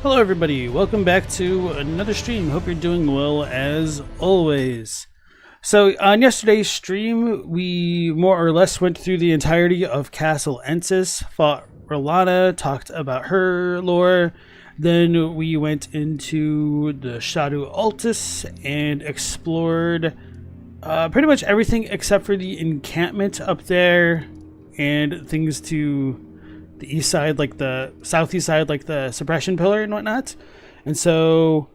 Hello everybody, welcome back to another stream. Hope you're doing well as always. So on yesterday's stream, we more or less went through the entirety of Castle Ensis, fought Rolana, talked about her lore, then we went into the Shadow Altus and explored pretty much everything except for the encampment up there and things to the east side, like the southeast side, like the suppression pillar and whatnot. And so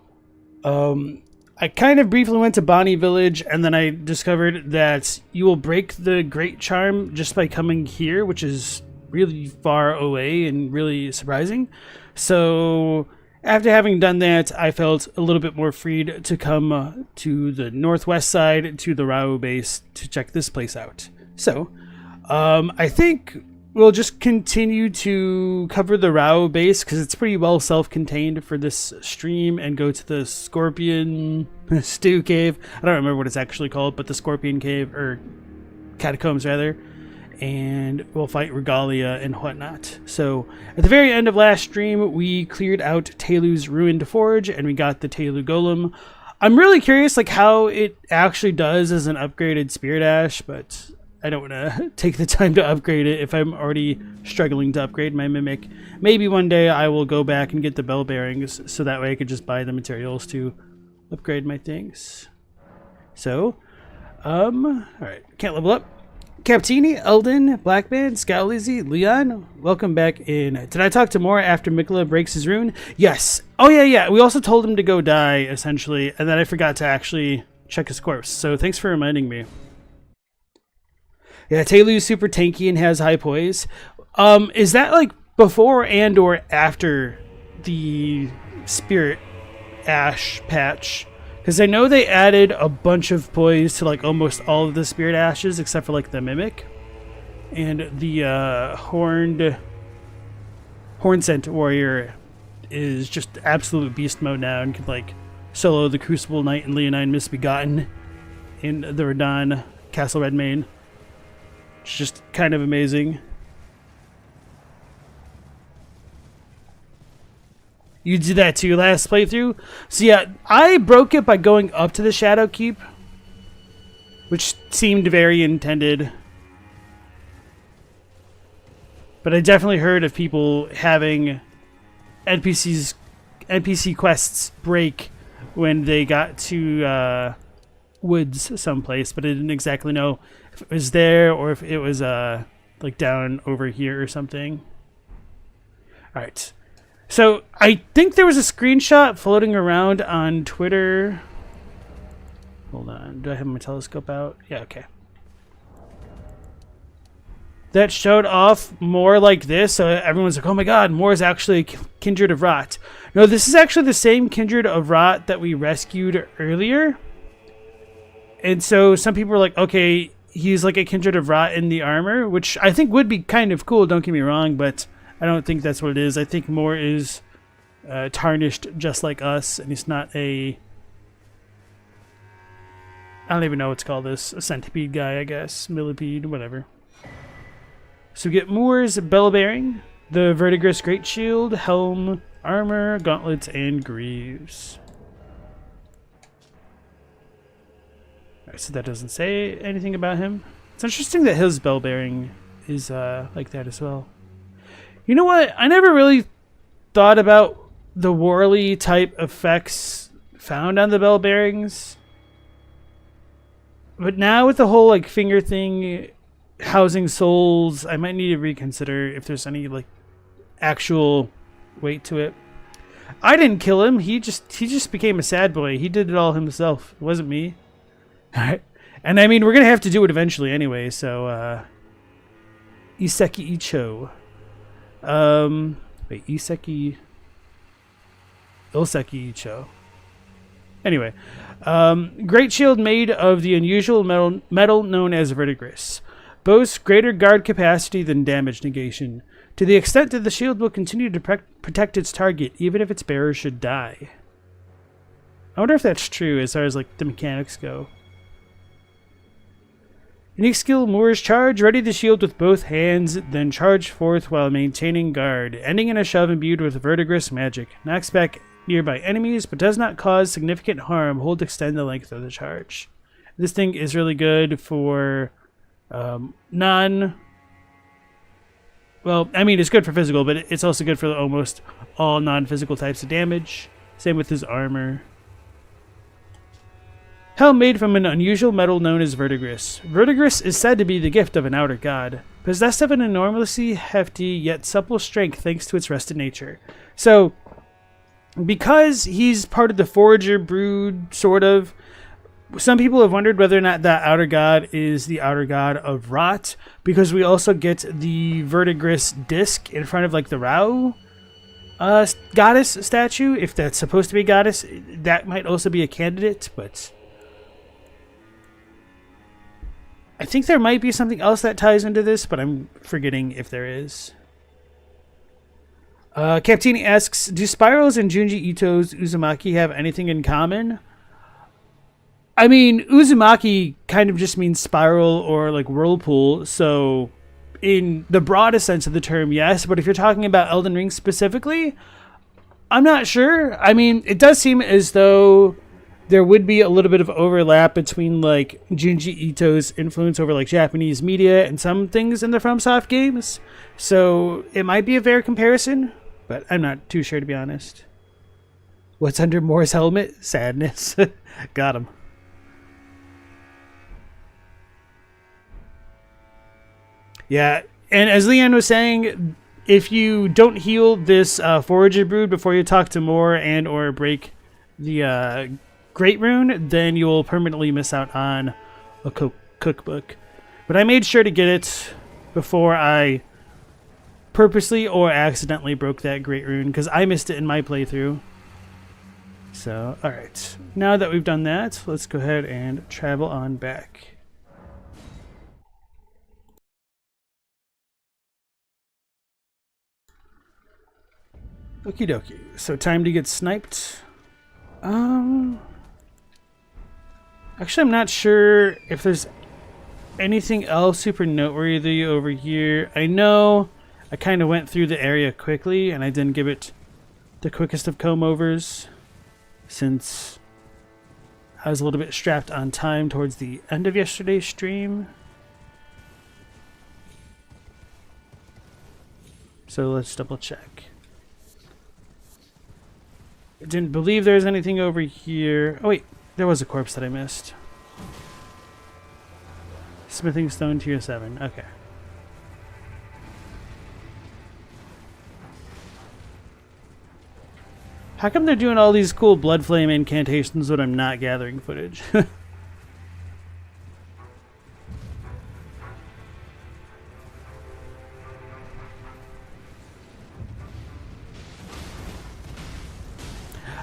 I kind of briefly went to Bonnie Village, and then I discovered that you will break the Great Charm just by coming here, which is really far away and really surprising. So after having done that, I felt a little bit more freed to come to the northwest side to the Rauh Base to check this place out. So I think we'll just continue to cover the Rauh Base because it's pretty well self-contained for this stream, and go to the Scorpion Stew Cave. I don't remember what it's actually called, but the Scorpion Cave, or Catacombs rather, and we'll fight Regalia and whatnot. So at the very end of last stream, we cleared out Telu's Ruined Forge and we got the Telu Golem. I'm really curious like how it actually does as an upgraded Spirit Ash, but I don't want to take the time to upgrade it if I'm already struggling to upgrade my Mimic. Maybe one day I will go back and get the bell bearings so that way I could just buy the materials to upgrade my things. So, alright, can't level up. Captini, Elden, Blackman, Scowleasy, Leon, welcome back in. Did I talk to more after Mikla breaks his rune? Yes. Oh yeah. We also told him to go die, essentially, and then I forgot to actually check his corpse. So thanks for reminding me. Yeah, Telu's super tanky and has high poise. Is that like before and or after the Spirit Ash patch? Because I know they added a bunch of poise to like almost all of the Spirit Ashes except for like the Mimic. And the Horned Scent Warrior is just absolute beast mode now and can like solo the Crucible Knight and Leonine Misbegotten in the Radahn Castle Redmane. It's just kind of amazing. You did that too last playthrough? So yeah, I broke it by going up to the Shadow Keep, which seemed very intended. But I definitely heard of people having NPC quests break when they got to woods someplace, but I didn't exactly know if it was there or if it was like down over here or something. All right. So I think there was a screenshot floating around on Twitter. Hold on. Do I have my telescope out? Yeah, okay. That showed off more like this. So everyone's like, oh my god, more is actually a kindred of rot. No, this is actually the same kindred of rot that we rescued earlier. And so some people were like, okay, he's like a kindred of rot in the armor, which I think would be kind of cool, don't get me wrong, but I don't think that's what it is. I think more is tarnished just like us, and he's not a... I don't even know what's called this. A centipede guy, I guess. Millipede, whatever. So we get Moor's bell bearing, the Verdigris Great Shield, helm, armor, gauntlets, and greaves. Alright, so that doesn't say anything about him. It's interesting that his bell bearing is like that as well. You know what? I never really thought about the Warley type effects found on the bell bearings. But now with the whole like finger thing housing souls, I might need to reconsider if there's any like actual weight to it. I didn't kill him. He just became a sad boy. He did it all himself. It wasn't me. All right. And I mean, we're going to have to do it eventually anyway, so Iseki Icho. Wait, Ilseki Icho. Anyway, great shield made of the unusual metal known as verdigris. Boasts greater guard capacity than damage negation, to the extent that the shield will continue to protect its target, even if its bearer should die. I wonder if that's true as far as like the mechanics go. Unique skill, Moor's charge. Ready the shield with both hands, then charge forth while maintaining guard, ending in a shove imbued with verdigris magic. Knocks back nearby enemies, but does not cause significant harm. Hold to extend the length of the charge. This thing is really good for well, I mean, it's good for physical, but it's also good for almost all non-physical types of damage. Same with his armor. Helm made from an unusual metal known as verdigris. Verdigris is said to be the gift of an outer god, possessed of an enormously hefty yet supple strength thanks to its rested nature. So, because he's part of the Forager brood, sort of, some people have wondered whether or not that outer god is the outer god of rot, because we also get the verdigris disc in front of like the Rauh goddess statue. If that's supposed to be a goddess, that might also be a candidate, but I think there might be something else that ties into this, but I'm forgetting if there is. Captini asks, do Spirals and Junji Ito's Uzumaki have anything in common? I mean, Uzumaki kind of just means spiral or like whirlpool, so in the broadest sense of the term, yes, but if you're talking about Elden Ring specifically, I'm not sure. I mean, it does seem as though there would be a little bit of overlap between like Junji Ito's influence over like Japanese media and some things in the FromSoft games, so it might be a fair comparison, but I'm not too sure, to be honest. What's under Moor's helmet? Sadness. Got him. Yeah, and as Leanne was saying, if you don't heal this Forager Brood before you talk to Moor and or break the Great Rune, then you will permanently miss out on a cookbook. But I made sure to get it before I purposely or accidentally broke that Great Rune, because I missed it in my playthrough. So, alright. Now that we've done that, let's go ahead and travel on back. Okie dokie. So time to get sniped. Actually, I'm not sure if there's anything else super noteworthy over here. I know I kind of went through the area quickly and I didn't give it the quickest of comb-overs since I was a little bit strapped on time towards the end of yesterday's stream. So let's double check. I didn't believe there was anything over here. Oh wait, there was a corpse that I missed. Smithing stone tier 7. Okay. How come they're doing all these cool blood flame incantations when I'm not gathering footage?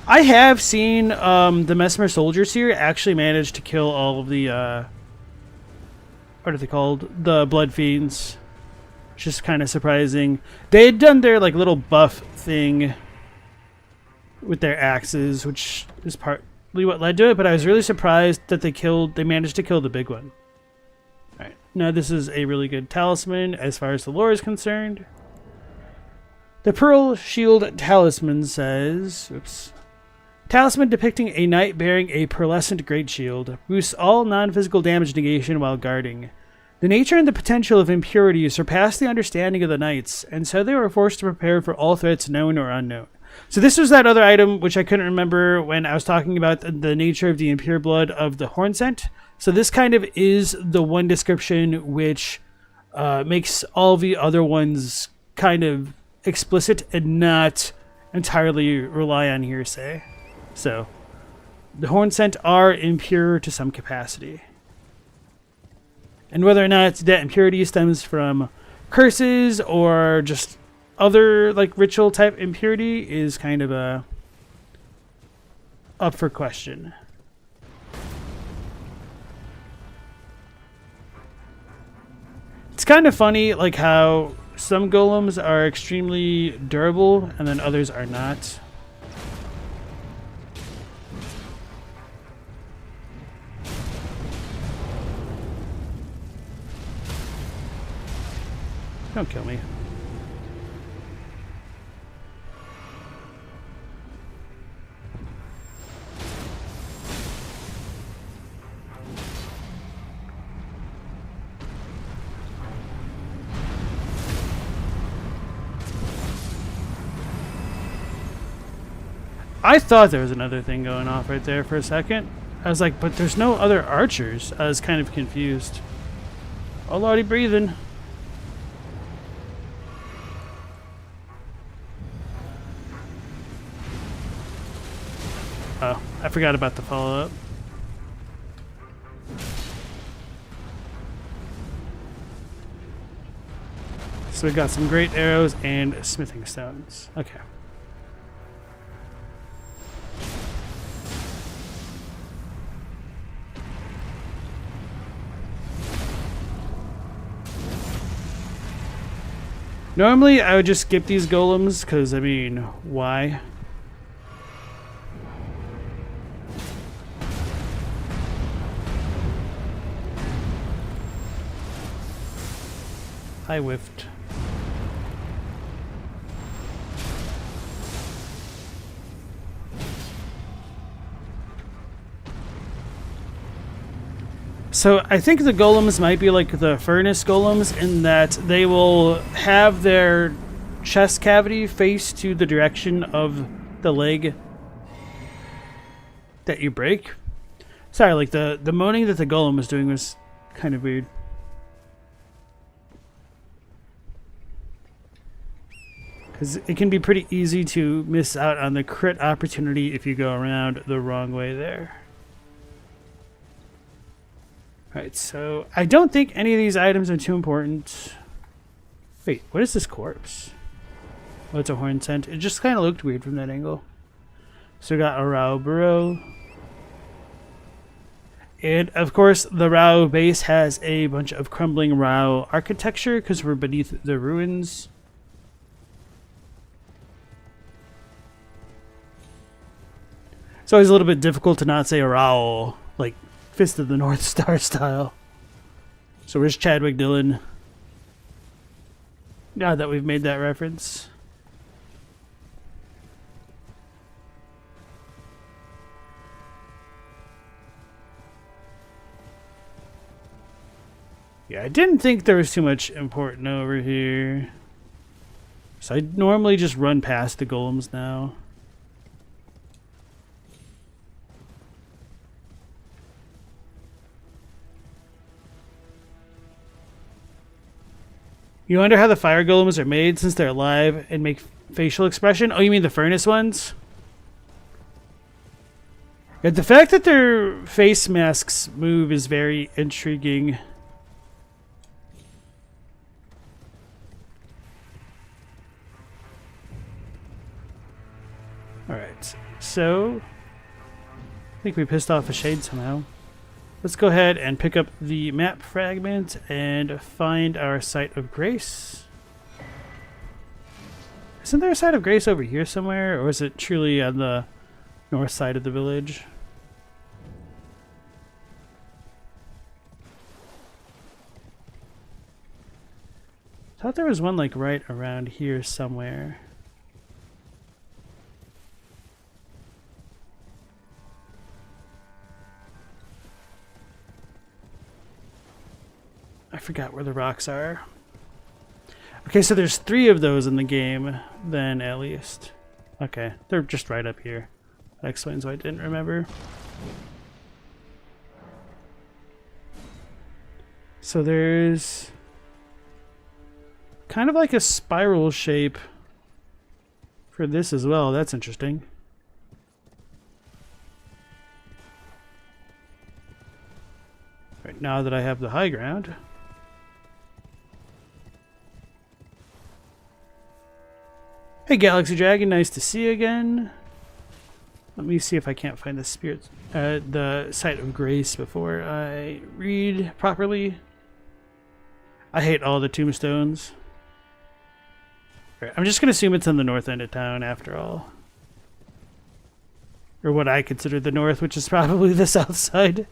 I have seen the Mesmer soldiers here actually manage to kill all of the, what are they called? The blood fiends. Which is kind of surprising. They had done their like little buff thing with their axes, which is partly what led to it, but I was really surprised that they managed to kill the big one. Alright, now this is a really good talisman as far as the lore is concerned. The Pearl Shield Talisman says, oops. Talisman depicting a knight bearing a pearlescent great shield. Boosts all non-physical damage negation while guarding. The nature and the potential of impurity surpassed the understanding of the knights, and so they were forced to prepare for all threats known or unknown. So this was that other item which I couldn't remember when I was talking about the nature of the impure blood of the horn scent. So this kind of is the one description which makes all the other ones kind of explicit and not entirely rely on hearsay. So, the horn scent are impure to some capacity. And whether or not that impurity stems from curses or just other like ritual type impurity is kind of up for question. It's kind of funny like how some golems are extremely durable and then others are not. Don't kill me. I thought there was another thing going off right there for a second. I was like, but there's no other archers. I was kind of confused. Oh, lordy, breathing. Oh, I forgot about the follow-up. So we got some great arrows and smithing stones. Okay. Normally I would just skip these golems because, I mean, why? I whiffed. So I think the golems might be like the furnace golems in that they will have their chest cavity face to the direction of the leg that you break. Sorry, like the moaning that the golem was doing was kind of weird. Because it can be pretty easy to miss out on the crit opportunity if you go around the wrong way there. Alright, so I don't think any of these items are too important. Wait, what is this corpse? Oh, it's a horn scent. It just kind of looked weird from that angle. So we got a Rauh burrow. And of course, the Rauh base has a bunch of crumbling Rauh architecture because we're beneath the ruins. It's always a little bit difficult to not say Rauh, like Fist of the North Star style. So where's Chadwick Dillon? Now that we've made that reference. Yeah, I didn't think there was too much important over here. So I normally just run past the golems now. You wonder how the fire golems are made since they're alive and make facial expression? Oh, you mean the furnace ones? Yeah, the fact that their face masks move is very intriguing. Alright, so I think we pissed off a shade somehow. Let's go ahead and pick up the map fragment and find our site of grace. Isn't there a site of grace over here somewhere, or is it truly on the north side of the village? I thought there was one like right around here somewhere. I forgot where the rocks are. Okay, so there's 3 of those in the game, then at least. Okay, they're just right up here. That explains why I didn't remember. So there's kind of like a spiral shape for this as well. That's interesting. Right now that I have the high ground. Hey Galaxy Dragon, nice to see you again. Let me see if I can't find the the site of grace before I read properly. I hate all the tombstones. Right, I'm just gonna assume it's in the north end of town after all. Or what I consider the north, which is probably the south side.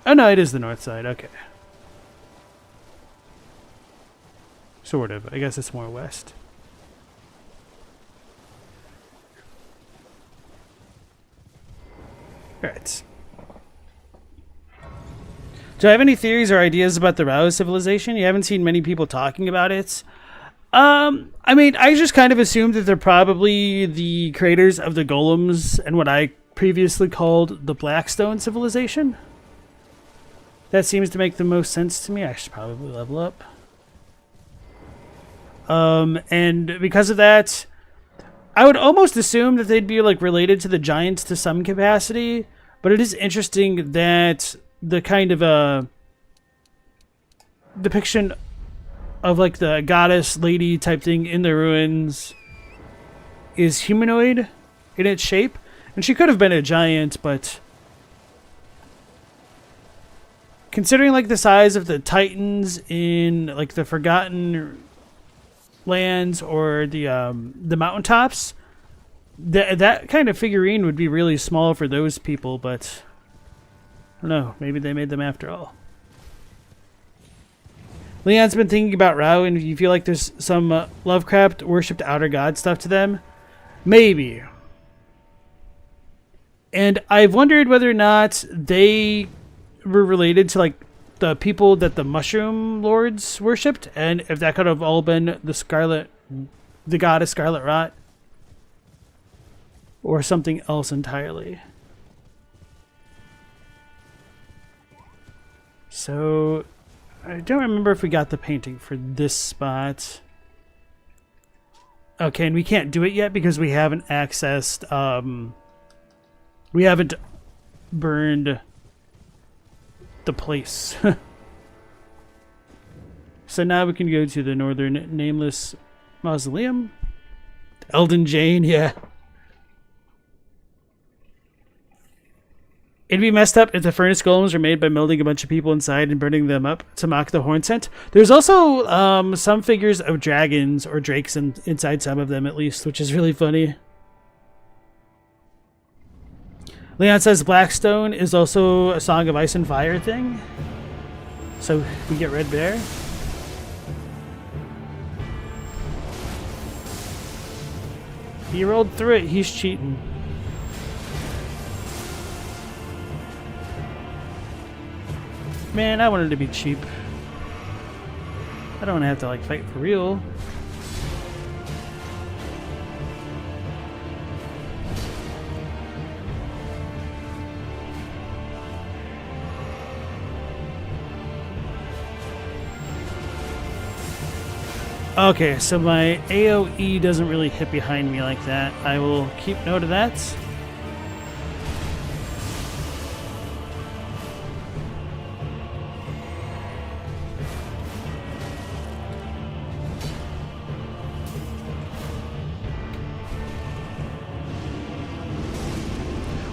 Oh no, it is the north side, okay. Sort of. I guess it's more west. Alright. Do I have any theories or ideas about the Rauh civilization? You haven't seen many people talking about it. I mean, I just kind of assumed that they're probably the creators of the golems and what I previously called the Blackstone civilization. That seems to make the most sense to me. I should probably level up. And because of that, I would almost assume that they'd be like related to the giants to some capacity, but it is interesting that the kind of a depiction of like the goddess lady type thing in the ruins is humanoid in its shape, and she could have been a giant, but considering like the size of the titans in like the Forgotten Lands or the mountaintops, that kind of figurine would be really small for those people, but I don't know, maybe they made them after all. Leon's been thinking about Rauh, and you feel like there's some Lovecraft worshipped outer god stuff to them? Maybe. And I've wondered whether or not they were related to like the people that the Mushroom Lords worshipped, and if that could have all been the goddess Scarlet Rot, or something else entirely. So I don't remember if we got the painting for this spot. Okay, and we can't do it yet because we haven't accessed, we haven't burned the place. So now we can go to the Northern Nameless Mausoleum. Elden Jane, yeah. It'd be messed up if the furnace golems are made by melding a bunch of people inside and burning them up to mock the horn scent. There's also some figures of dragons or drakes inside some of them at least, which is really funny. Leon says Blackstone is also a Song of Ice and Fire thing. So we get Red Bear. He rolled through it. He's cheating. Man, I wanted to be cheap. I don't want to have to like fight for real. Okay, so my AoE doesn't really hit behind me like that. I will keep note of that.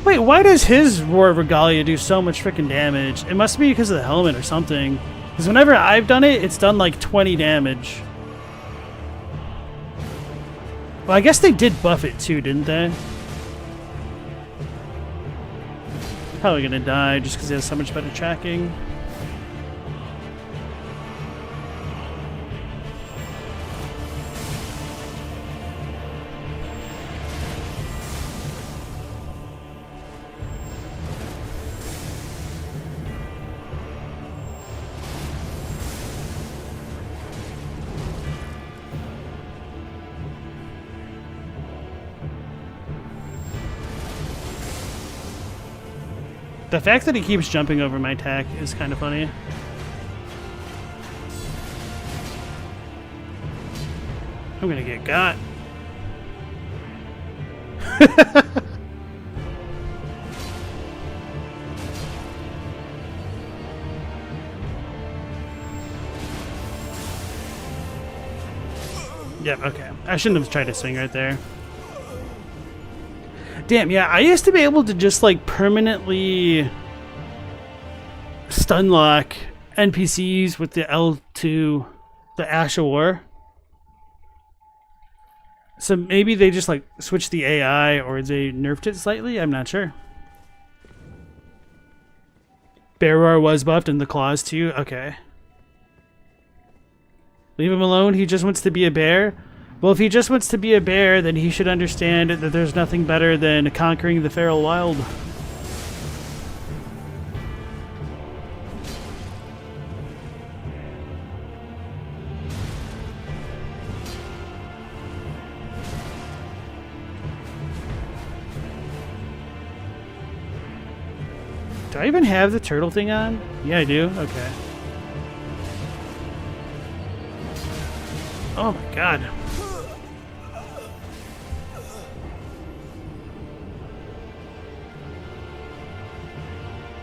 Wait, why does his Roar of Regalia do so much freaking damage? It must be because of the helmet or something. Because whenever I've done it, it's done like 20 damage. Well, I guess they did buff it too, didn't they? Probably gonna die just because he has so much better tracking. The fact that he keeps jumping over my attack is kind of funny. I'm gonna get got. Yep, okay. I shouldn't have tried to swing right there. Damn, yeah, I used to be able to just, like, permanently stun lock NPCs with the L2, the Ash of War. So maybe they just, like, switched the AI or they nerfed it slightly? I'm not sure. Bear Roar was buffed and the claws too? Okay. Leave him alone, he just wants to be a bear? Well, if he just wants to be a bear, then he should understand that there's nothing better than conquering the feral wild. Do I even have the turtle thing on? Yeah, I do. Okay. Oh my god.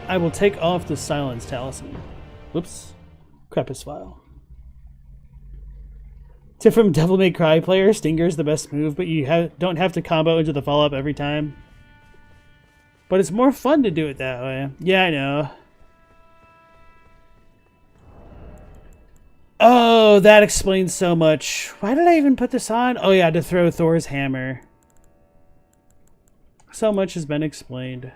I will take off the silence talisman. Whoops. Crepice file. Tip from Devil May Cry player, Stinger's the best move, but you don't have to combo into the follow-up every time. But it's more fun to do it that way. Yeah, I know. Oh, that explains so much. Why did I even put this on? Oh yeah, to throw Thor's hammer. So much has been explained.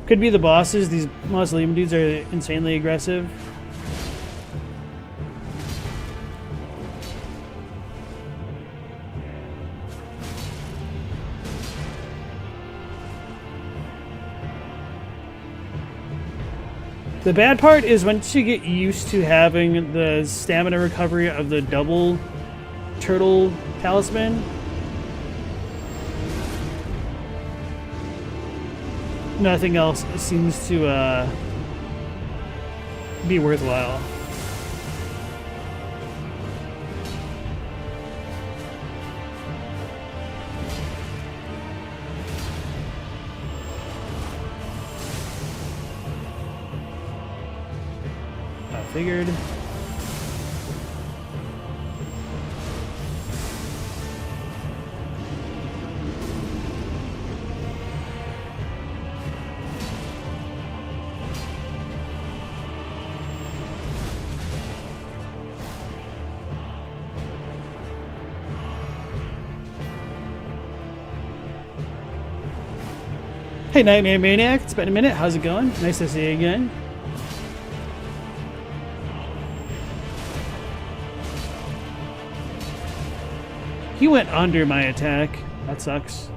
Could be the bosses. These mausoleum dudes are insanely aggressive. The bad part is once you get used to having the stamina recovery of the double turtle talisman, nothing else seems to be worthwhile. I figured. Hey Nightmare Maniac, it's been a minute, how's it going? Nice to see you again. He went under my attack. That sucks.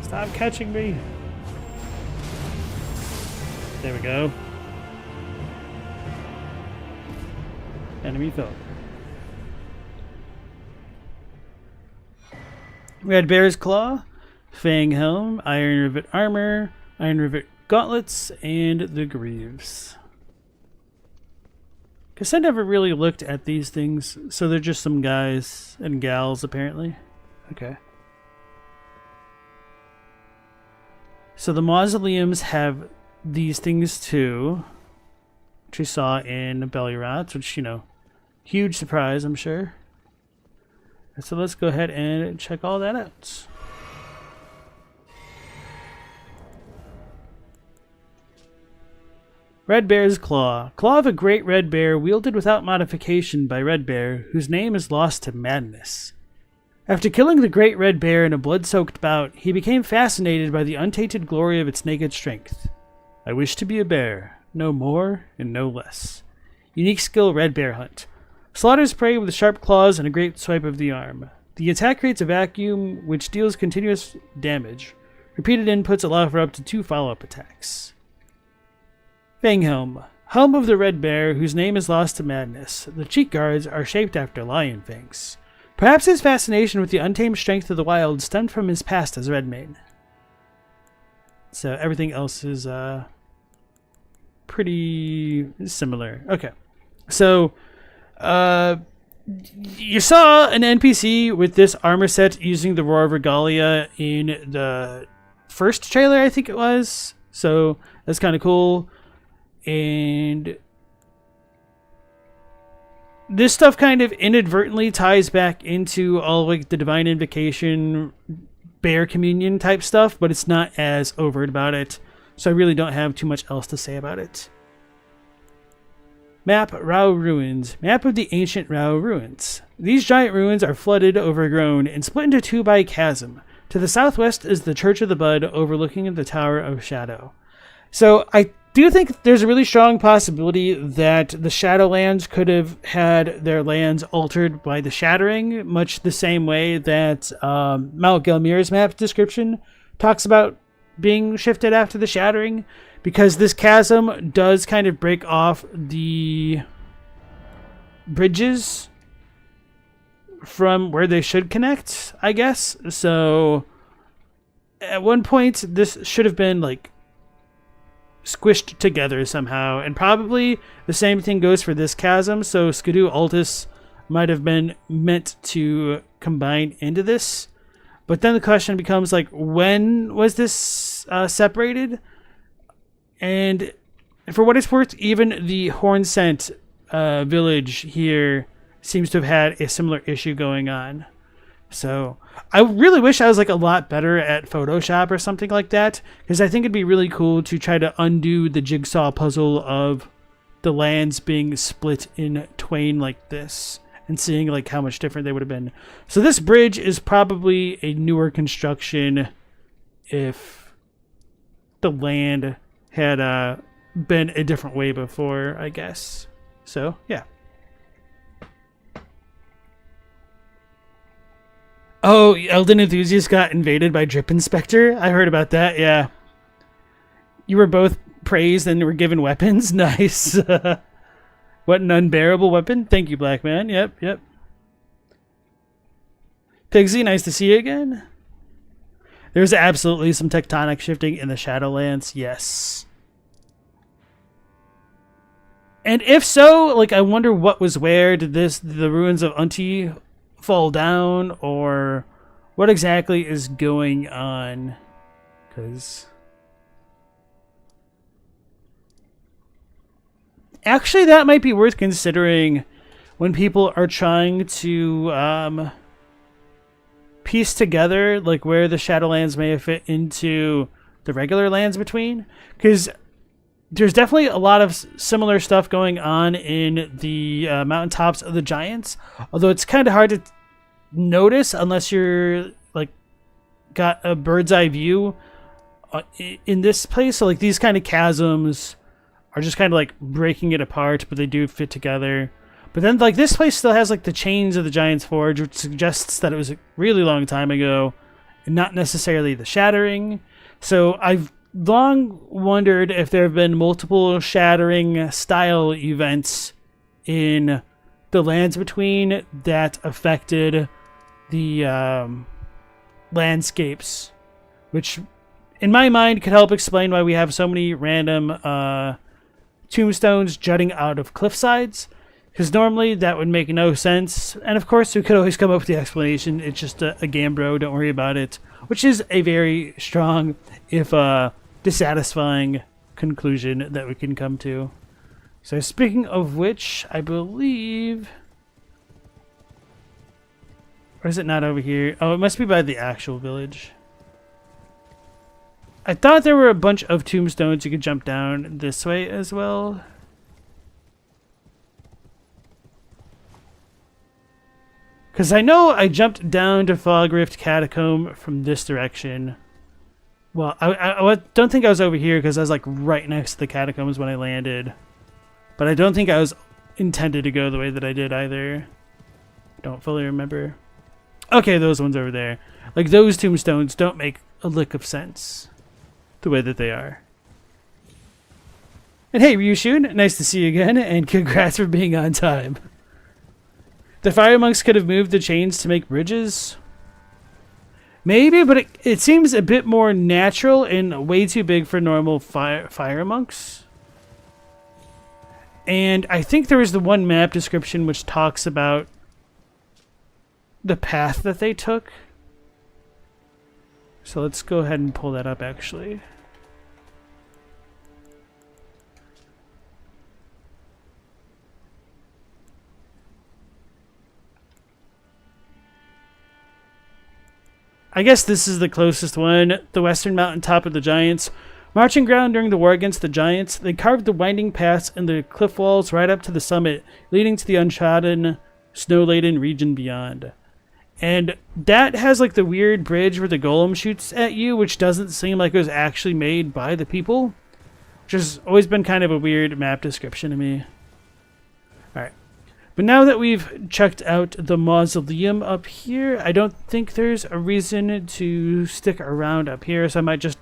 Stop catching me. There we go. Enemy fell. Red Bear's Claw, Fang Helm, Iron Rivet Armor, Iron Rivet Gauntlets, and the Greaves. Guess I never really looked at these things, so they're just some guys and gals, apparently. Okay. So the mausoleums have these things too, which we saw in Belly Rots, which, you know, huge surprise, I'm sure. So let's go ahead and check all that out. Red Bear's Claw. Claw of a great red bear wielded without modification by Red Bear, whose name is lost to madness. After killing the great red bear in a blood-soaked bout, he became fascinated by the untainted glory of its naked strength. I wish to be a bear, no more and no less. Unique skill Red Bear Hunt. Slaughters prey with sharp claws and a great swipe of the arm. The attack creates a vacuum which deals continuous damage. Repeated inputs allow for up to 2 follow-up attacks. Fang Helm. Helm of the Red Bear, whose name is lost to madness. The cheek guards are shaped after lion fangs. Perhaps his fascination with the untamed strength of the wild stemmed from his past as Redmane. So everything else is pretty similar. Okay. So you saw an NPC with this armor set using the Roar of Regalia in the first trailer, I think it was. So that's kind of cool. And this stuff kind of inadvertently ties back into all like the Divine Invocation, Bear Communion type stuff, but it's not as overt about it. So I really don't have too much else to say about it. Map Rauh Ruins. Map of the ancient Rauh Ruins. These giant ruins are flooded, overgrown, and split into 2 by a chasm. To the southwest is the Church of the Bud, overlooking the Tower of Shadow. So I do think there's a really strong possibility that the Shadowlands could have had their lands altered by the Shattering, much the same way that Mount Gelmir's map description talks about being shifted after the Shattering, because this chasm does kind of break off the bridges from where they should connect, I guess. So at one point this should have been like squished together somehow, and probably the same thing goes for this chasm. So Skidoo Altus might have been meant to combine into this, but then the question becomes like, when was this separated? And for what it's worth, even the Hornsent village here seems to have had a similar issue going on. So I really wish I was like a lot better at Photoshop or something like that, because I think it'd be really cool to try to undo the jigsaw puzzle of the lands being split in twain like this and seeing like how much different they would have been. So this bridge is probably a newer construction if the land had been a different way before, I guess. So yeah. Oh, Elden Enthusiast got invaded by Drip Inspector? I heard about that, yeah. You were both praised and were given weapons? Nice. What an unbearable weapon. Thank you, Black Man. Yep. Pigsy, nice to see you again. There's absolutely some tectonic shifting in the Shadowlands, yes. And if so, like, I wonder what was where. Did the ruins of Unti fall down, or what exactly is going on? Because actually that might be worth considering when people are trying to piece together like where the Shadowlands may have fit into the regular lands between, because there's definitely a lot of similar stuff going on in the mountaintops of the Giants, although it's kind of hard to notice unless you're like got a bird's eye view in this place. So like these kind of chasms are just kind of like breaking it apart, but they do fit together. But then like this place still has like the chains of the Giants Forge, which suggests that it was a really long time ago and not necessarily the Shattering. So I've long wondered if there have been multiple shattering style events in the lands between that affected the landscapes, which in my mind could help explain why we have so many random tombstones jutting out of cliff sides, because normally that would make no sense. And of course we could always come up with the explanation, it's just a game bro, don't worry about it, which is a very strong, if dissatisfying conclusion that we can come to. So speaking of which, I believe, or is it not over here? Oh, it must be by the actual village. I thought there were a bunch of tombstones you could jump down this way as well. Because I know I jumped down to Fog Rift Catacomb from this direction. Well, I don't think I was over here because I was like right next to the catacombs when I landed. But I don't think I was intended to go the way that I did either. Don't fully remember. Okay, those ones over there. Like, those tombstones don't make a lick of sense the way that they are. And hey, Ryushun, nice to see you again, and congrats for being on time. The fire monks could have moved the chains to make bridges. Maybe, but it seems a bit more natural and way too big for normal fire monks. And I think there was the one map description which talks about the path that they took. So let's go ahead and pull that up actually. I guess this is the closest one. The western mountaintop of the giants. Marching ground during the war against the giants, they carved the winding paths in the cliff walls right up to the summit, leading to the untrodden, snow-laden region beyond. And that has like the weird bridge where the golem shoots at you, which doesn't seem like it was actually made by the people, which has always been kind of a weird map description to me. Alright. But now that we've checked out the mausoleum up here, I don't think there's a reason to stick around up here, so I might just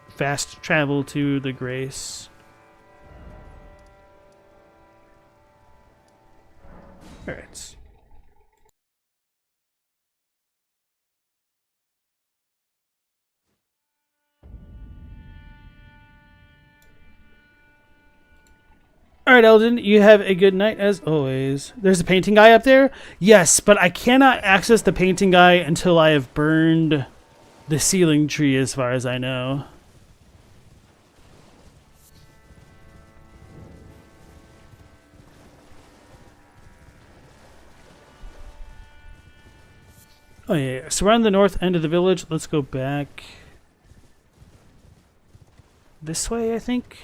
fast travel to the Grace. Alright. Alright, Elden, you have a good night as always. There's a painting guy up there? Yes, but I cannot access the painting guy until I have burned the ceiling tree as far as I know. Oh yeah, so we're on the north end of the village. Let's go back this way, I think.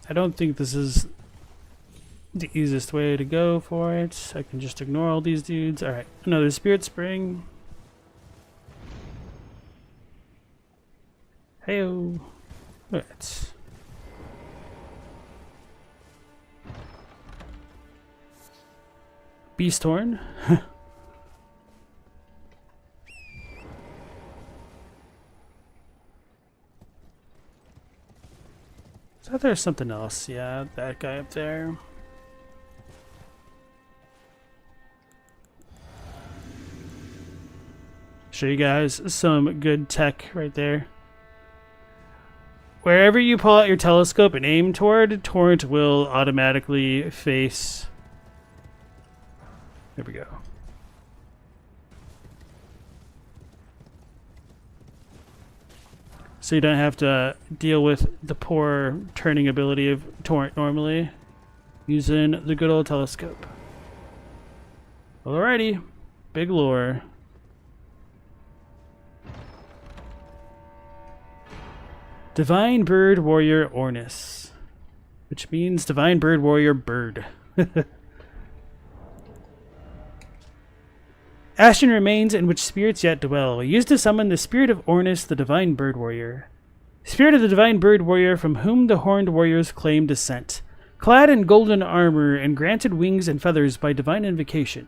I don't think this is the easiest way to go for it. I can just ignore all these dudes. Alright, another spirit spring. Heyo. Alright. Beast horn. I thought there was something else. Yeah, that guy up there. Show you guys some good tech right there. Wherever you pull out your telescope and aim toward, Torrent will automatically face. There we go. So you don't have to deal with the poor turning ability of Torrent normally, using the good old telescope. Alrighty, big lore. Divine Bird Warrior Ornis, which means Divine Bird Warrior Bird. Ashen remains in which spirits yet dwell, used to summon the spirit of Ornis, the divine bird warrior. Spirit of the divine bird warrior from whom the horned warriors claim descent. Clad in golden armor and granted wings and feathers by divine invocation.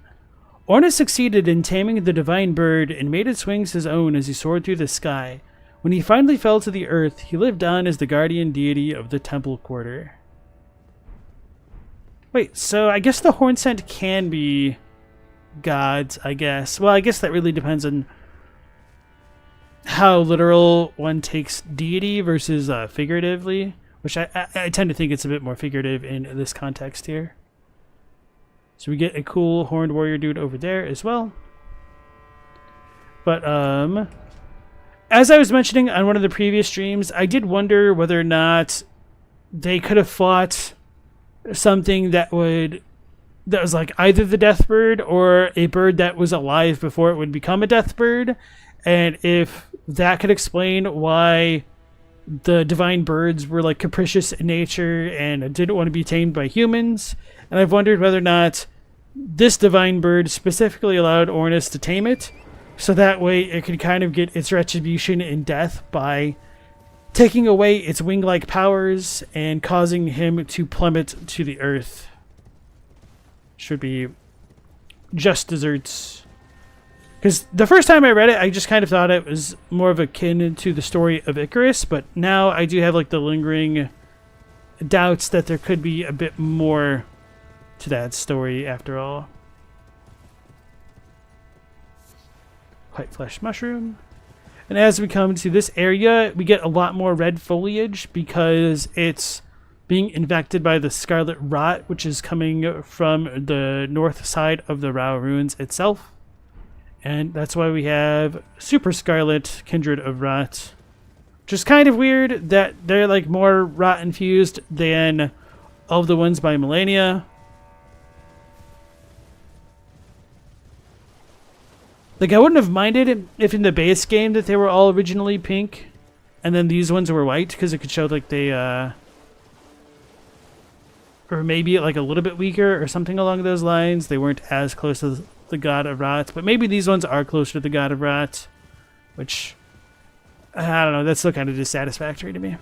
Ornis succeeded in taming the divine bird and made its wings his own as he soared through the sky. When he finally fell to the earth, he lived on as the guardian deity of the temple quarter. Wait, so I guess the Hornsent can be gods, I guess. Well, I guess that really depends on how literal one takes deity versus figuratively, which I tend to think it's a bit more figurative in this context here. So we get a cool horned warrior dude over there as well. But as I was mentioning on one of the previous streams, I did wonder whether or not they could have fought something that was like either the death bird or a bird that was alive before it would become a death bird, and if that could explain why the divine birds were like capricious in nature and didn't want to be tamed by humans. And I've wondered whether or not this divine bird specifically allowed Ornis to tame it, so that way it could kind of get its retribution in death by taking away its wing-like powers and causing him to plummet to the earth. Should be just desserts. Because the first time I read it, I just kind of thought it was more of akin to the story of Icarus, but now I do have like the lingering doubts that there could be a bit more to that story after all. White flesh mushroom. And as we come to this area, we get a lot more red foliage because it's being infected by the scarlet rot, which is coming from the north side of the Rauh ruins itself. And that's why we have super scarlet kindred of rot. Which is kind of weird that they're like more rot infused than all of the ones by Millennia. Like, I wouldn't have minded if in the base game that they were all originally pink and then these ones were white, because it could show like they or maybe like a little bit weaker or something along those lines. They weren't as close to the god of rot, but maybe these ones are closer to the god of rot, which I don't know, that's still kind of dissatisfactory to me.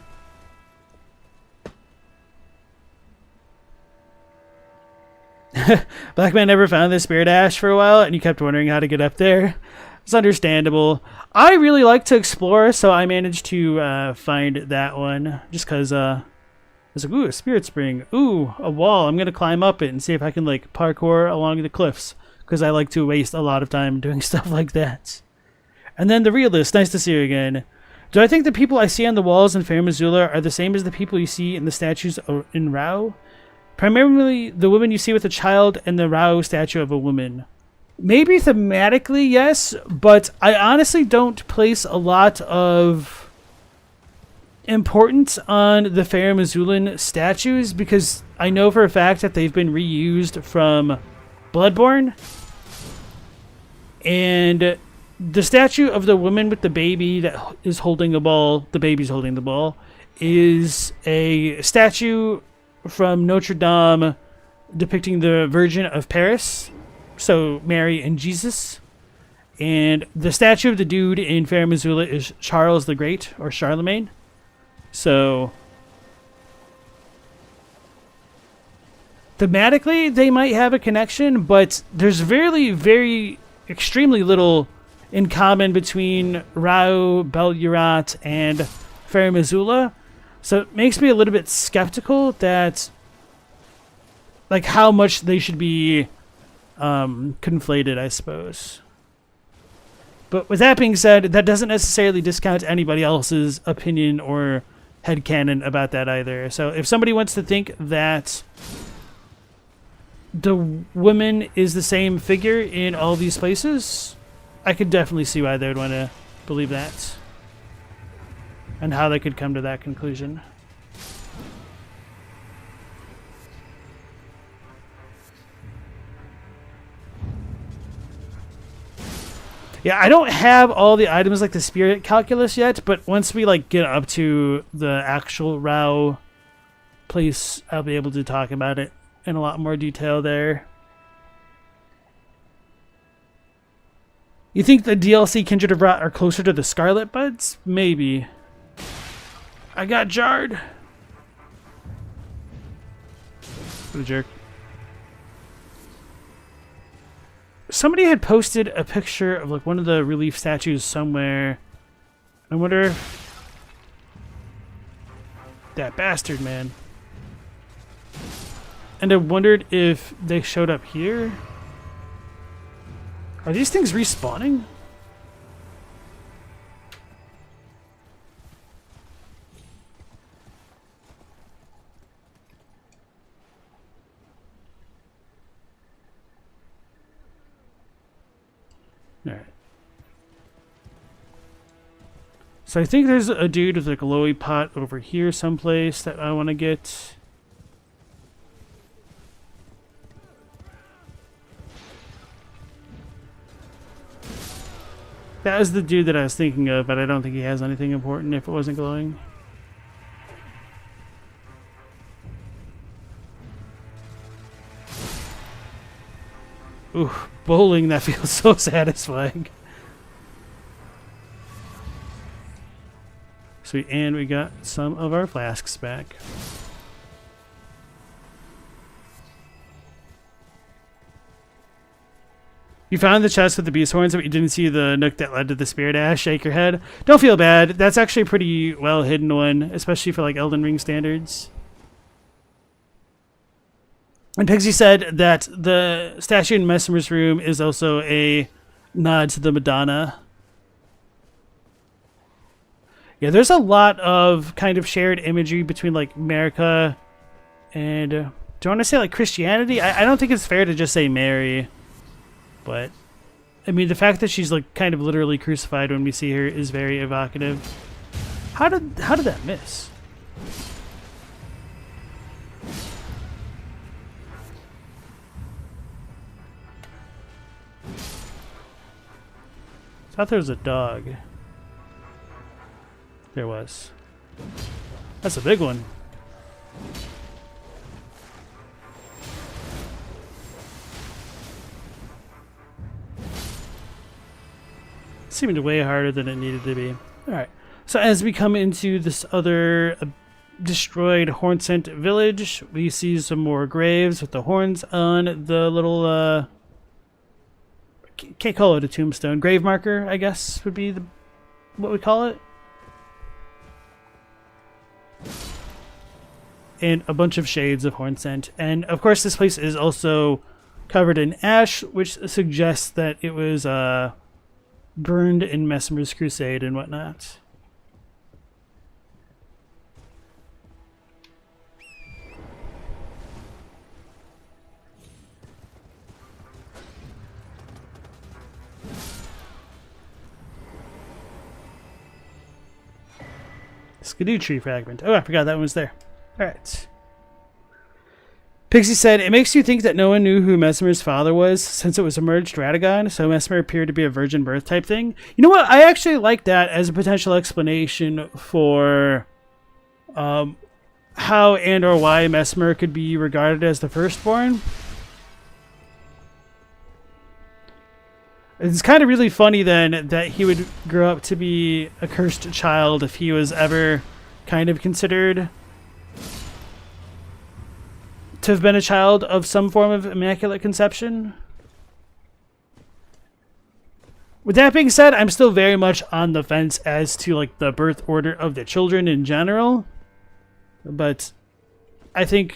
Black man never found the spirit ash for a while and you kept wondering how to get up there. It's understandable. I really like to explore, so I managed to find that one just because it's like, ooh, a spirit spring. Ooh, a wall. I'm going to climb up it and see if I can like parkour along the cliffs, because I like to waste a lot of time doing stuff like that. And then the realist, nice to see you again. Do I think the people I see on the walls in Fair Missoula are the same as the people you see in the statues in Rauh? Primarily the woman you see with a child and the Rauh statue of a woman. Maybe thematically, yes, but I honestly don't place a lot of importance on the Fair Missoulan statues, because I know for a fact that they've been reused from Bloodborne. And the statue of the woman with the baby that is holding the ball, the baby's holding the ball, is a statue from Notre Dame depicting the Virgin of Paris, so Mary and Jesus. And the statue of the dude in Fair Missoula is Charles the Great, or Charlemagne. So thematically they might have a connection, but there's very extremely little in common between Rauh, Belurat, and Fair Missoula. So it makes me a little bit skeptical that, like, how much they should be conflated, I suppose. But with that being said, that doesn't necessarily discount anybody else's opinion or headcanon about that either. So if somebody wants to think that the woman is the same figure in all these places, I could definitely see why they would want to believe that, and how they could come to that conclusion. Yeah, I don't have all the items like the spirit calculus yet, but once we like get up to the actual Rauh place, I'll be able to talk about it in a lot more detail there. You think the DLC Kindred of Rot are closer to the Scarlet Buds? Maybe. I got jarred. What a jerk. Somebody had posted a picture of like one of the relief statues somewhere. I wonder if that bastard, man. And I wondered if they showed up here. Are these things respawning? Alright. So I think there's a dude with a glowy pot over here someplace that I want to get. That was the dude that I was thinking of, but I don't think he has anything important if it wasn't glowing. Ooh, bowling, that feels so satisfying. Sweet, and we got some of our flasks back. You found the chest with the beast horns, but you didn't see the nook that led to the spirit ash. Shake your head. Don't feel bad. That's actually a pretty well hidden one, especially for like Elden Ring standards. And Pixie said that the statue in Mesmer's room is also a nod to the Madonna. Yeah, there's a lot of kind of shared imagery between like America and do I want to say like Christianity? I don't think it's fair to just say Mary. But, I mean, the fact that she's like kind of literally crucified when we see her is very evocative. How did that miss? I thought there was a dog. There was. That's a big one. Seemed way harder than it needed to be. Alright, so as we come into this other destroyed horn-sent village, we see some more graves with the horns on the little, can't call it a tombstone, grave marker, I guess, would be what we call it. And a bunch of shades of horn-sent. And, of course, this place is also covered in ash, which suggests that it was, burned in Mesmer's crusade and whatnot. Skidoo tree fragment. Oh, I forgot that one was there. Alright. Pixie said, it makes you think that no one knew who Mesmer's father was since it was a merged Radagon, so Mesmer appeared to be a virgin birth type thing. You know what? I actually like that as a potential explanation for how and or why Mesmer could be regarded as the firstborn. It's kind of really funny then that he would grow up to be a cursed child if he was ever kind of considered to have been a child of some form of immaculate conception. With that being said, I'm still very much on the fence as to like the birth order of the children in general, but I think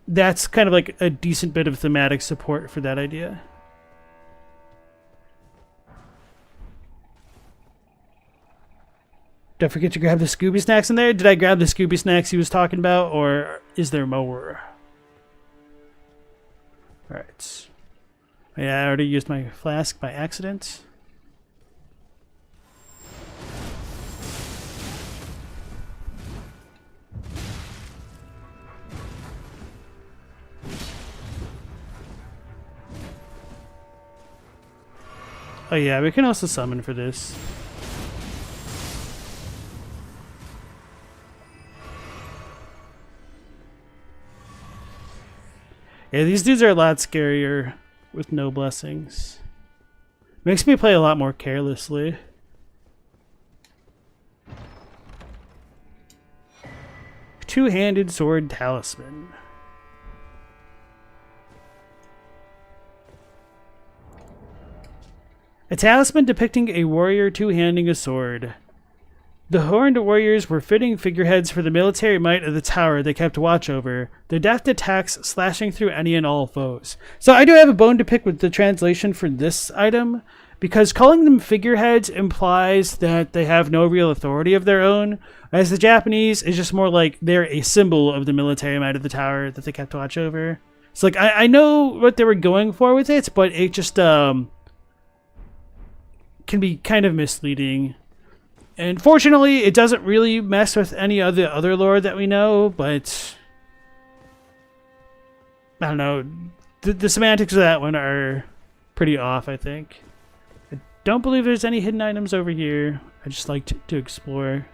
that's kind of like a decent bit of thematic support for that idea. Don't forget to grab the Scooby snacks in there. Did I grab the Scooby snacks he was talking about, or is there more? Alright. Yeah, I already used my flask by accident. Oh yeah, we can also summon for this. Yeah, these dudes are a lot scarier with no blessings. Makes me play a lot more carelessly. Two-handed sword talisman. A talisman depicting a warrior two-handing a sword. The horned warriors were fitting figureheads for the military might of the tower they kept watch over, their deft attacks slashing through any and all foes. So I do have a bone to pick with the translation for this item, because calling them figureheads implies that they have no real authority of their own, whereas the Japanese is just more like they're a symbol of the military might of the tower that they kept watch over. So like I know what they were going for with it, but it just can be kind of misleading. And fortunately, it doesn't really mess with any of the other lore that we know, but I don't know. The semantics of that one are pretty off, I think. I don't believe there's any hidden items over here. I just like to explore.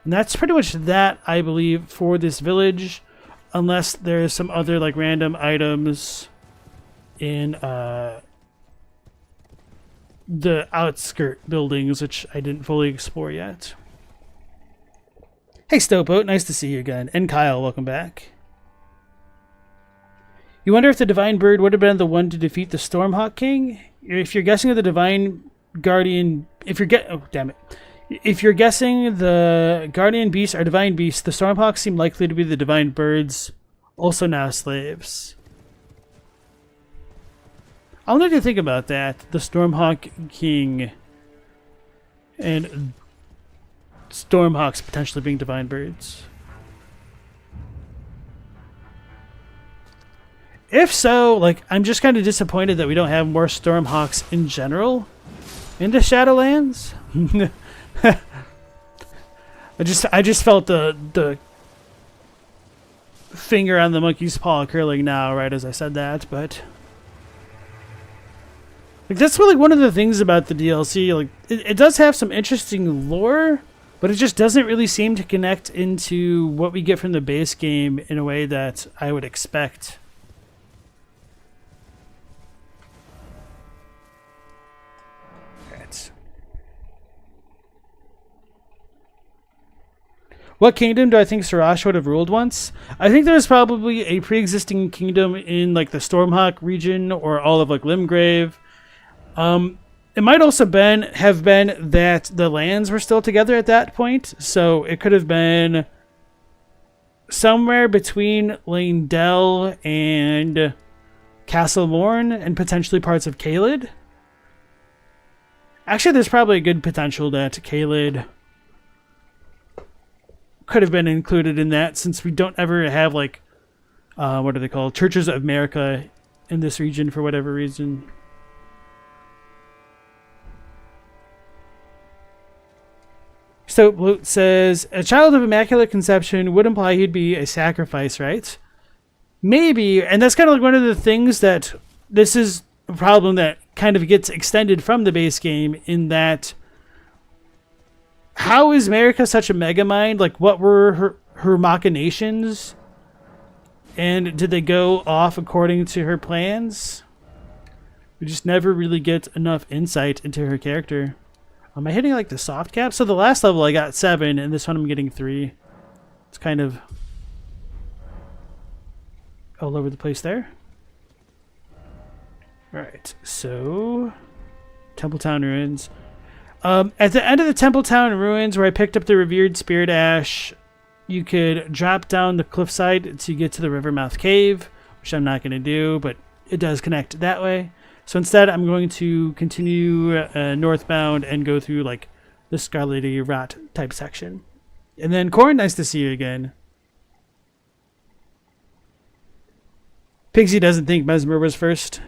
And that's pretty much that, I believe, for this village, unless there's some other like random items in the outskirt buildings, which I didn't fully explore yet. Hey Stowboat, nice to see you again. And Kyle, welcome back. You wonder if the Divine Bird would have been the one to defeat the Stormhawk King? If you're guessing the Divine Guardian... If you're guessing the Guardian Beasts are Divine Beasts, the Stormhawks seem likely to be the Divine Birds, also now slaves. I'll let you think about that. The Stormhawk King and Stormhawks potentially being divine birds. If so, like, I'm just kind of disappointed that we don't have more Stormhawks in general in the Shadowlands. I just felt the finger on the monkey's paw curling now, right as I said that, but like, that's really one of the things about the DLC. Like, it does have some interesting lore, but it just doesn't really seem to connect into what we get from the base game in a way that I would expect. Right. What kingdom do I think Sarash would have ruled once? I think there's probably a pre-existing kingdom in like the Stormhawk region or all of like Limgrave. It might also have been that the lands were still together at that point, so it could have been somewhere between Leyndell and Castle Morn and potentially parts of Caelid. Actually, there's probably a good potential that Caelid could have been included in that, since we don't ever have like what are they called? Churches of America in this region for whatever reason. So Bloat says, a child of immaculate conception would imply he'd be a sacrifice, right? Maybe, and that's kind of like one of the things that this is a problem that kind of gets extended from the base game, in that how is Marika such a megamind? Like, what were her machinations? And did they go off according to her plans? We just never really get enough insight into her character. Am I hitting like the soft cap? So the last level I got 7, and this one I'm getting 3. It's kind of all over the place there. Alright, so Templetown Ruins. At the end of the Templetown Ruins, where I picked up the Revered Spirit Ash, you could drop down the cliffside to get to the Rivermouth Cave, which I'm not going to do, but it does connect that way. So instead, I'm going to continue northbound and go through like the Scarlety Rot type section. And then Corn, nice to see you again. Pigsy doesn't think Mesmer was first.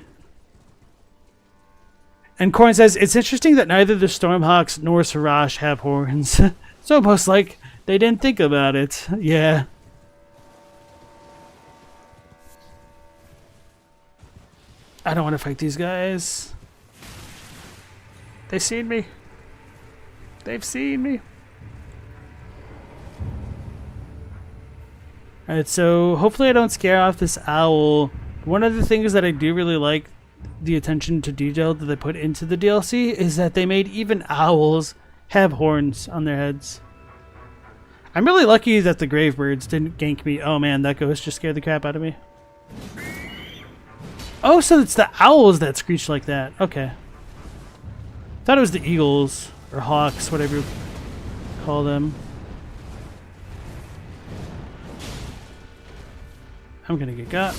And Corn says, it's interesting that neither the Stormhawks nor Sarash have horns. It's almost like they didn't think about it. Yeah. I don't want to fight these guys. They've seen me. They've seen me. Alright, so hopefully I don't scare off this owl. One of the things that I do really like the attention to detail that they put into the DLC is that they made even owls have horns on their heads. I'm really lucky that the Gravebirds didn't gank me. Oh man, that ghost just scared the crap out of me. Oh, so it's the owls that screech like that. Okay. Thought it was the eagles or hawks, whatever you call them. I'm gonna get got.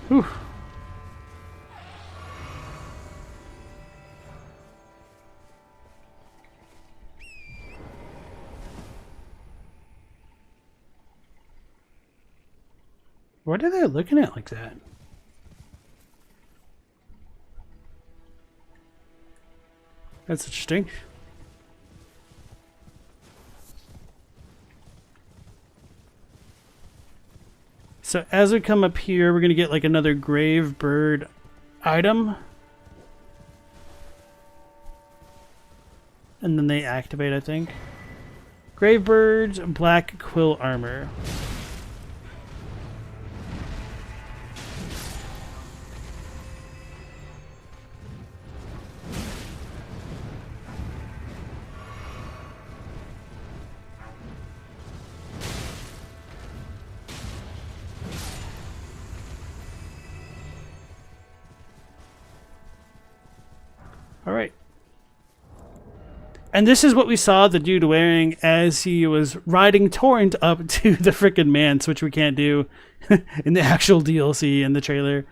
Whew. What are they looking at like that? That's interesting. So as we come up here, we're going to get like another grave bird item. And then they activate, I think. Grave birds, black quill armor. All right. And this is what we saw the dude wearing as he was riding Torrent up to the frickin' manse, which we can't do in the actual DLC in the trailer.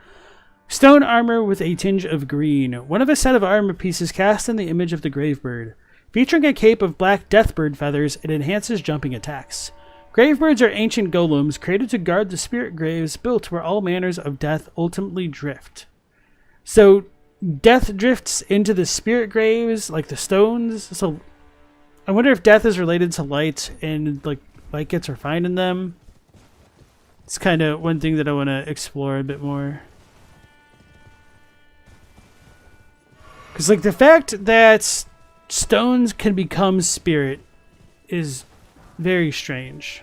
Stone armor with a tinge of green. One of a set of armor pieces cast in the image of the Gravebird. Featuring a cape of black deathbird feathers, it enhances jumping attacks. Gravebirds are ancient golems created to guard the spirit graves built where all manners of death ultimately drift. So death drifts into the spirit graves, like the stones. So I wonder if death is related to light and like light gets refined in them. It's kind of one thing that I want to explore a bit more. Because like the fact that stones can become spirit is very strange.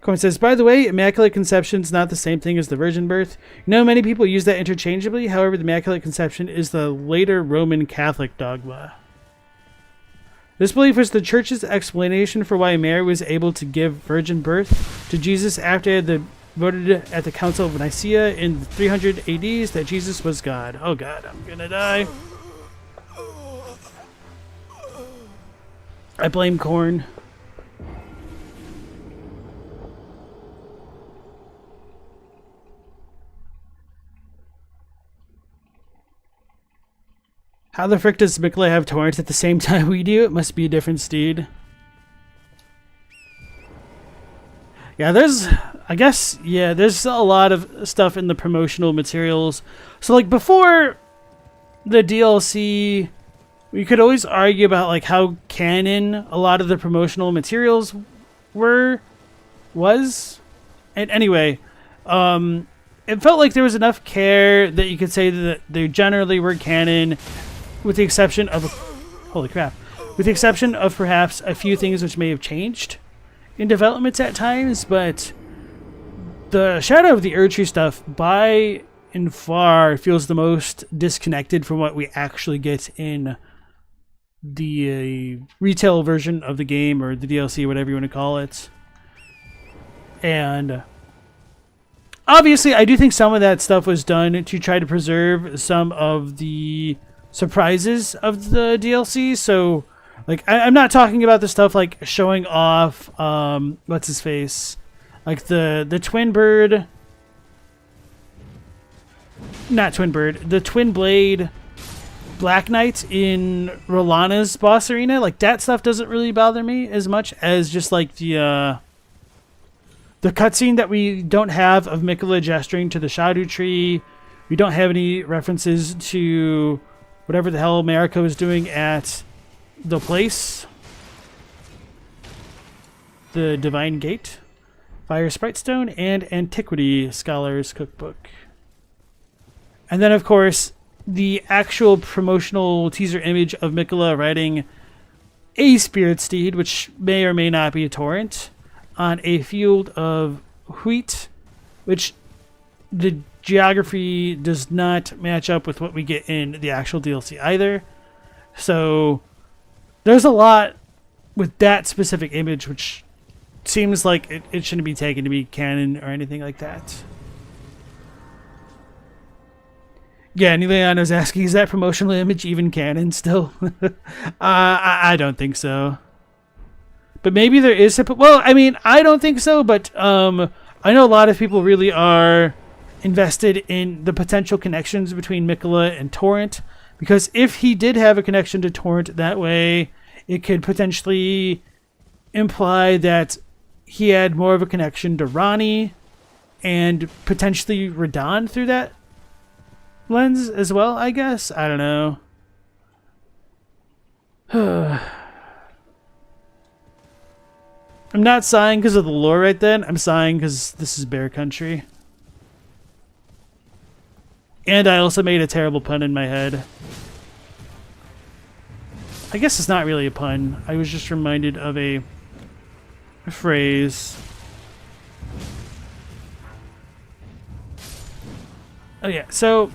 Cohen says, by the way, Immaculate Conception is not the same thing as the Virgin Birth. You know, many people use that interchangeably. However, the Immaculate Conception is the later Roman Catholic dogma. This belief was the Church's explanation for why Mary was able to give virgin birth to Jesus after it had voted at the Council of Nicaea in 300 AD that Jesus was God. Oh God, I'm gonna die. I blame corn. How the frick does Mikla have torrents at the same time we do? It must be a different steed. Yeah, there's a lot of stuff in the promotional materials. So like before the DLC, we could always argue about like how canon a lot of the promotional materials was. And anyway, it felt like there was enough care that you could say that they generally were canon, with the exception of with the exception of perhaps a few things which may have changed in developments at times. But the Shadow of the Erdtree stuff by and far feels the most disconnected from what we actually get in the retail version of the game, or the DLC, whatever you want to call it. And obviously I do think some of that stuff was done to try to preserve some of the surprises of the DLC. So like I'm not talking about the stuff like showing off what's his face, like the twin bird, not twin bird, the twin blade Black Knight in Rolana's boss arena. Like that stuff doesn't really bother me as much as just like the cutscene that we don't have of Mikla gesturing to the Shadow Tree. We don't have any references to whatever the hell Mariko is doing at the place. The Divine Gate, Fire Sprite Stone, and Antiquity Scholar's Cookbook. And then, of course, the actual promotional teaser image of Miquella riding a spirit steed, which may or may not be a torrent, on a field of wheat, which the geography does not match up with what we get in the actual DLC either. So there's a lot with that specific image, which seems like it shouldn't be taken to be canon or anything like that. Yeah, Nileano's asking, is that promotional image even canon still? I don't think so. But maybe there is... Well, I mean, I don't think so, but I know a lot of people really are invested in the potential connections between Miquella and Torrent, because if he did have a connection to Torrent that way, it could potentially imply that he had more of a connection to Ranni and potentially Radahn through that lens as well, I guess. I don't know. I'm not sighing because of the lore right then. I'm sighing because this is bear country. And I also made a terrible pun in my head. I guess it's not really a pun. I was just reminded of a phrase. Oh yeah, so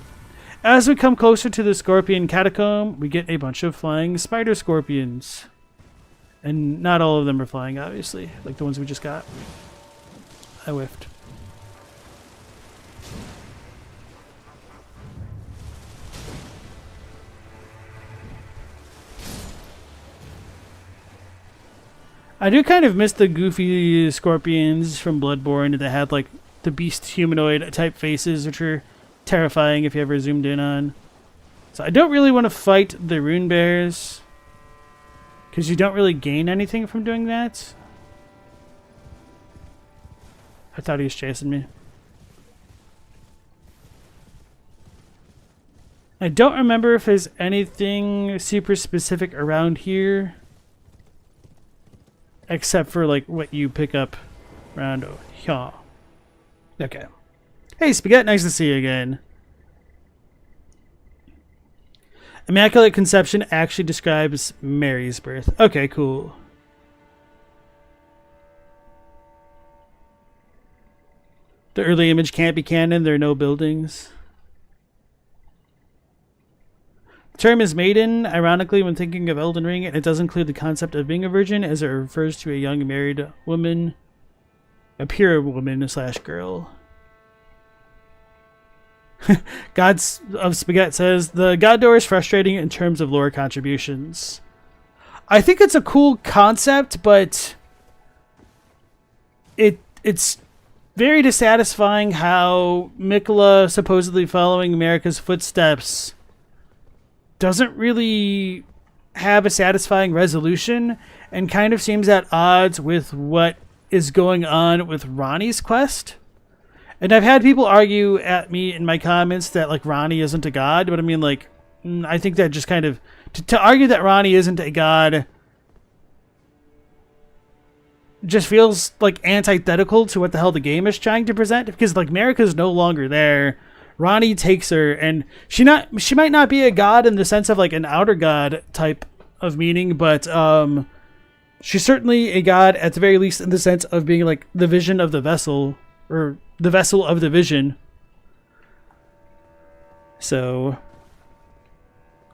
as we come closer to the scorpion catacomb, we get a bunch of flying spider scorpions. And not all of them are flying, obviously, like the ones we just got. I whiffed. I do kind of miss the goofy scorpions from Bloodborne that had like the beast humanoid type faces, which are terrifying if you ever zoomed in on. So I don't really want to fight the rune bears, because you don't really gain anything from doing that. I thought he was chasing me. I don't remember if there's anything super specific around here, except for like what you pick up around here. Okay. Hey, Spaghetti, nice to see you again. Immaculate Conception actually describes Mary's birth. Okay, cool. The early image can't be canon. There are no buildings. The term is maiden, ironically, when thinking of Elden Ring, and it does include the concept of being a virgin, as it refers to a young married woman, a pure woman / girl. Gods of Spaghetti says, the God Door is frustrating in terms of lore contributions. I think it's a cool concept, but it's very dissatisfying how Miquella, supposedly following America's footsteps, doesn't really have a satisfying resolution and kind of seems at odds with what is going on with Ranni's quest. And I've had people argue at me in my comments that like Ranni isn't a god, but I mean like I think that just kind of to argue that Ranni isn't a god just feels like antithetical to what the hell the game is trying to present, because like Marika's no longer there. Ranni takes her, and she might not be a god in the sense of like an outer god type of meaning, but she's certainly a god at the very least in the sense of being like the vision of the vessel, or the vessel of the vision. So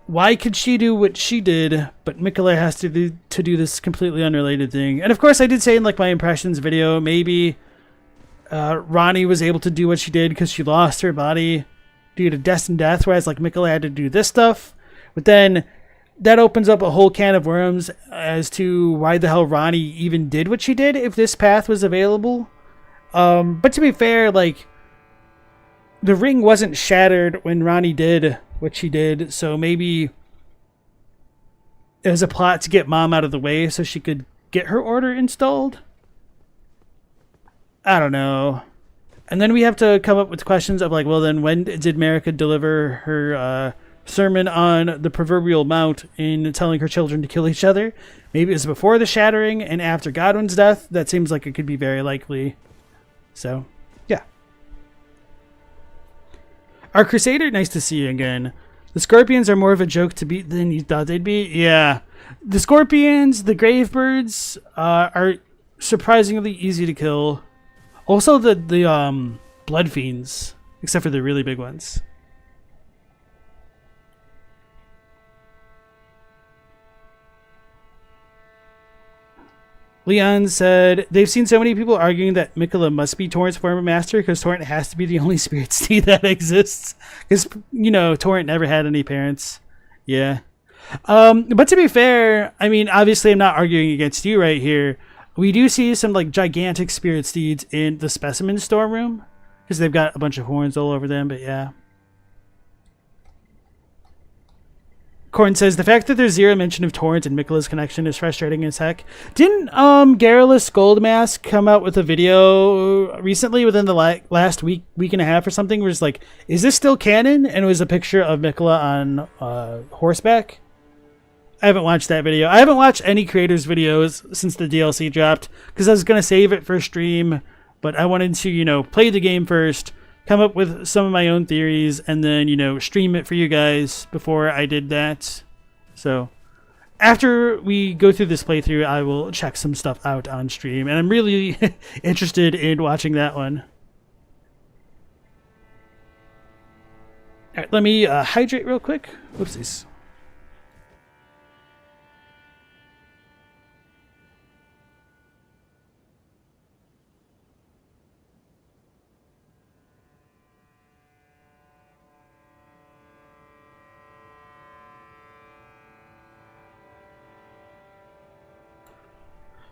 why could she do what she did, but Miquella has to do this completely unrelated thing? And of course I did say in like my impressions video, maybe Ranni was able to do what she did because she lost her body due to destined death, whereas like Miquella had to do this stuff. But then that opens up a whole can of worms as to why the hell Ranni even did what she did if this path was available. But to be fair, like the ring wasn't shattered when Ranni did what she did, so maybe it was a plot to get Mom out of the way so she could get her order installed. I don't know. And then we have to come up with questions of like, well then when did Marika deliver her sermon on the proverbial mount in telling her children to kill each other? Maybe it was before the shattering and after Godwin's death. That seems like it could be very likely. So, yeah. Our Crusader, nice to see you again. The scorpions are more of a joke to beat than you thought they'd be. Yeah. The scorpions, the grave birds are surprisingly easy to kill. Also the blood fiends, except for the really big ones. Leon said, they've seen so many people arguing that Miquella must be Torrent's former master because Torrent has to be the only spirit steed that exists. Because, you know, Torrent never had any parents. Yeah. But to be fair, I mean, obviously I'm not arguing against you right here. We do see some, like, gigantic spirit steeds in the specimen storeroom. Because they've got a bunch of horns all over them, but yeah. Corn says, the fact that there's zero mention of Torrent and Miquella's connection is frustrating as heck. Didn't Garrulous Goldmask come out with a video recently within the last week and a half or something where it's like, is this still canon? And it was a picture of Miquella on horseback. I haven't watched that video. I haven't watched any creators' videos since the DLC dropped because I was going to save it for stream, but I wanted to, you know, play the game first, come up with some of my own theories, and then, you know, stream it for you guys before I did that. So after we go through this playthrough, I will check some stuff out on stream, and I'm really interested in watching that one. All right, let me hydrate real quick. Whoopsies.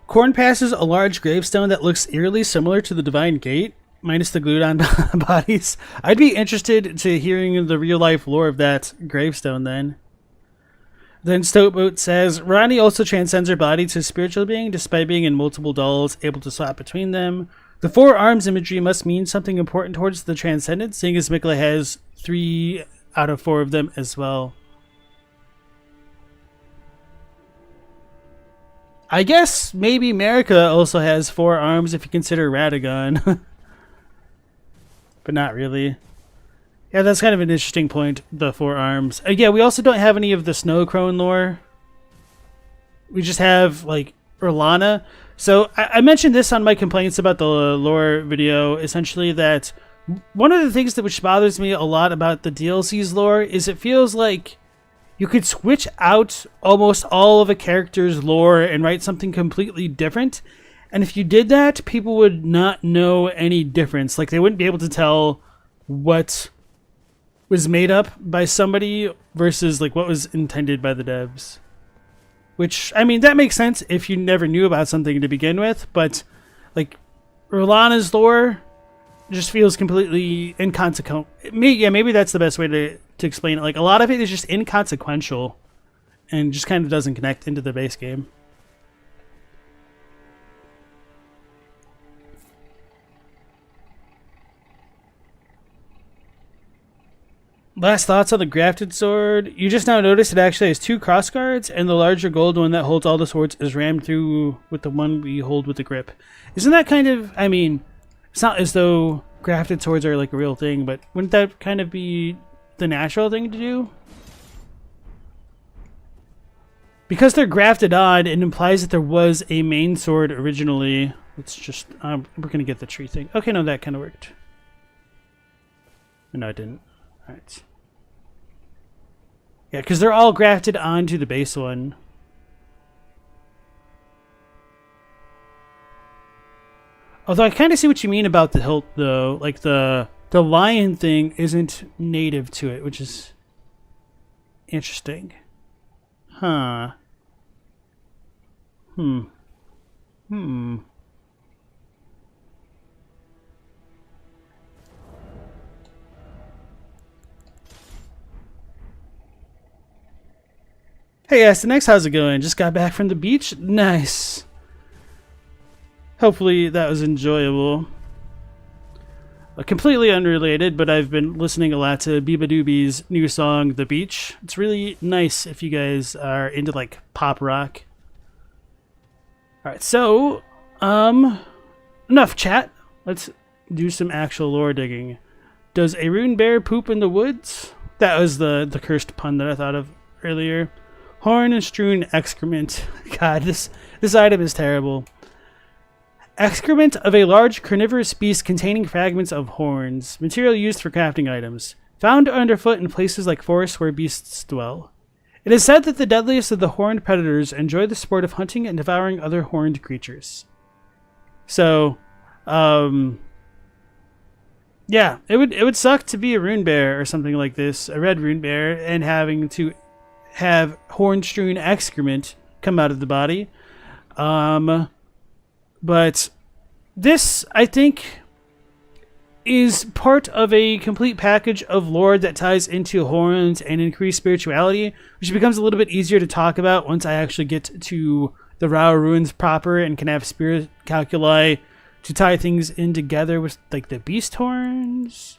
Corn passes a large gravestone that looks eerily similar to the Divine Gate, minus the glued-on bodies. I'd be interested to hearing the real-life lore of that gravestone then. Then Stokeboat says, Ronnie also transcends her body to a spiritual being, despite being in multiple dolls, able to swap between them. The 4 arms imagery must mean something important towards the transcendent, seeing as Miquella has 3 out of 4 of them as well. I guess maybe Marika also has 4 arms if you consider Radagon. But not really. Yeah, that's kind of an interesting point, the 4 arms. Yeah, we also don't have any of the Snow Crone lore. We just have, like, Urlana. So I mentioned this on my complaints about the lore video, essentially that one of the things that which bothers me a lot about the DLC's lore is it feels like you could switch out almost all of a character's lore and write something completely different. And if you did that, people would not know any difference. Like, they wouldn't be able to tell what was made up by somebody versus, like, what was intended by the devs. Which, I mean, that makes sense if you never knew about something to begin with. But, like, Urlana's lore just feels completely inconsequential. Maybe that's the best way to explain it. Like, a lot of it is just inconsequential and just kind of doesn't connect into the base game. Last thoughts on the grafted sword. You just now noticed it actually has 2 crossguards, and the larger gold one that holds all the swords is rammed through with the one we hold with the grip. Isn't that kind of, I mean, it's not as though grafted swords are like a real thing, but wouldn't that kind of be the natural thing to do? Because they're grafted on, it implies that there was a main sword originally. Let's just, we're going to get the tree thing. Okay, no, that kind of worked. No, it didn't. All right. Yeah, because they're all grafted onto the base one. Although I kind of see what you mean about the hilt, though. Like, the lion thing isn't native to it, which is interesting. Huh. Hey, SNX, how's it going? Just got back from the beach? Nice. Hopefully that was enjoyable. Completely unrelated, but I've been listening a lot to Biba Doobie's new song, The Beach. It's really nice if you guys are into, like, pop rock. Alright, so, enough chat. Let's do some actual lore digging. Does a rune bear poop in the woods? That was the cursed pun that I thought of earlier. Horn and strewn excrement. God, this item is terrible. Excrement of a large carnivorous beast containing fragments of horns. Material used for crafting items. Found underfoot in places like forests where beasts dwell. It is said that the deadliest of the horned predators enjoy the sport of hunting and devouring other horned creatures. So, yeah, it would suck to be a rune bear or something like this, a red rune bear, and having to have horn-strewn excrement come out of the body. But this, I think, is part of a complete package of lore that ties into horns and increased spirituality, which becomes a little bit easier to talk about once I actually get to the Rauh ruins proper and can have spirit calculi to tie things in together with like the beast horns.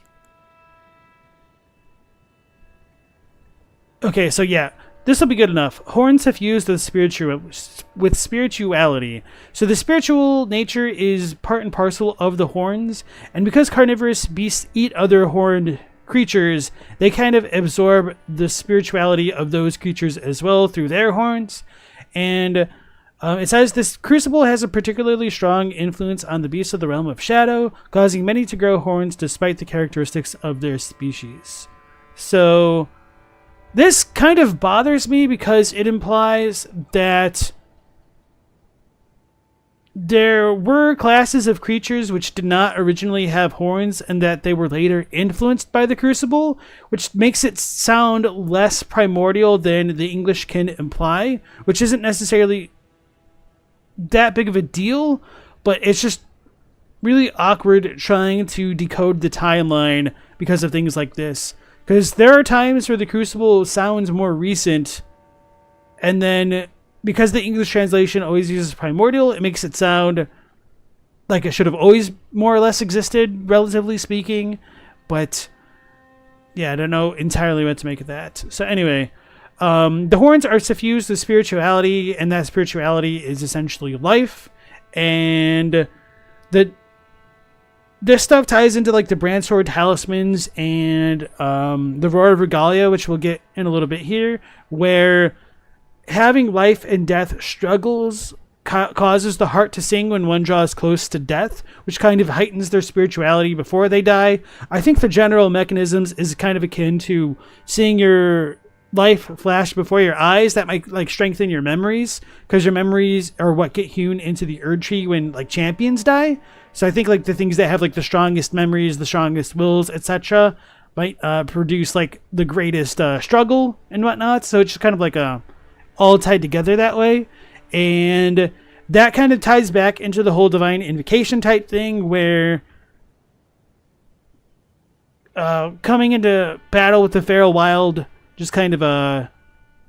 Okay, so yeah, this will be good enough. Horns have fused with spirituality. So the spiritual nature is part and parcel of the horns. And because carnivorous beasts eat other horned creatures, they kind of absorb the spirituality of those creatures as well through their horns. And it says this crucible has a particularly strong influence on the beasts of the realm of shadow, causing many to grow horns despite the characteristics of their species. So this kind of bothers me because it implies that there were classes of creatures which did not originally have horns and that they were later influenced by the crucible, which makes it sound less primordial than the English can imply, which isn't necessarily that big of a deal, but it's just really awkward trying to decode the timeline because of things like this. Because there are times where the Crucible sounds more recent, and then because the English translation always uses primordial, it makes it sound like it should have always more or less existed, relatively speaking. But yeah, I don't know entirely what to make of that. So anyway, the horns are suffused with spirituality, and that spirituality is essentially life. And this stuff ties into like the Brandsword talismans and the Roar of Regalia, which we'll get in a little bit here, where having life and death struggles causes the heart to sing when one draws close to death, which kind of heightens their spirituality before they die. I think the general mechanisms is kind of akin to seeing your life flash before your eyes. That might like strengthen your memories, because your memories are what get hewn into the Erdtree when like champions die. So I think like the things that have like the strongest memories, the strongest wills, etc., might produce like the greatest struggle and whatnot. So it's just kind of like all tied together that way. And that kind of ties back into the whole divine invocation type thing, where coming into battle with the Feral Wild just kind of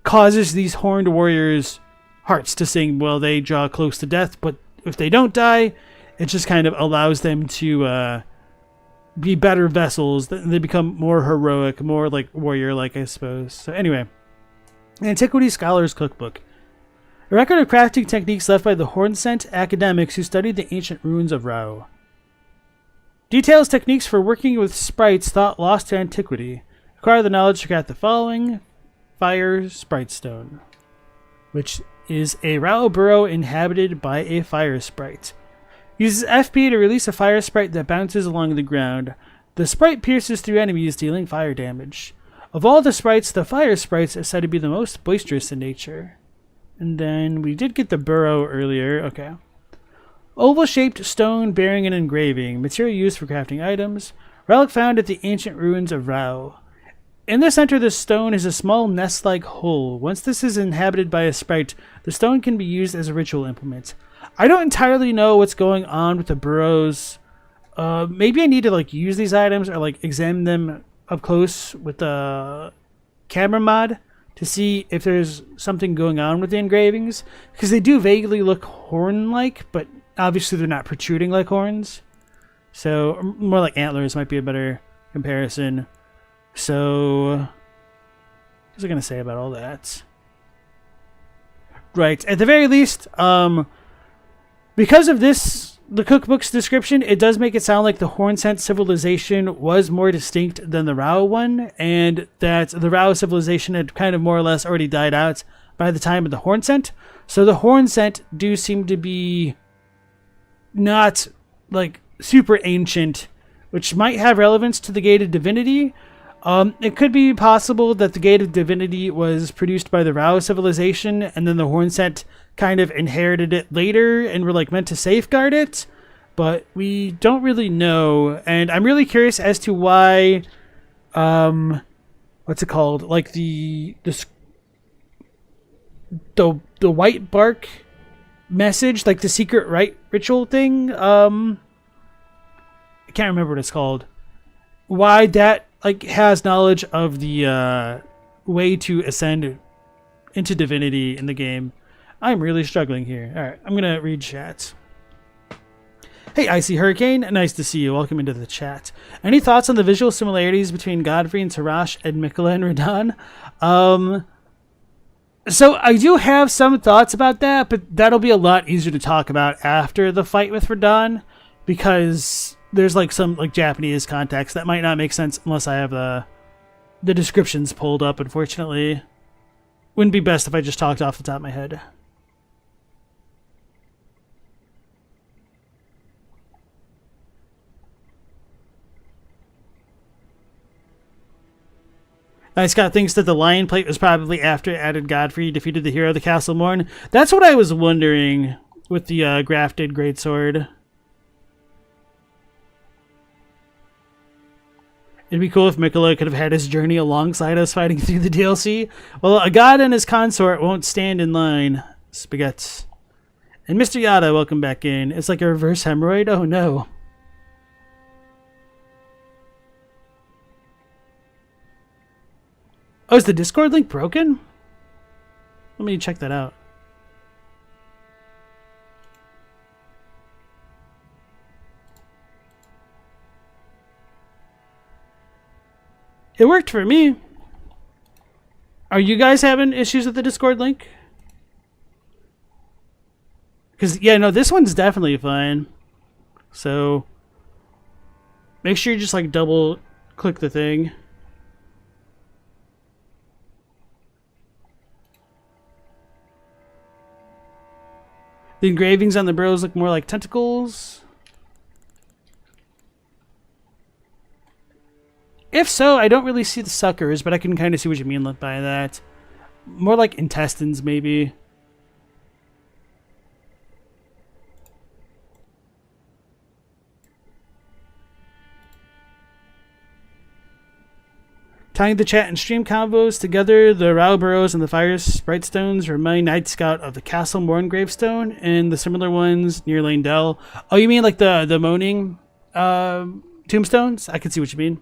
causes these horned warriors' hearts to sing while they draw close to death. But if they don't die, it just kind of allows them to be better vessels. They become more heroic, more like warrior-like, I suppose. So anyway, Antiquity Scholar's Cookbook. A record of crafting techniques left by the horn-sent academics who studied the ancient ruins of Rauh. Details techniques for working with sprites thought lost to antiquity. Acquire the knowledge to craft the following. Fire Sprite Stone, which is a Rauh burrow inhabited by a fire sprite. Uses FP to release a fire sprite that bounces along the ground. The sprite pierces through enemies, dealing fire damage. Of all the sprites, the fire sprites are said to be the most boisterous in nature. And then we did get the burrow earlier. Okay. Oval-shaped stone bearing an engraving. Material used for crafting items. Relic found at the ancient ruins of Rauh. In the center of the stone is a small nest-like hole. Once this is inhabited by a sprite, the stone can be used as a ritual implement. I don't entirely know what's going on with the burrows. Maybe I need to like use these items or like examine them up close with the camera mod to see if there's something going on with the engravings, because they do vaguely look horn-like, but obviously they're not protruding like horns. So more like antlers might be a better comparison. So what was I going to say about all that? Right, at the very least, because of this the cookbook's description, it does make it sound like the Hornsent civilization was more distinct than the Rauh one, and that the Rauh civilization had kind of more or less already died out by the time of the Hornsent. So the Hornsent do seem to be not like super ancient, which might have relevance to the Gate of Divinity. It could be possible that the Gate of Divinity was produced by the Rauh civilization, and then the Hornsent kind of inherited it later and were like meant to safeguard it, but we don't really know. And I'm really curious as to why, what's it called? Like the white bark message, like the secret rite ritual thing. I can't remember what it's called. Why that like has knowledge of the way to ascend into divinity in the game. I'm really struggling here. All right, I'm gonna read chat. Hey, Icy Hurricane, nice to see you. Welcome into the chat. Any thoughts on the visual similarities between Godfrey and Tarash and Mikola and Radahn? So I do have some thoughts about that, but that'll be a lot easier to talk about after the fight with Radahn, because there's like some like Japanese context that might not make sense unless I have the descriptions pulled up, unfortunately. Wouldn't be best if I just talked off the top of my head. Scott thinks that the Lion Plate was probably after added Godfrey defeated the hero of the Castle Morn. That's what I was wondering with the grafted greatsword. It'd be cool if Mikola could have had his journey alongside us fighting through the DLC. Well, a god and his consort won't stand in line. Spaghetti. And Mr. Yada, welcome back in. It's like a reverse hemorrhoid? Oh no. Oh, is the Discord link broken? Let me check that out. It worked for me. Are you guys having issues with the Discord link? Because, yeah, no, this one's definitely fine. So, make sure you just, like, double click the thing. The engravings on the bros look more like tentacles. If so, I don't really see the suckers, but I can kind of see what you mean by that. More like intestines, maybe. Tying the chat and stream combos together, the Rauh Burrows and the Fire Sprite Stones remind Night Scout of the Castle Morn gravestone and the similar ones near Lane Dell. Oh, you mean like the moaning tombstones? I can see what you mean.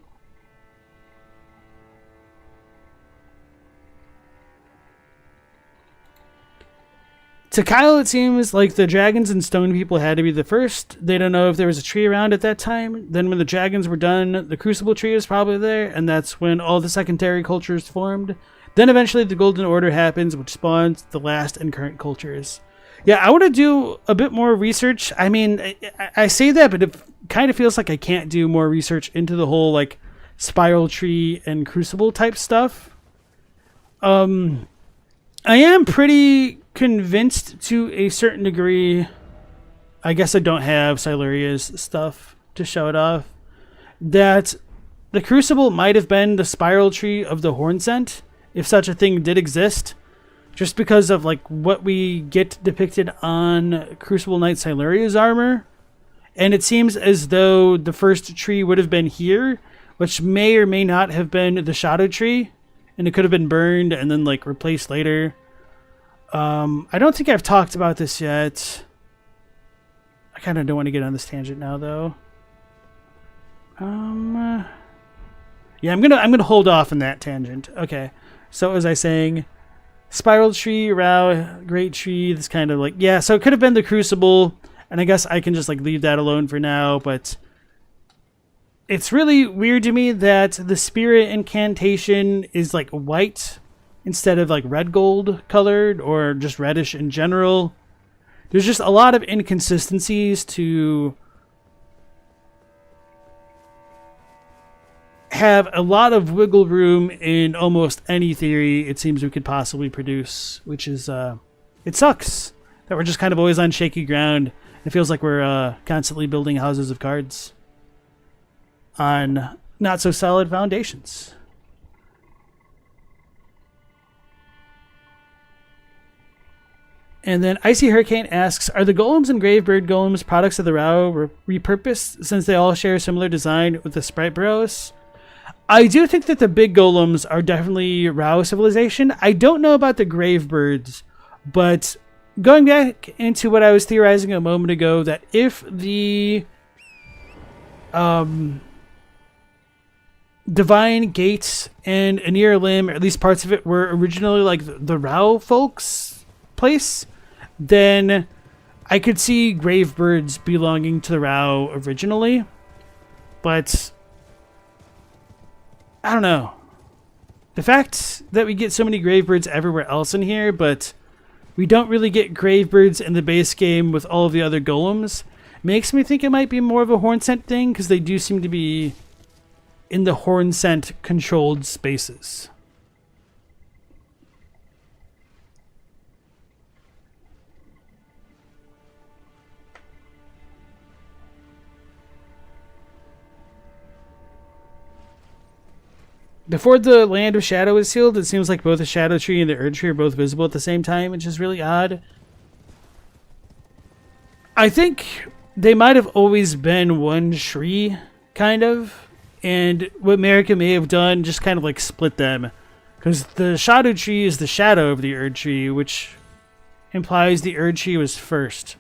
To Kyle, it seems like the dragons and stone people had to be the first. They don't know if there was a tree around at that time. Then when the dragons were done, the crucible tree was probably there, and that's when all the secondary cultures formed. Then eventually the Golden Order happens, which spawns the last and current cultures. Yeah, I want to do a bit more research. I mean, I say that, but it kind of feels like I can't do more research into the whole, like, spiral tree and crucible type stuff. I am pretty convinced to a certain degree, I guess I don't have Siluria's stuff to show it off, that the Crucible might have been the spiral tree of the Hornsent, if such a thing did exist, just because of like what we get depicted on Crucible Knight Siluria's armor. And it seems as though the first tree would have been here, which may or may not have been the Shadow Tree, and it could have been burned and then like replaced later. I don't think I've talked about this yet. I kind of don't want to get on this tangent now, though. Yeah, I'm gonna hold off on that tangent. Okay, so as I was saying, spiral tree, Rauh, great tree. This kind of like, yeah. So it could have been the Crucible, and I guess I can just like leave that alone for now. But it's really weird to me that the spirit incantation is like white instead of like red gold colored or just reddish in general. there's just a lot of inconsistencies to have a lot of wiggle room in almost any theory it seems we could possibly produce, which is, it sucks that we're just kind of always on shaky ground. It feels like we're constantly building houses of cards on not so solid foundations. And then Icy Hurricane asks, are the golems and Gravebird golems products of the Rauh repurposed since they all share a similar design with the Sprite Bros? I do think that the big golems are definitely Rauh civilization. I don't know about the Gravebirds, but going back into what I was theorizing a moment ago, that if the Divine Gates and Anir Limb, or at least parts of it, were originally like the Rauh folks' place, then I could see Gravebirds belonging to the Rauh originally. But I don't know. The fact that we get so many Gravebirds everywhere else in here, but we don't really get Gravebirds in the base game with all of the other golems, makes me think it might be more of a Hornsent thing, because they do seem to be in the Hornsent controlled spaces. Before the Land of Shadow is sealed, it seems like both the Shadow Tree and the Erdtree are both visible at the same time, which is really odd. I think they might have always been one tree, kind of. And what America may have done, just kind of like split them. Because the Shadow Tree is the shadow of the Erdtree, which implies the Erdtree was first.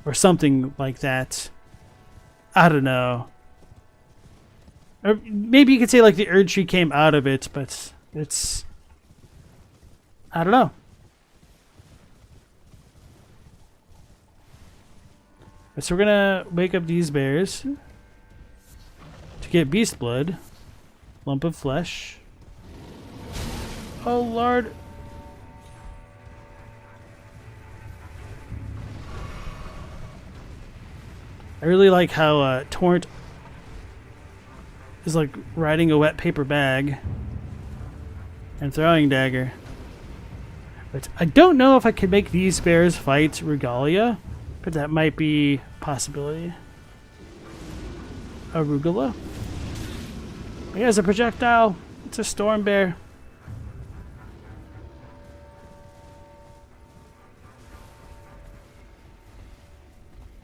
Or something like that. I don't know. Or maybe you could say like the Erdtree came out of it, but it's... I don't know. So we're gonna wake up these bears to get beast blood. Lump of flesh. Oh lord. I really like how Torrent is like riding a wet paper bag and throwing dagger. But I don't know if I could make these bears fight Regalia, but that might be a possibility. Arugula. He has a projectile. It's a storm bear.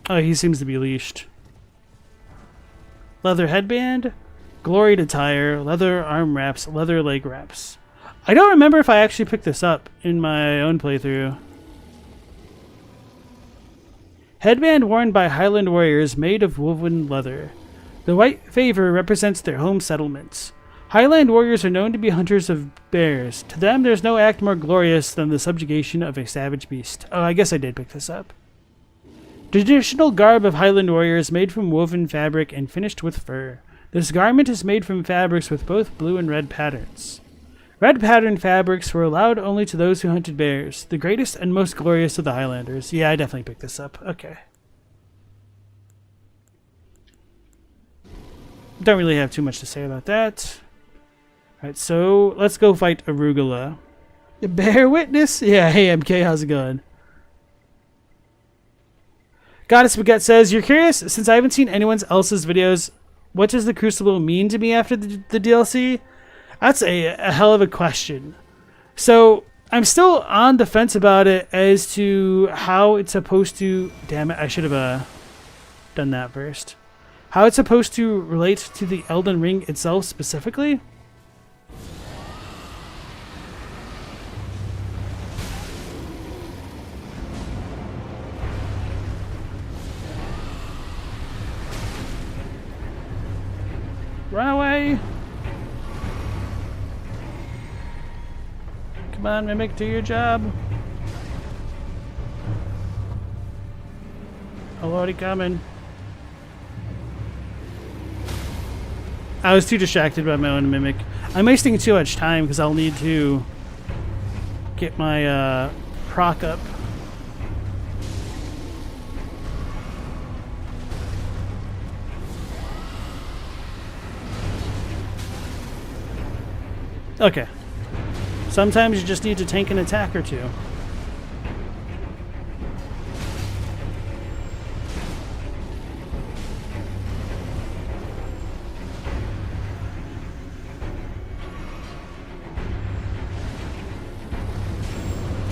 Oh, he seems to be leashed. Leather headband. Gloried attire, leather arm wraps, leather leg wraps. I don't remember if I actually picked this up in my own playthrough. Headband worn by Highland warriors made of woven leather. The white favor represents their home settlements. Highland warriors are known to be hunters of bears. To them, there's no act more glorious than the subjugation of a savage beast. Oh, I guess I did pick this up. Traditional garb of Highland warriors made from woven fabric and finished with fur. This garment is made from fabrics with both blue and red patterns. Red patterned fabrics were allowed only to those who hunted bears, the greatest and most glorious of the Highlanders. Yeah, I definitely picked this up. Okay. Don't really have too much to say about that. Alright, so let's go fight Arugula. The bear witness? Yeah, hey MK, how's it going? Goddess Baguette says, you're curious? Since I haven't seen anyone else's videos, what does the Crucible mean to me after the DLC? That's a hell of a question. So I'm still on the fence about it as to how it's supposed to... Damn it, I should have done that first. How it's supposed to relate to the Elden Ring itself specifically. Run away! Come on, Mimic, do your job. I'm already coming. I was too distracted by my own Mimic. I'm wasting too much time because I'll need to get my proc up. Okay. Sometimes you just need to tank an attack or two.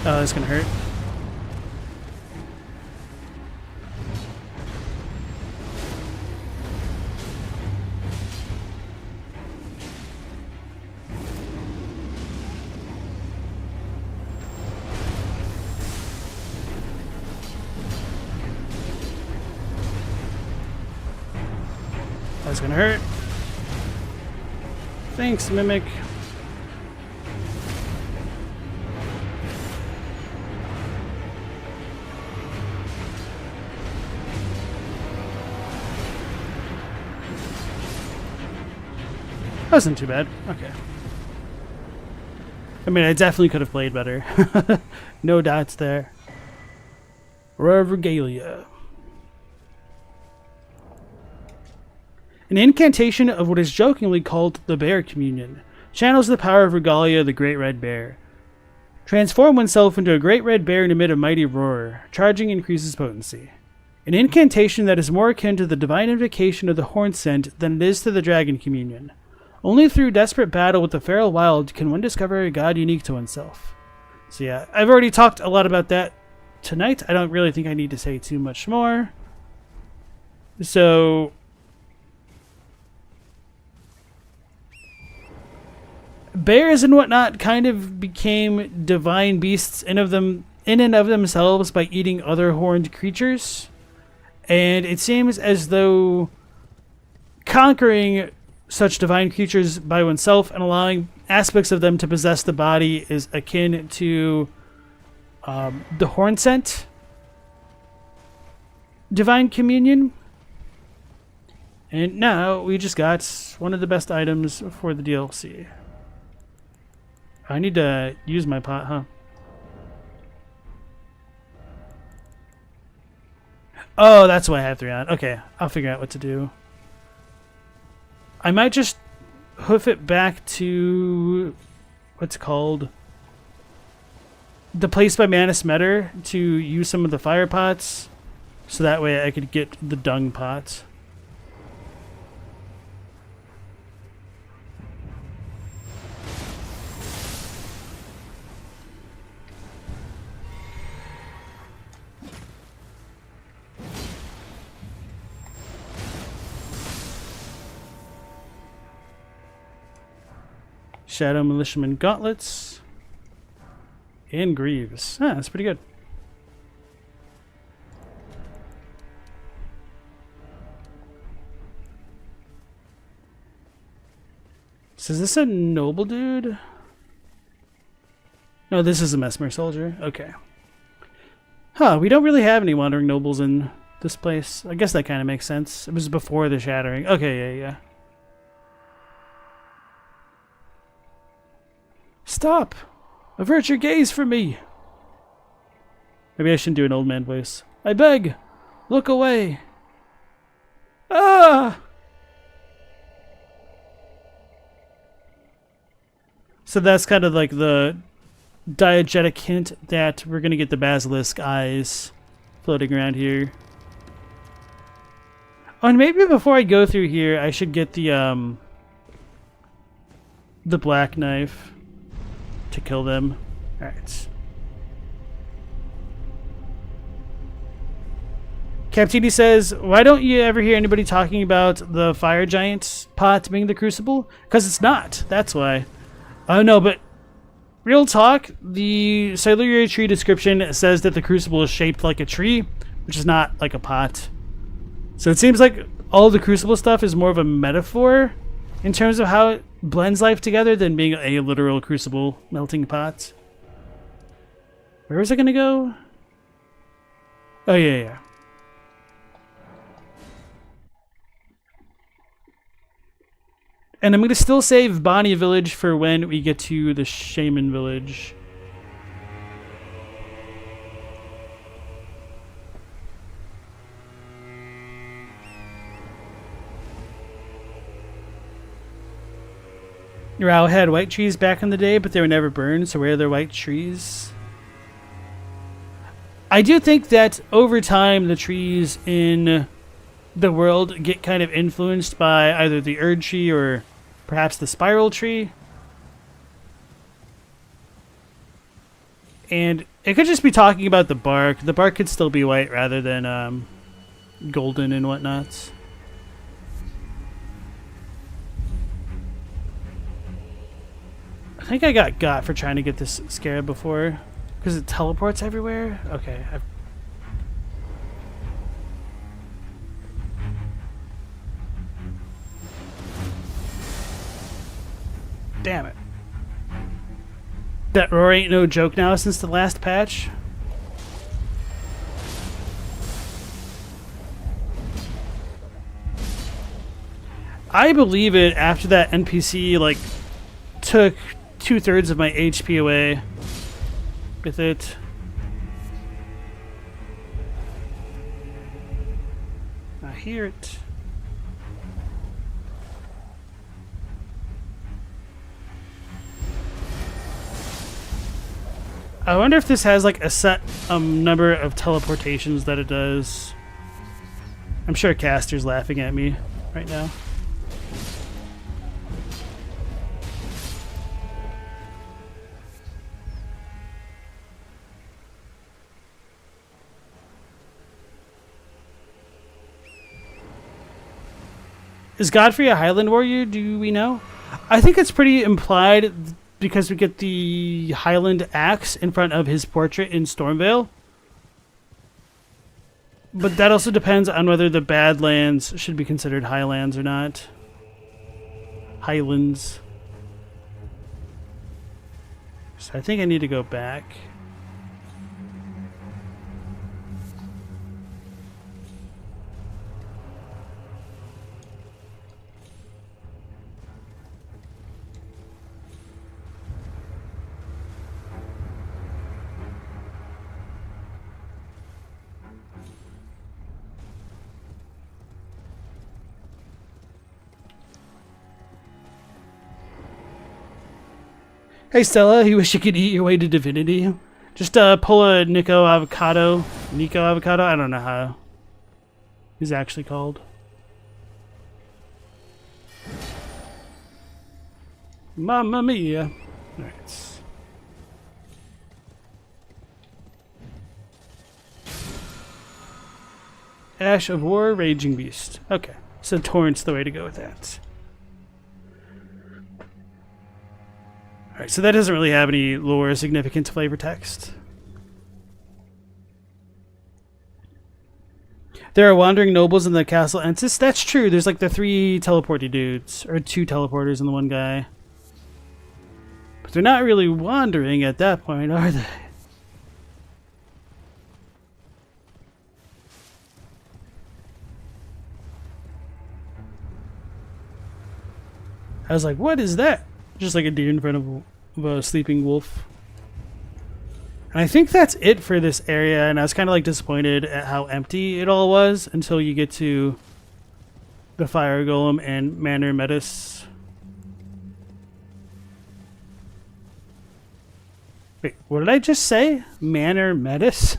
Oh, that's gonna hurt. That's gonna hurt. Thanks, Mimic. That wasn't too bad. Okay. I mean, I definitely could have played better. No doubts there. Rare Regalia. An incantation of what is jokingly called the Bear Communion channels the power of Regalia, the Great Red Bear. Transform oneself into a great red bear and emit a mighty roar. Charging increases potency. An incantation that is more akin to the divine invocation of the Horn Scent than it is to the Dragon Communion. Only through desperate battle with the feral wild can one discover a god unique to oneself. So yeah, I've already talked a lot about that tonight. I don't really think I need to say too much more. So bears and whatnot kind of became divine beasts in and of themselves by eating other horned creatures. And it seems as though conquering such divine creatures by oneself and allowing aspects of them to possess the body is akin to the Horn Scent divine communion. And now we just got one of the best items for the DLC. I need to use my pot, huh? Oh, that's why I have 3 on. Okay, I'll figure out what to do. I might just hoof it back to what's called the place by Manus Metter to use some of the fire pots, so that way I could get the dung pots. Shadow Militiaman Gauntlets. And Greaves. Ah, that's pretty good. So is this a noble dude? No, this is a Mesmer soldier. Okay. Huh, we don't really have any wandering nobles in this place. I guess that kind of makes sense. It was before the shattering. Okay, yeah. Stop! Avert your gaze from me! Maybe I shouldn't do an old man voice. I beg! Look away! Ah! So that's kind of like the diegetic hint that we're going to get the basilisk eyes floating around here. Oh, and maybe before I go through here, I should get the black knife to kill them. Alright. Captini says, why don't you ever hear anybody talking about the fire giant pot being the crucible? Because it's not. That's why. Oh no, but real talk, the cellular tree description says that the crucible is shaped like a tree, which is not like a pot. So it seems like all the crucible stuff is more of a metaphor in terms of how it blends life together than being a literal crucible melting pot. Where is it gonna go? Oh yeah. And I'm gonna still save Bonnie Village for when we get to the Shaman Village. Rauh had white trees back in the day, but they were never burned, so where are their white trees? I do think that over time the trees in the world get kind of influenced by either the Erdtree or perhaps the spiral tree. And it could just be talking about the bark. The bark could still be white rather than golden and whatnot. I think I got for trying to get this scarab before. Because it teleports everywhere? Okay. Damn it. That roar ain't no joke now since the last patch. I believe it after that NPC like took 2/3 of my HP away with it. I hear it. I wonder if this has like a set number of teleportations that it does. I'm sure Caster's laughing at me right now. Is Godfrey a Highland warrior? Do we know? I think it's pretty implied because we get the Highland axe in front of his portrait in Stormvale. But that also depends on whether the Badlands should be considered Highlands or not. Highlands. So I think I need to go back. Hey Stella, you wish you could eat your way to divinity? Just pull a Nico avocado. I don't know how he's actually called. Mamma mia. Alright. Ash of War, Raging Beast. Okay, so Torrent's the way to go with that. Alright, so that doesn't really have any lore significant to flavor text. There are wandering nobles in the castle Entis. That's true. There's like the 3 teleporty dudes, or 2 teleporters and the one guy. But they're not really wandering at that point, are they? I was like, what is that? Just like a deer in front of a sleeping wolf. And I think that's it for this area, and I was kind of like disappointed at how empty it all was until you get to the Fire Golem and Manor Metis. Wait, what did I just say? Manor Metis?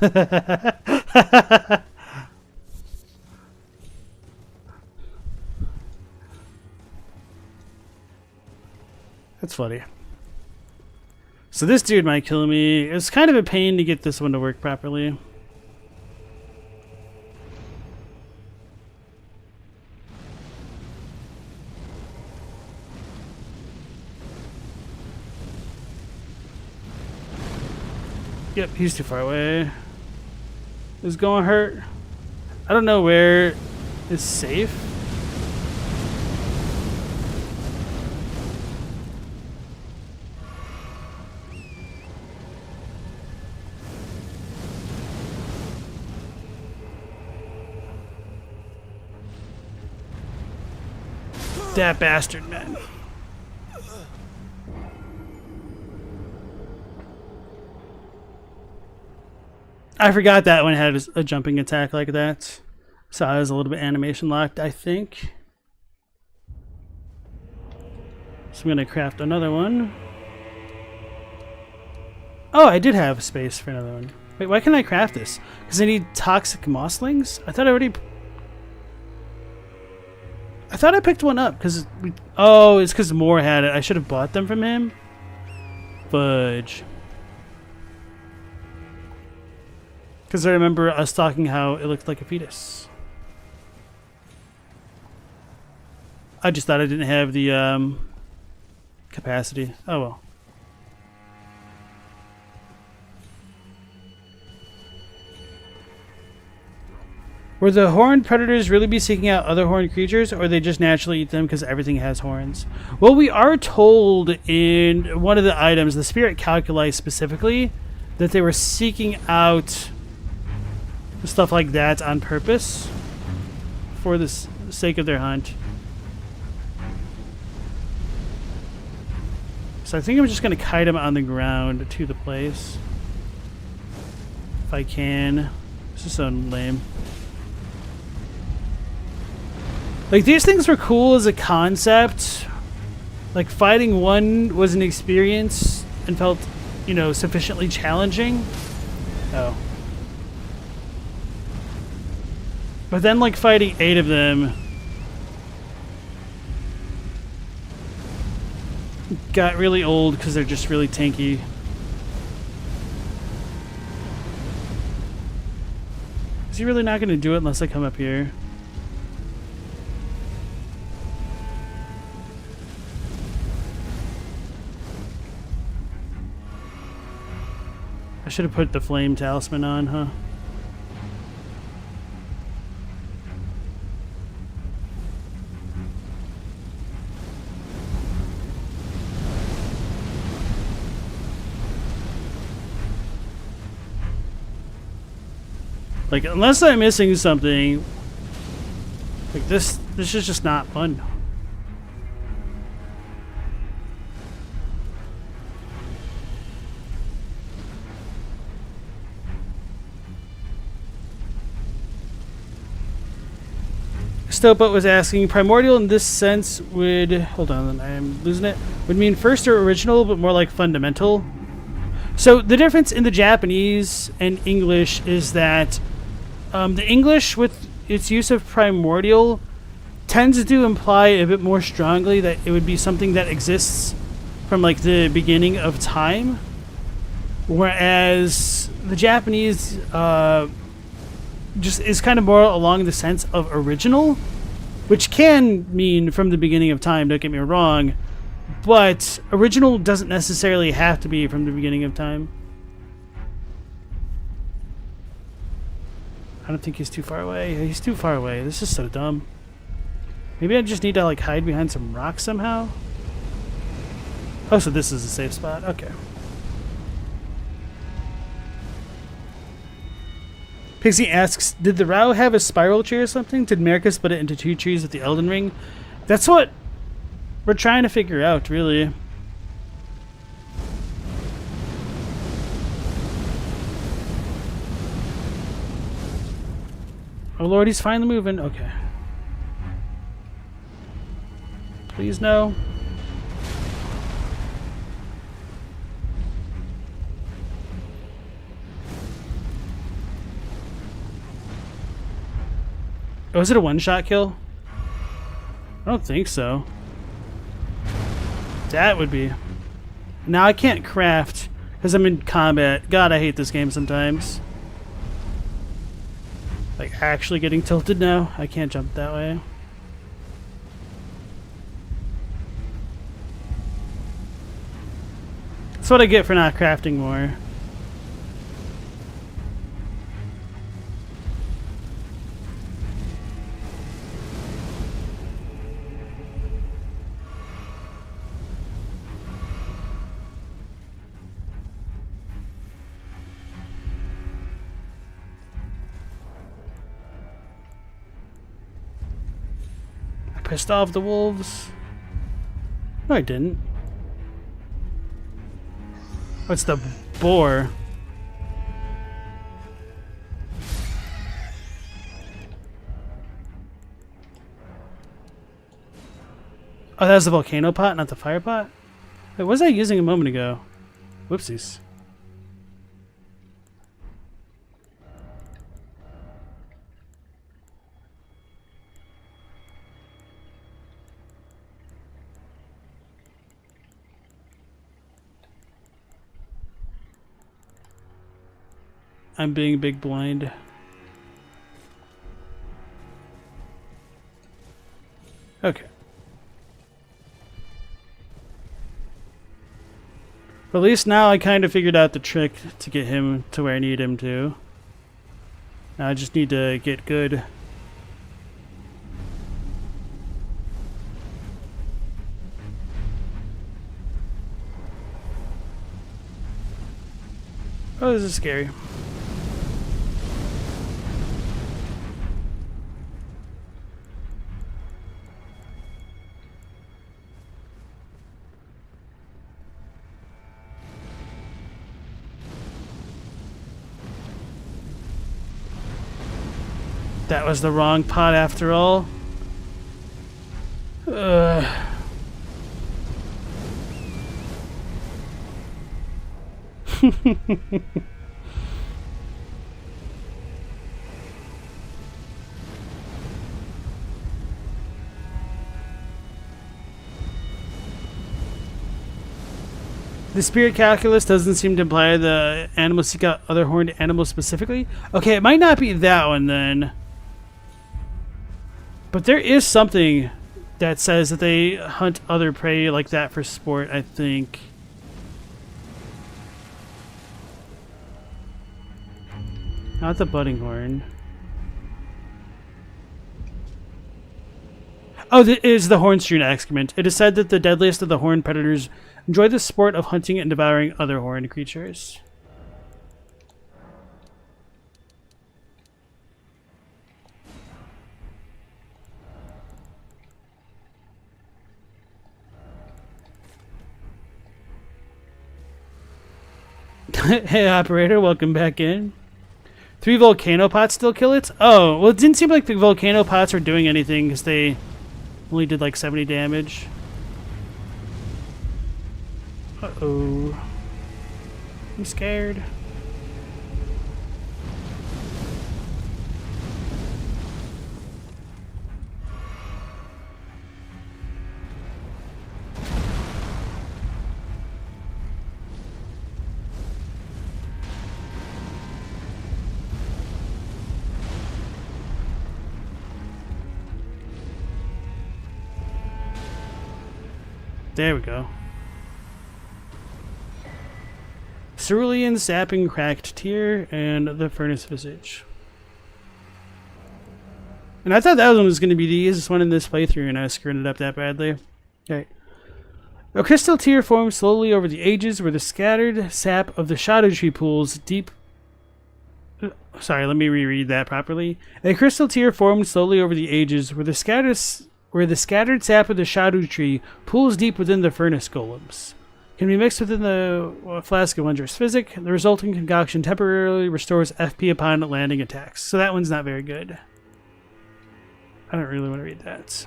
That's funny. So this dude might kill me. It's kind of a pain to get this one to work properly. Yep, he's too far away. It's gonna hurt. I don't know where is safe. That bastard, man. I forgot that one had a jumping attack like that. So I was a little bit animation locked, I think. So I'm going to craft another one. Oh, I did have space for another one. Wait, why can't I craft this? Because I need toxic mosslings? I thought I already... I thought I picked one up because... Oh, it's because Moore had it. I should have bought them from him. Fudge. Because I remember us talking how it looked like a fetus. I just thought I didn't have the capacity. Oh well. Would the horned predators really be seeking out other horned creatures, or they just naturally eat them because everything has horns? Well, we are told in one of the items, the spirit calculi specifically, that they were seeking out stuff like that on purpose for the sake of their hunt. So I think I'm just going to kite them on the ground to the place. If I can. This is so lame. Like, these things were cool as a concept. Like, fighting one was an experience and felt, you know, sufficiently challenging. Oh. But then, like, fighting 8 of them got really old because they're just really tanky. Is he really not going to do it unless I come up here? I should have put the flame talisman on, huh? Like, unless I'm missing something, like this is just not fun. Stoput was asking, primordial in this sense would, hold on, I'm losing it, would mean first or original, but more like fundamental. So the difference in the Japanese and English is that the English, with its use of primordial, tends to imply a bit more strongly that it would be something that exists from like the beginning of time, whereas the Japanese just is kind of more along the sense of original, which can mean from the beginning of time, don't get me wrong, but original doesn't necessarily have to be from the beginning of time. I don't think he's too far away. He's too far away. This is so dumb. Maybe I just need to like hide behind some rocks somehow. Oh, so this is a safe spot? Okay. Pixie asks, did the Rauh have a spiral tree or something? Did Marika split it into 2 trees with the Elden Ring? That's what we're trying to figure out, really. Oh lord, he's finally moving. Okay. Please no. Oh, is it a one-shot kill? I don't think so. That would be. Now I can't craft because I'm in combat. God, I hate this game sometimes. Like actually getting tilted now. I can't jump that way. That's what I get for not crafting more. Pissed off the wolves. No, I didn't. What's the boar? Oh, that was the volcano pot, not the fire pot? Wait, what was I using a moment ago? Whoopsies. I'm being big blind. Okay. But at least now I kind of figured out the trick to get him to where I need him to. Now I just need to get good. Oh, this is scary. That was the wrong pot after all. The spirit calculus doesn't seem to imply the animals seek out other horned animals specifically. Okay, it might not be that one then. But there is something that says that they hunt other prey like that for sport, I think. Not the budding horn. Oh, it is the hornstrewn excrement. It is said that the deadliest of the horned predators enjoy the sport of hunting and devouring other horned creatures. Hey operator, welcome back in. 3 volcano pots still kill it? Oh, well it didn't seem like the volcano pots were doing anything because they only did like 70 damage. Uh-oh. I'm scared. There we go. Cerulean, Sapping, Cracked Tear, and the Furnace Visage. And I thought that one was going to be the easiest one in this playthrough, and I screwed it up that badly. Okay. A crystal tear forms slowly over the ages where the scattered sap of the shadow tree pools deep... Sorry, let me reread that properly. A crystal tear formed slowly over the ages where the scattered sap of the shadow tree pools deep within the furnace golems. Can be mixed within the flask of wondrous physic. The resulting concoction temporarily restores FP upon landing attacks. So that one's not very good. I don't really want to read that.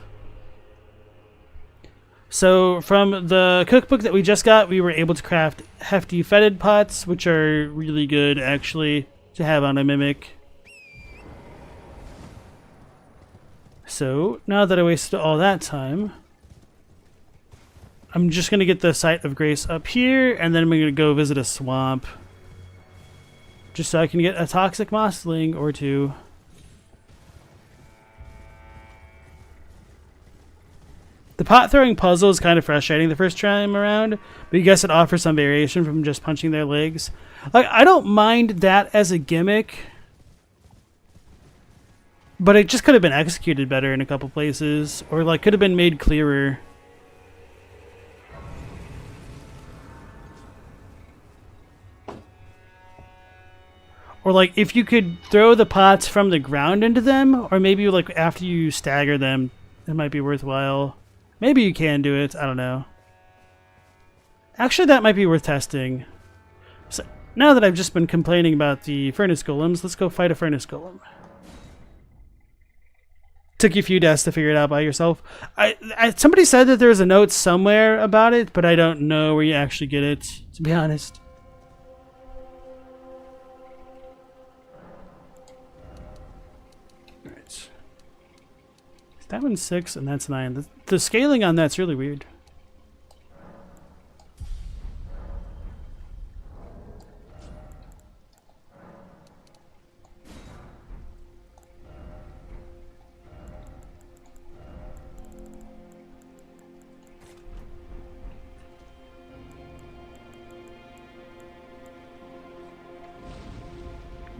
So from the cookbook that we just got, we were able to craft hefty fetid pots, which are really good actually to have on a mimic. So, now that I wasted all that time, I'm just going to get the Site of Grace up here, and then I'm going to go visit a swamp. Just so I can get a toxic mossling or two. The pot throwing puzzle is kind of frustrating the first time around, but I guess it offers some variation from just punching their legs. Like, I don't mind that as a gimmick, but it just could have been executed better in a couple places, or like could have been made clearer. Or like if you could throw the pots from the ground into them, or maybe like after you stagger them, it might be worthwhile. Maybe you can do it, I don't know. Actually, that might be worth testing. So now that I've just been complaining about the furnace golems, let's go fight a furnace golem. Took you a few deaths to figure it out by yourself. Somebody said that there's a note somewhere about it, but I don't know where you actually get it, to be honest. Alright. That one's 6 and that's 9. The scaling on that's really weird.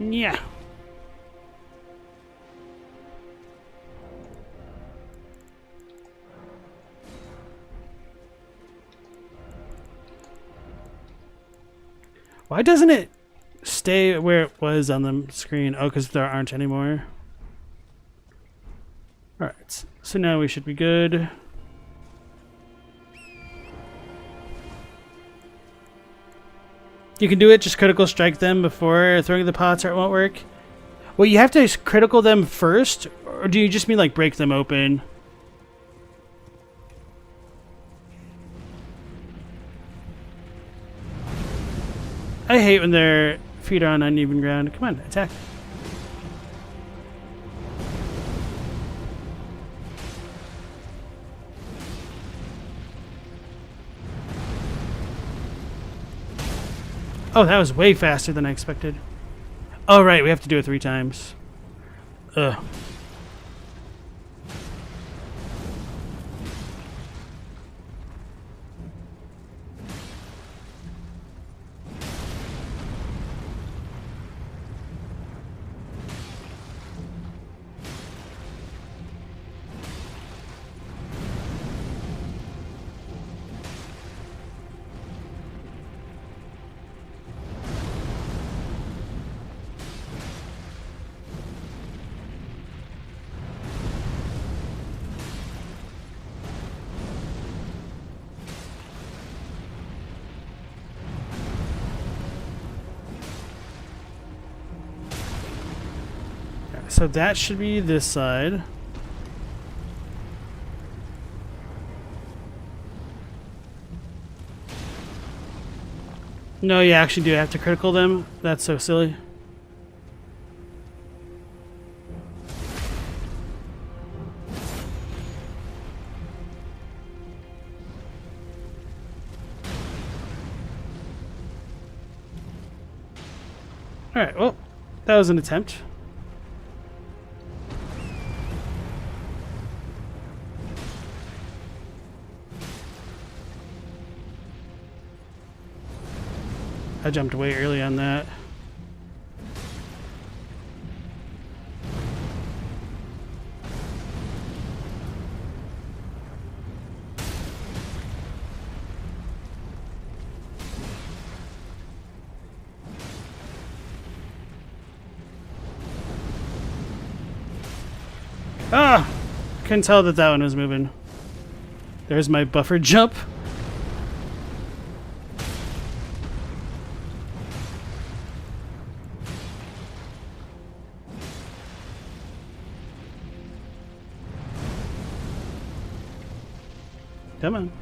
Yeah. Why doesn't it stay where it was on the screen? Oh, because there aren't anymore. Alright, so now we should be good. You can do it, just critical strike them before throwing the pots or it won't work. Well, you have to critical them first, or do you just mean like break them open? I hate when their feet are on uneven ground. Come on, attack. Oh, that was way faster than I expected. Oh, right, we have to do it 3 times. Ugh. So that should be this side. No, you actually do have to critical them. That's so silly. Alright, well, that was an attempt. I jumped way early on that. Ah! Couldn't tell that that one was moving. There's my buffer jump. Come on.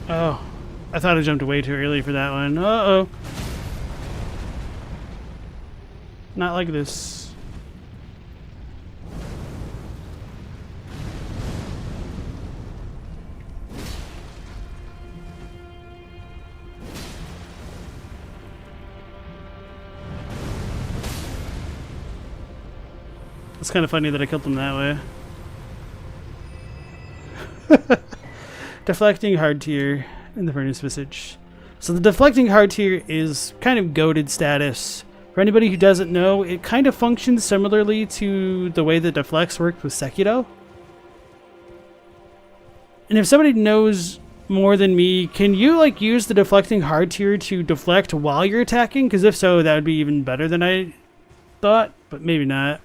Oh, I thought I jumped way too early for that one. Uh-oh. Not like this. It's kind of funny that I killed them that way. Deflecting hard tier in the Furnace Visage. So the deflecting hard tier is kind of goated status. For anybody who doesn't know, it kind of functions similarly to the way that Deflects worked with Sekiro. And if somebody knows more than me, can you like use the deflecting hard tier to deflect while you're attacking? Because if so, that would be even better than I thought, but maybe not.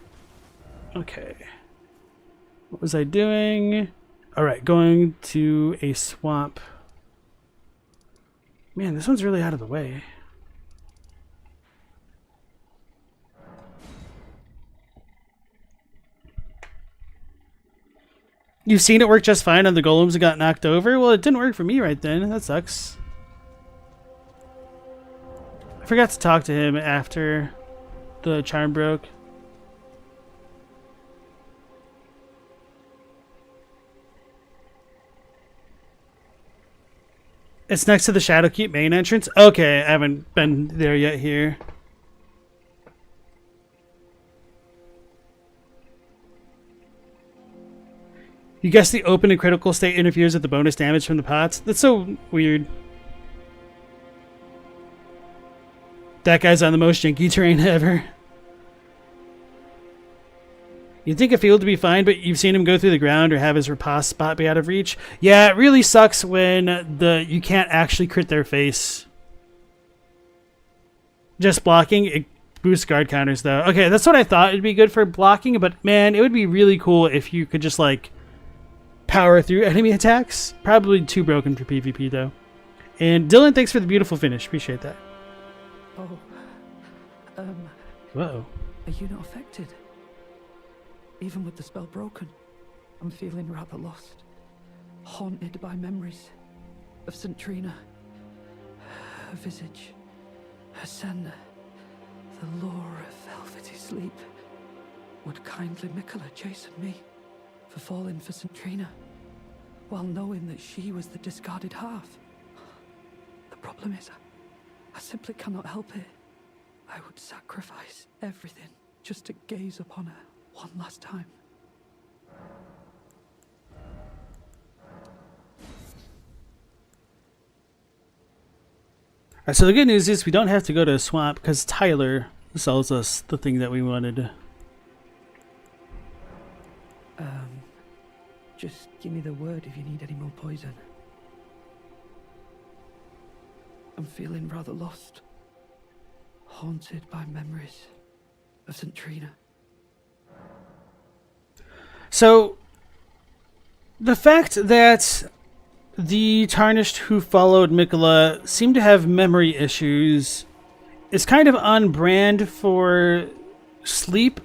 Okay. What was I doing? Alright, going to a swamp. Man, this one's really out of the way. You've seen it work just fine on the golems that got knocked over? Well, it didn't work for me right then. That sucks. I forgot to talk to him after the charm broke. It's next to the Shadowkeep main entrance? Okay, I haven't been there yet here. You guess the open and critical state interferes with the bonus damage from the pots? That's so weird. That guy's on the most janky terrain ever. You'd think a field would be fine, but you've seen him go through the ground or have his riposte spot be out of reach. Yeah, it really sucks when you can't actually crit their face. Just blocking, it boosts guard counters though. Okay, that's what I thought it'd be good for blocking, but man, it would be really cool if you could just like power through enemy attacks. Probably too broken for PvP though. And Dylan, thanks for the beautiful finish. Appreciate that. Oh, Whoa. are you not affected? Even with the spell broken, I'm feeling rather lost. Haunted by memories of St. Trina. Her visage, her scent, the lure of velvety sleep. Would kindly Mikola chasten me for falling for St. Trina, while knowing that she was the discarded half? The problem is, I simply cannot help it. I would sacrifice everything just to gaze upon her one last time. Alright, so the good news is we don't have to go to a swamp because Tyler sells us the thing that we wanted. Just give me the word if you need any more poison. I'm feeling rather lost. Haunted by memories of St. Trina. So, the fact that the Tarnished who followed Mikola seem to have memory issues is kind of on brand for sleep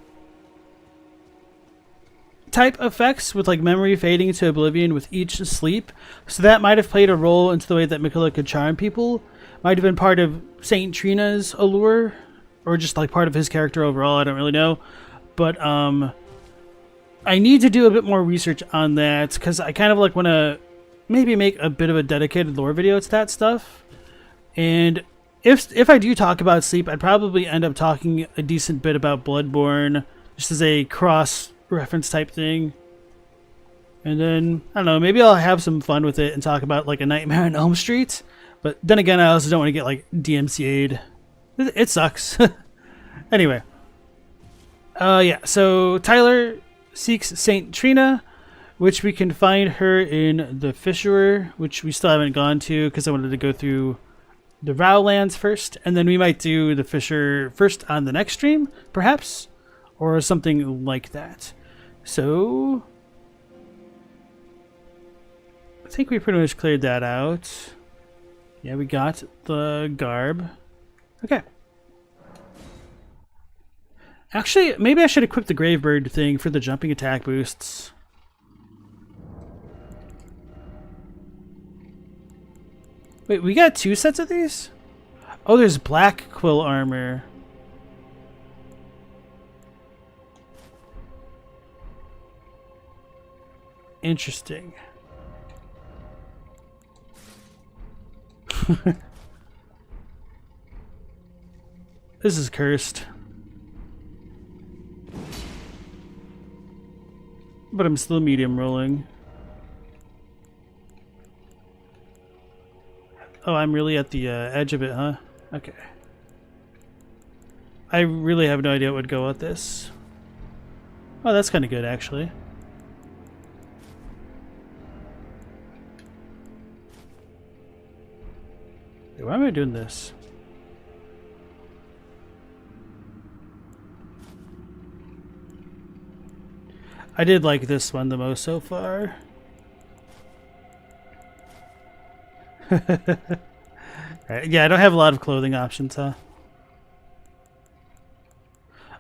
type effects, with like memory fading to oblivion with each sleep. So that might have played a role into the way that Mikola could charm people. Might have been part of Saint Trina's allure, or just like part of his character overall. I don't really know, but I need to do a bit more research on that because I kind of like want to maybe make a bit of a dedicated lore video to that stuff. And if I do talk about sleep, I'd probably end up talking a decent bit about Bloodborne, just as a cross reference type thing. And then I don't know, maybe I'll have some fun with it and talk about like A Nightmare on Elm Street. But then again, I also don't want to get like DMCA'd. It sucks. Anyway. Yeah, so Tyler seeks Saint Trina, which we can find her in the Fissurer, which we still haven't gone to because I wanted to go through the Rauh lands first, and then we might do the Fisher first on the next stream, perhaps, or something like that. So I think we pretty much cleared that out. Yeah, we got the garb. Okay. Actually, maybe I should equip the Gravebird thing for the jumping attack boosts. Wait, we got 2 sets of these? Oh, there's black quill armor. Interesting. This is cursed. But I'm still medium rolling. Oh, I'm really at the edge of it, huh? Okay. I really have no idea what would go with this. Oh, that's kind of good, actually. Wait, why am I doing this? I did like this one the most so far. Right, yeah, I don't have a lot of clothing options, huh?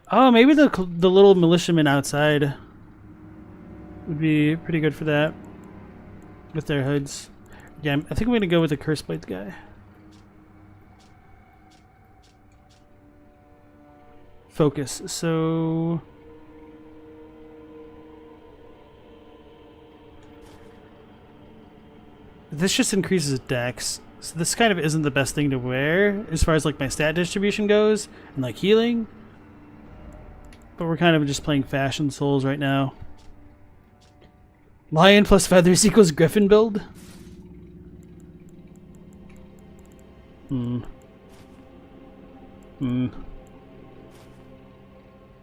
Oh, maybe the little militiamen outside would be pretty good for that with their hoods. Yeah, I think I'm gonna go with the Curse Blade guy. Focus. So this just increases dex. So this kind of isn't the best thing to wear as far as like my stat distribution goes and like healing. But we're kind of just playing Fashion Souls right now. Lion plus feathers equals Griffin build?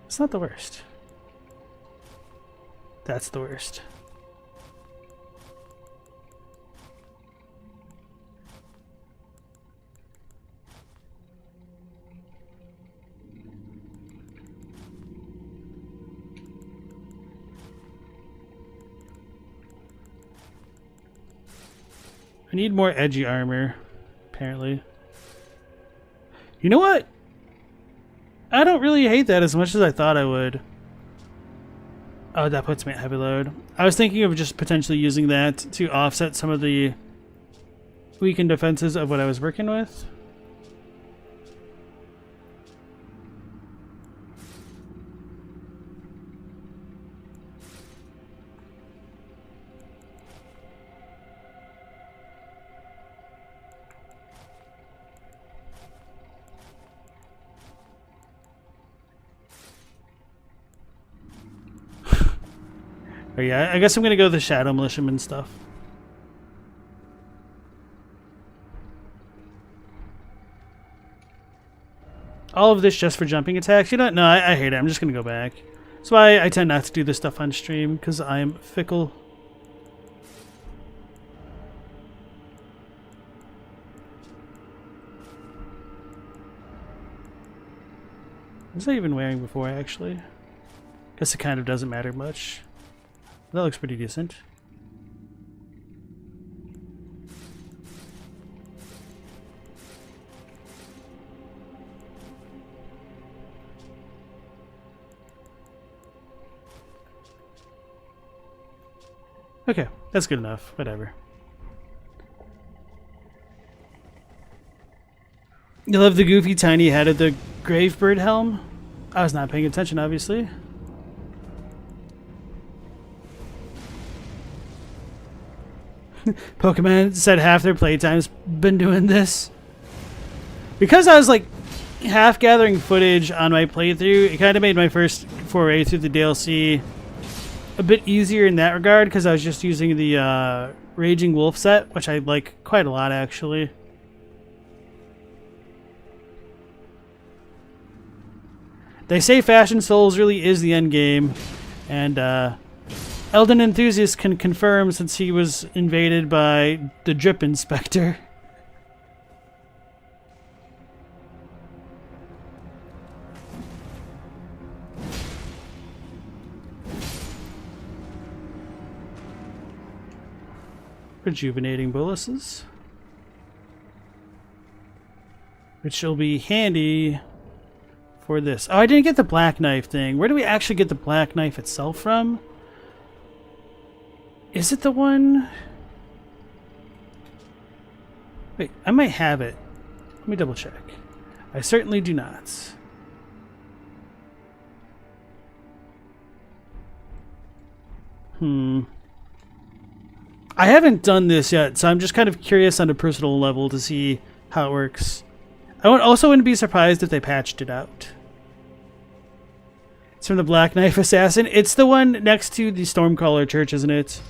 It's not the worst. That's the worst. I need more edgy armor, apparently. You know what? I don't really hate that as much as I thought I would. Oh, that puts me at heavy load. I was thinking of just potentially using that to offset some of the weakened defenses of what I was working with. Oh yeah, I guess I'm gonna go with the Shadow Militiaman stuff. All of this just for jumping attacks? You know what? No, I hate it. I'm just gonna go back. That's why I tend not to do this stuff on stream, because I'm fickle. What was I even wearing before, actually? Guess it kind of doesn't matter much. That looks pretty decent. Okay, that's good enough. Whatever. You love the goofy tiny head of the Gravebird helm? I was not paying attention, obviously. Pokemon said half their playtime's been doing this. Because I was like half gathering footage on my playthrough, it kind of made my first foray through the DLC a bit easier in that regard, because I was just using the Raging Wolf set, which I like quite a lot actually. They say Fashion Souls really is the end game, and Elden Enthusiast can confirm since he was invaded by the Drip Inspector. Rejuvenating boluses, which will be handy for this. Oh, I didn't get the black knife thing. Where do we actually get the black knife itself from? Is it the one? Wait, I might have it. Let me double check. I certainly do not. I haven't done this yet, so I'm just kind of curious on a personal level to see how it works. I also wouldn't be surprised if they patched it out. It's from the Black Knife Assassin. It's the one next to the Stormcaller Church, isn't it?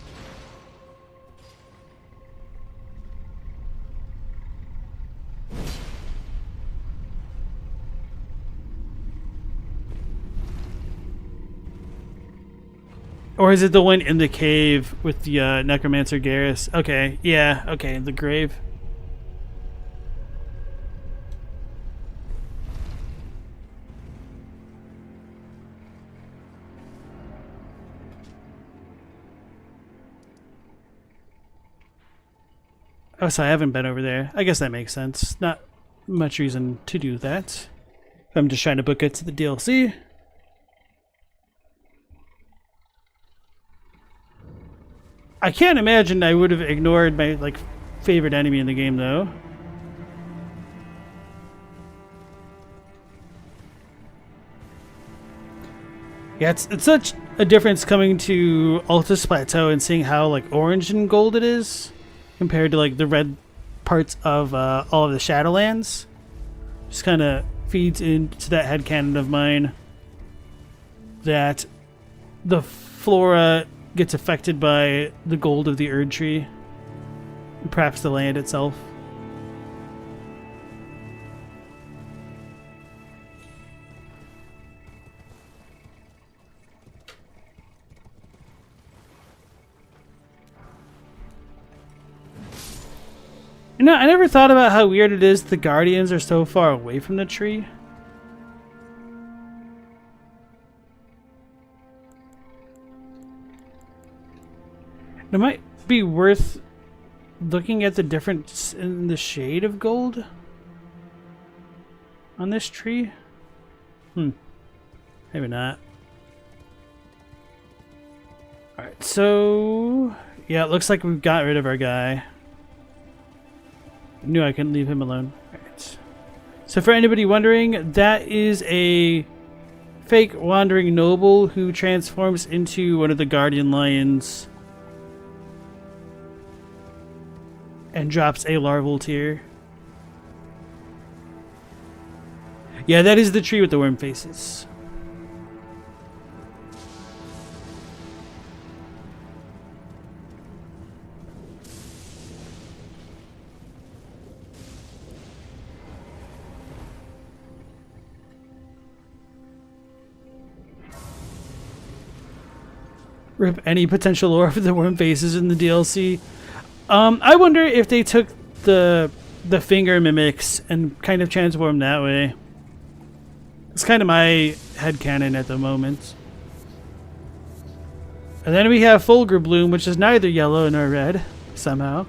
Or is it the one in the cave with the Necromancer Garrus? Okay, yeah, okay, the grave. Oh, so I haven't been over there. I guess that makes sense. Not much reason to do that. I'm just trying to book it to the DLC. I can't imagine I would have ignored my like favorite enemy in the game though. Yeah, it's such a difference coming to Altus Plateau and seeing how like orange and gold it is compared to like the red parts of all of the Shadowlands. Just kind of feeds into that headcanon of mine that the flora gets affected by the gold of the Erdtree, and perhaps the land itself. You know, I never thought about how weird it is the Guardians are so far away from the tree. It might be worth looking at the difference in the shade of gold on this tree. Maybe not. Alright, so yeah, it looks like we've got rid of our guy. I knew I couldn't leave him alone. Alright. So for anybody wondering, that is a fake wandering noble who transforms into one of the guardian lions and drops a larval tear. Yeah, that is the tree with the worm faces. Rip any potential lore of the worm faces in the DLC. I wonder if they took the finger mimics and kind of transformed that way. It's kind of my headcanon at the moment. And then we have Fulgur Bloom, which is neither yellow nor red, somehow.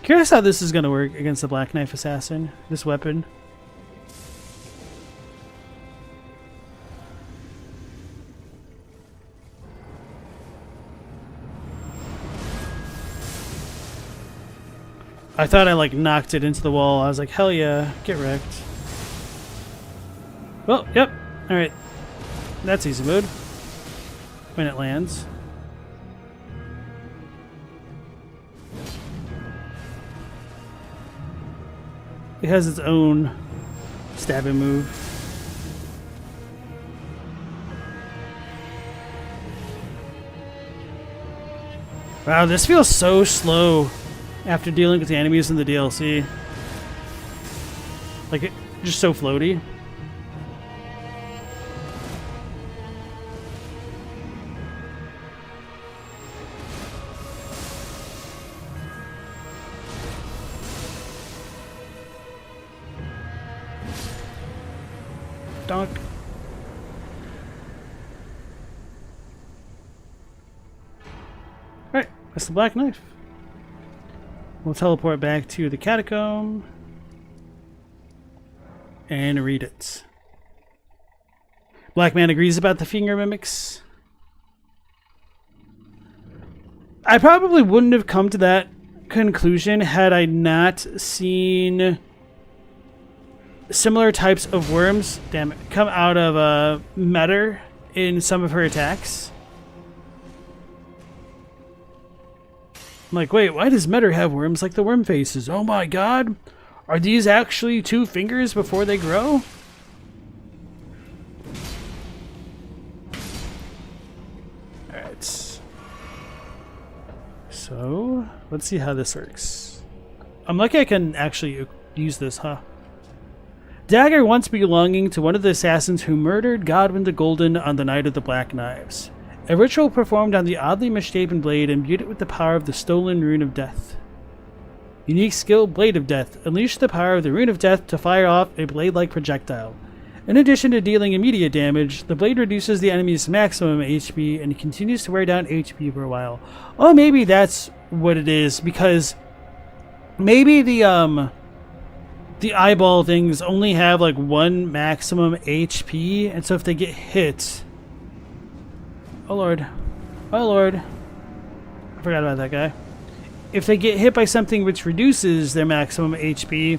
Curious how this is going to work against the Black Knife Assassin, this weapon. I thought I like knocked it into the wall. I was like, hell yeah, get wrecked. Well, yep. Alright. That's easy mode. When it lands. It has its own stabbing move. Wow, this feels so slow. After dealing with the enemies in the DLC. Like, it just so floaty. Donk. Alright, that's the Black Knife. We'll teleport back to the catacomb and read it. Black Man agrees about the finger mimics. I probably wouldn't have come to that conclusion had I not seen similar types of worms, damn it, come out of Metter in some of her attacks. I'm like, wait, why does Metter have worms like the worm faces? Oh my god! Are these actually 2 fingers before they grow? Alright. So, let's see how this works. I'm lucky I can actually use this, huh? Dagger once belonging to one of the assassins who murdered Godwin the Golden on the night of the Black Knives. A ritual performed on the oddly misshapen blade imbued it with the power of the stolen Rune of Death. Unique skill, Blade of Death. Unleash the power of the Rune of Death to fire off a blade-like projectile. In addition to dealing immediate damage, the blade reduces the enemy's maximum HP and continues to wear down HP for a while. Oh, maybe that's what it is, because maybe the eyeball things only have like one maximum HP, and so if they get hit... Oh lord. Oh lord. I forgot about that guy. If they get hit by something which reduces their maximum HP,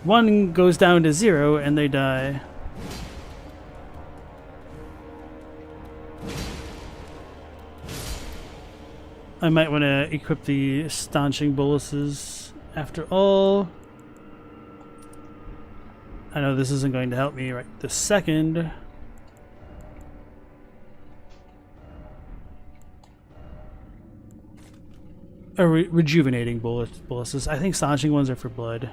one goes down to 0 and they die. I might want to equip the staunching boluses after all. I know this isn't going to help me right this second. Rejuvenating boluses. I think staunching ones are for blood.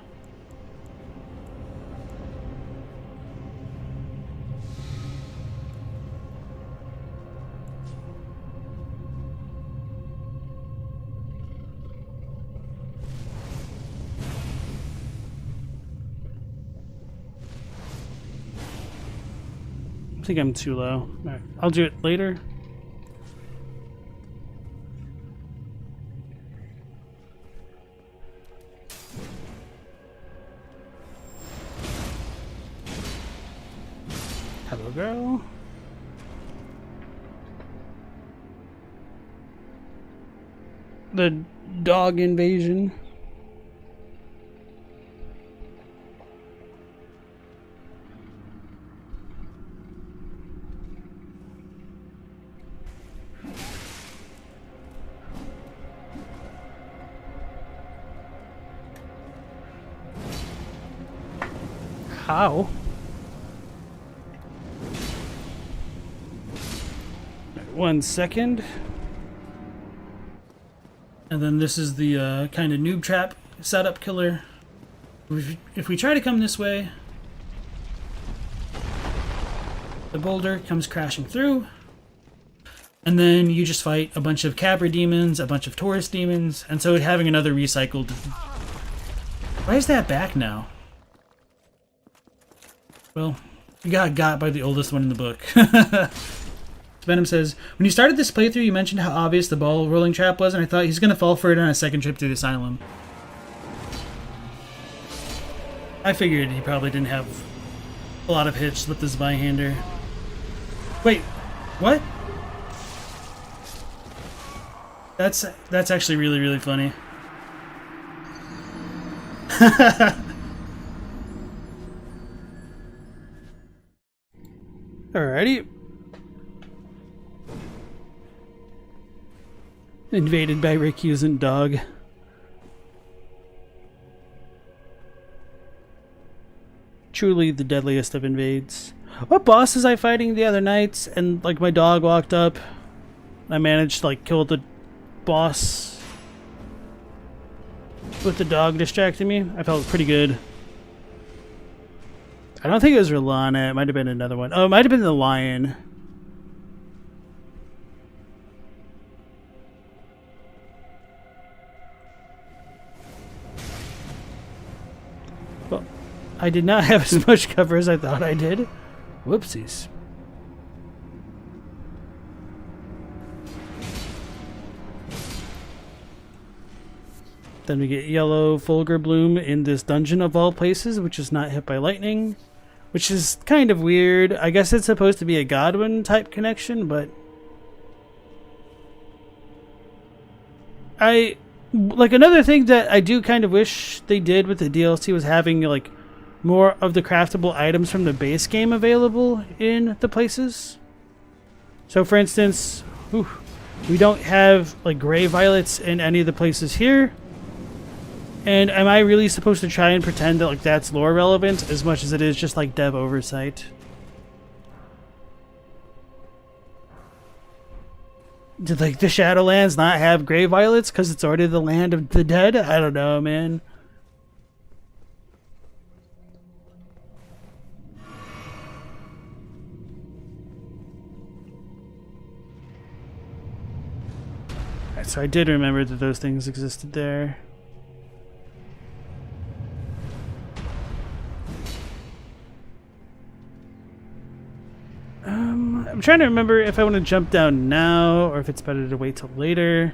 I think I'm too low. Alright, I'll do it later. Hello, girl. The dog invasion. How? 1 second. And then this is the kind of noob trap setup killer. If we try to come this way, the boulder comes crashing through, and then you just fight a bunch of Cabra demons, a bunch of Taurus demons, and so having another recycled... Why is that back now? Well, you got by the oldest one in the book. Venom says, when you started this playthrough, you mentioned how obvious the ball rolling trap was, and I thought he's going to fall for it on a second trip through the asylum. I figured he probably didn't have a lot of hits with this byhander. Wait, what? That's actually really, really funny. Alrighty. Invaded by recusant dog. Truly the deadliest of invades. What boss was I fighting the other night? And like my dog walked up. I managed to like kill the boss with the dog distracting me. I felt pretty good. I don't think it was Rolana. It might have been another one. Oh, it might have been the lion. Well, I did not have as much cover as I thought I did. Whoopsies. Then we get yellow Fulgur Bloom in this dungeon of all places, which is not hit by lightning, which is kind of weird. I guess it's supposed to be a Godwin type connection, but like another thing that I do kind of wish they did with the DLC was having like more of the craftable items from the base game available in the places. So for instance, we don't have like gray violets in any of the places here. And am I really supposed to try and pretend that like that's lore relevant as much as it is just like dev oversight? Did like the Shadowlands not have gray violets because it's already the land of the dead? I don't know, man. Alright, so I did remember that those things existed there. I'm trying to remember if I want to jump down now or if it's better to wait till later.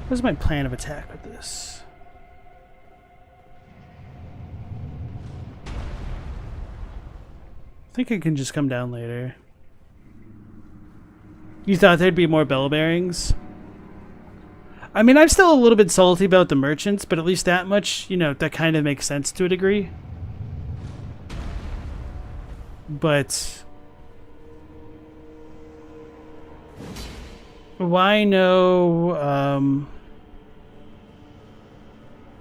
What's my plan of attack with this? I think I can just come down later. You thought there'd be more bell bearings? I mean, I'm still a little bit salty about the merchants, but at least that much, you know, that kind of makes sense to a degree. But why no,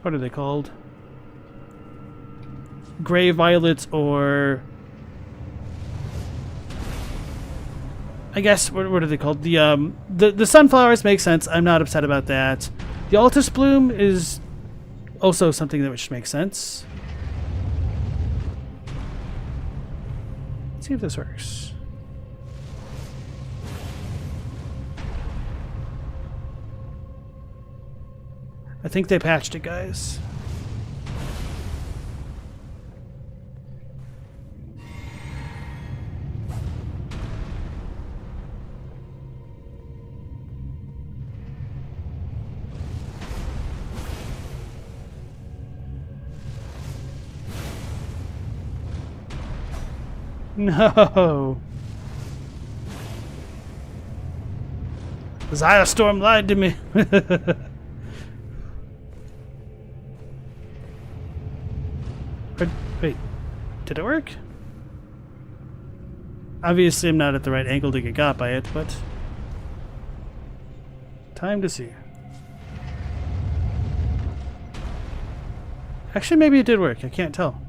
what are they called? Gray violets, or I guess what are they called? The sunflowers make sense. I'm not upset about that. The Altus bloom is also something that which makes sense. Let's see if this works. I think they patched it, guys. No. Ziostorm lied to me. Wait, did it work? Obviously I'm not at the right angle to get got by it, but time to see. Actually, maybe it did work. I can't tell.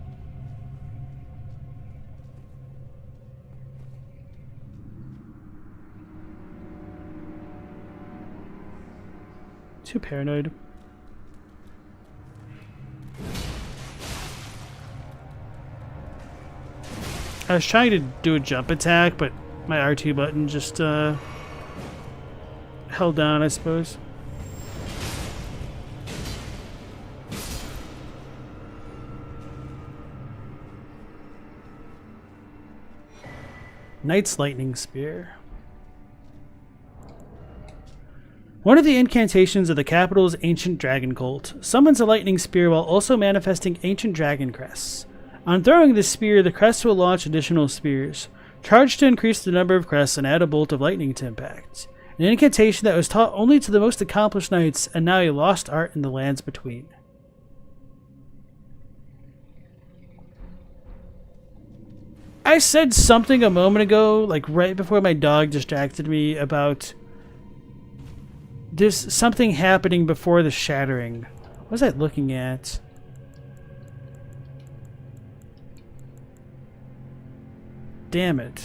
Too paranoid. I was trying to do a jump attack, but my R2 button just held down, I suppose. Knight's Lightning Spear. One of the incantations of the capital's ancient dragon cult summons a lightning spear while also manifesting ancient dragon crests. On throwing this spear, the crest will launch additional spears, charged to increase the number of crests and add a bolt of lightning to impact. An incantation that was taught only to the most accomplished knights and now a lost art in the lands between. I said something a moment ago, like right before my dog distracted me, about there's something happening before the shattering. What was I looking at? Damn it.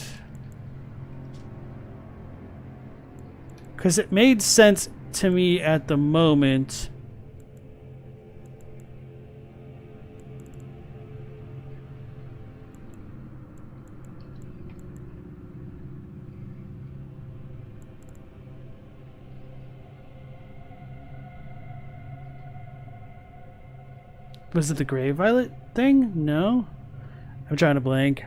Because it made sense to me at the moment. Was it the Gray Violet thing? No? I'm trying to blank.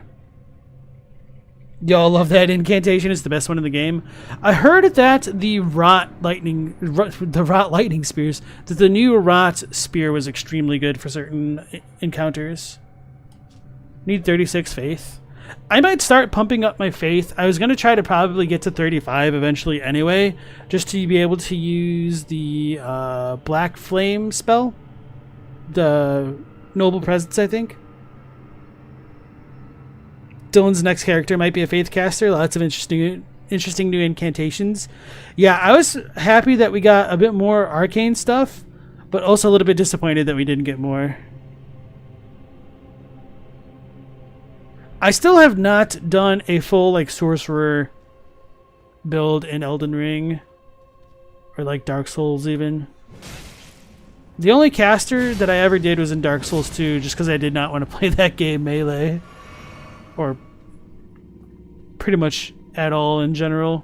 Y'all love that incantation. It's the best one in the game. I heard that the rot lightning spears, that the new rot spear was extremely good for certain encounters. Need 36 faith. I might start pumping up my faith. I was going to try to probably get to 35 eventually anyway, just to be able to use the Black Flame spell. The Noble Presence, I think. Dylan's next character might be a faith caster. Lots of interesting new incantations. Yeah, I was happy that we got a bit more arcane stuff, but also a little bit disappointed that we didn't get more. I still have not done a full like sorcerer build in Elden Ring, or like Dark Souls even. The only caster that I ever did was in Dark Souls 2, just because I did not want to play that game melee. Or pretty much at all in general.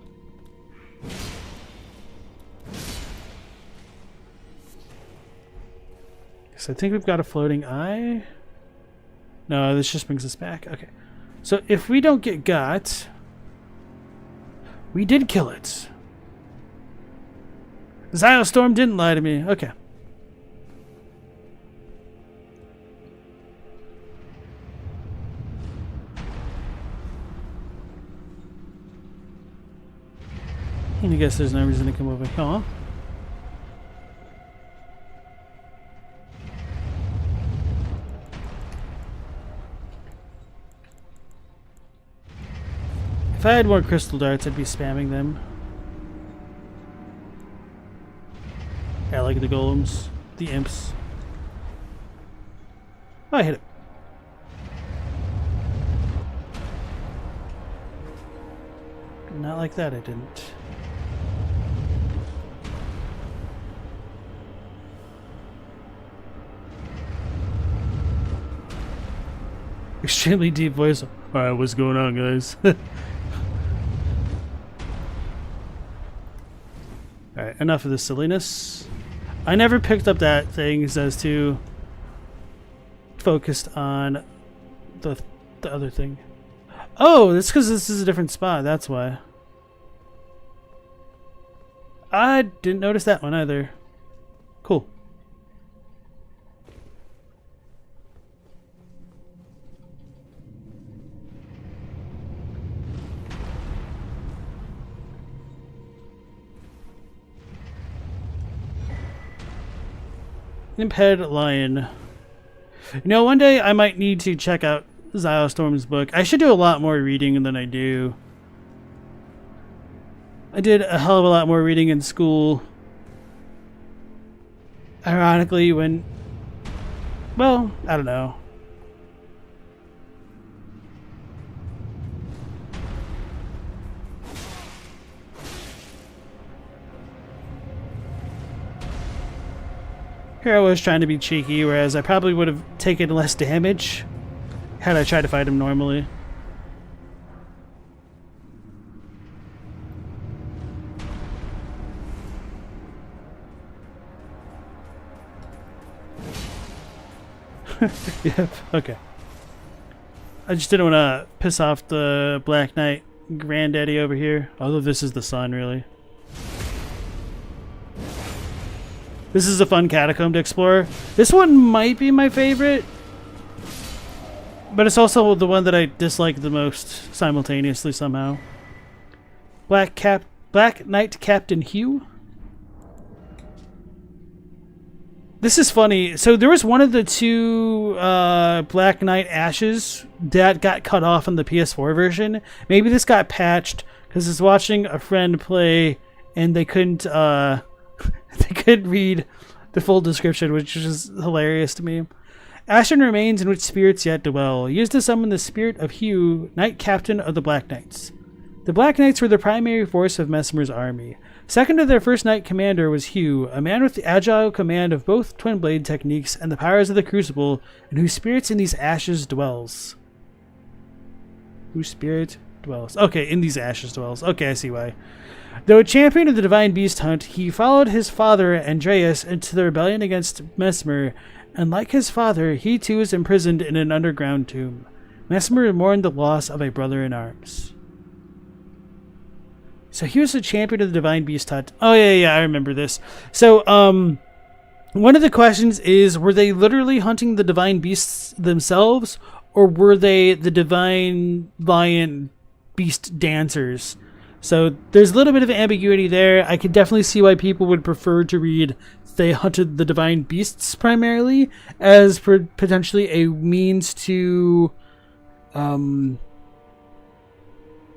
So I think we've got a floating eye. No, this just brings us back. Okay. So if we don't get got, we did kill it. Storm didn't lie to me. Okay. I guess there's no reason to come over here. Huh? If I had more crystal darts, I'd be spamming them. Yeah, like the golems, the imps. Oh, I hit it. Not like that, I didn't. Extremely deep voice. Alright, what's going on, guys? Alright, enough of this silliness. I never picked up that thing as to focused on the other thing. Oh, that's because this is a different spot, that's why. I didn't notice that one either. Cool. Imped Lion. You know, one day I might need to check out Storm's book. I should do a lot more reading than I do. I did a hell of a lot more reading in school. Ironically, when... Well, I don't know. Here I was trying to be cheeky, whereas I probably would have taken less damage had I tried to fight him normally. Yep, okay. I just didn't want to piss off the Black Knight granddaddy over here. Although this is the sun, really. This is a fun catacomb to explore. This one might be my favorite, but it's also the one that I dislike the most simultaneously somehow. Black Knight Captain Hugh. This is funny. So there was one of the two Black Knight Ashes that got cut off on the PS4 version. Maybe this got patched because I was watching a friend play and they couldn't they couldn't read the full description, which is hilarious to me. Ashen remains in which spirits yet dwell, used to summon the spirit of Hugh, Knight Captain of the Black Knights. The Black Knights were the primary force of Messmer's army. Second to their first Knight commander was Hugh, a man with the agile command of both twin blade techniques and the powers of the Crucible, and whose spirits in these ashes dwells. Whose spirit dwells. Okay, in these ashes dwells. Okay, I see why. Though a champion of the Divine Beast Hunt, he followed his father, Andreas, into the rebellion against Messmer, and like his father, he too is imprisoned in an underground tomb. Messmer mourned the loss of a brother in arms. So he was a champion of the Divine Beast Hunt. Oh, yeah, I remember this. So, one of the questions is, were they literally hunting the Divine Beasts themselves, or were they the Divine Lion Beast dancers? So there's a little bit of ambiguity there. I could definitely see why people would prefer to read they hunted the Divine Beasts primarily as potentially a means to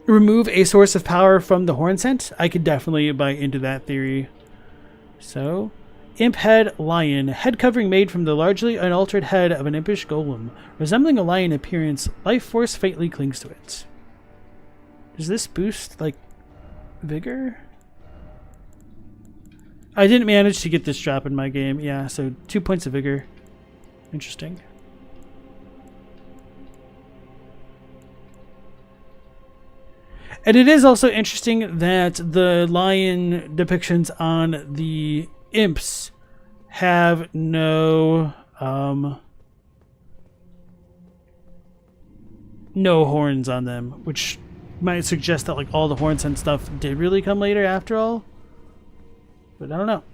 remove a source of power from the horn scent. I could definitely buy into that theory. So, Imp Head Lion. Head covering made from the largely unaltered head of an impish golem. Resembling a lion appearance, life force faintly clings to it. Does this boost, like, vigor? I didn't manage to get this drop in my game. Yeah, so 2 points of vigor. Interesting. And it is also interesting that the lion depictions on the imps have no horns on them, which might suggest that like all the horns and stuff did really come later after all. But I don't know.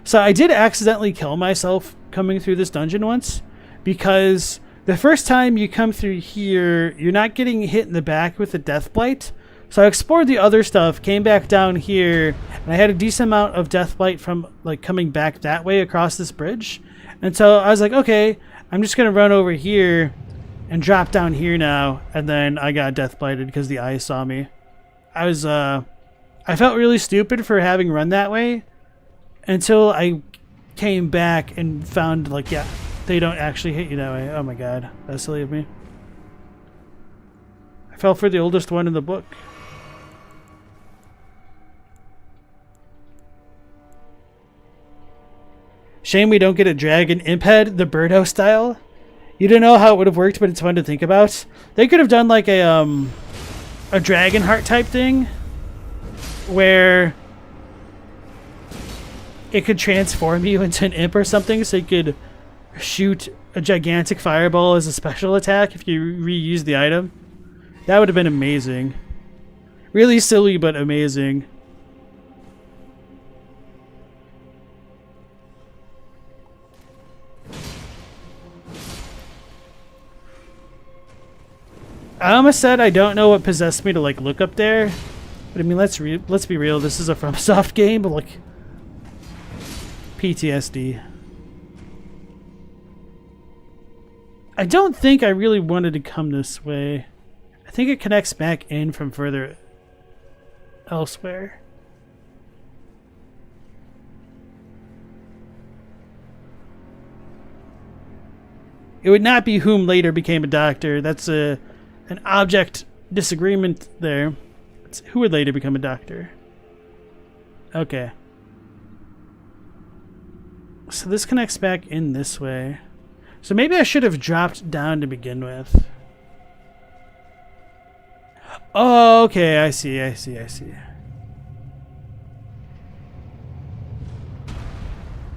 So I did accidentally kill myself coming through this dungeon once, because the first time you come through here, you're not getting hit in the back with the death blight. So I explored the other stuff, came back down here, and I had a decent amount of death blight from like coming back that way across this bridge. And so I was like, okay, I'm just gonna run over here and drop down here now. And then I got death blighted because the eye saw me. I felt really stupid for having run that way until I came back and found like, yeah, they don't actually hit you that way. Oh my god, that's silly of me. I fell for the oldest one in the book. Shame we don't get a dragon imp head, the Birdo style. You don't know how it would have worked, but it's fun to think about. They could have done like a dragon heart type thing where it could transform you into an imp or something, so you could shoot a gigantic fireball as a special attack if you reuse the item. That would have been amazing. Really silly, but amazing. I almost said I don't know what possessed me to like look up there, but I mean let's be real. This is a FromSoft game, but like PTSD. I don't think I really wanted to come this way. I think it connects back in from further elsewhere. It would not be whom later became a doctor. That's an object disagreement there. It's who would later become a doctor. Okay. So this connects back in this way. So maybe I should have dropped down to begin with. Oh, okay, I see.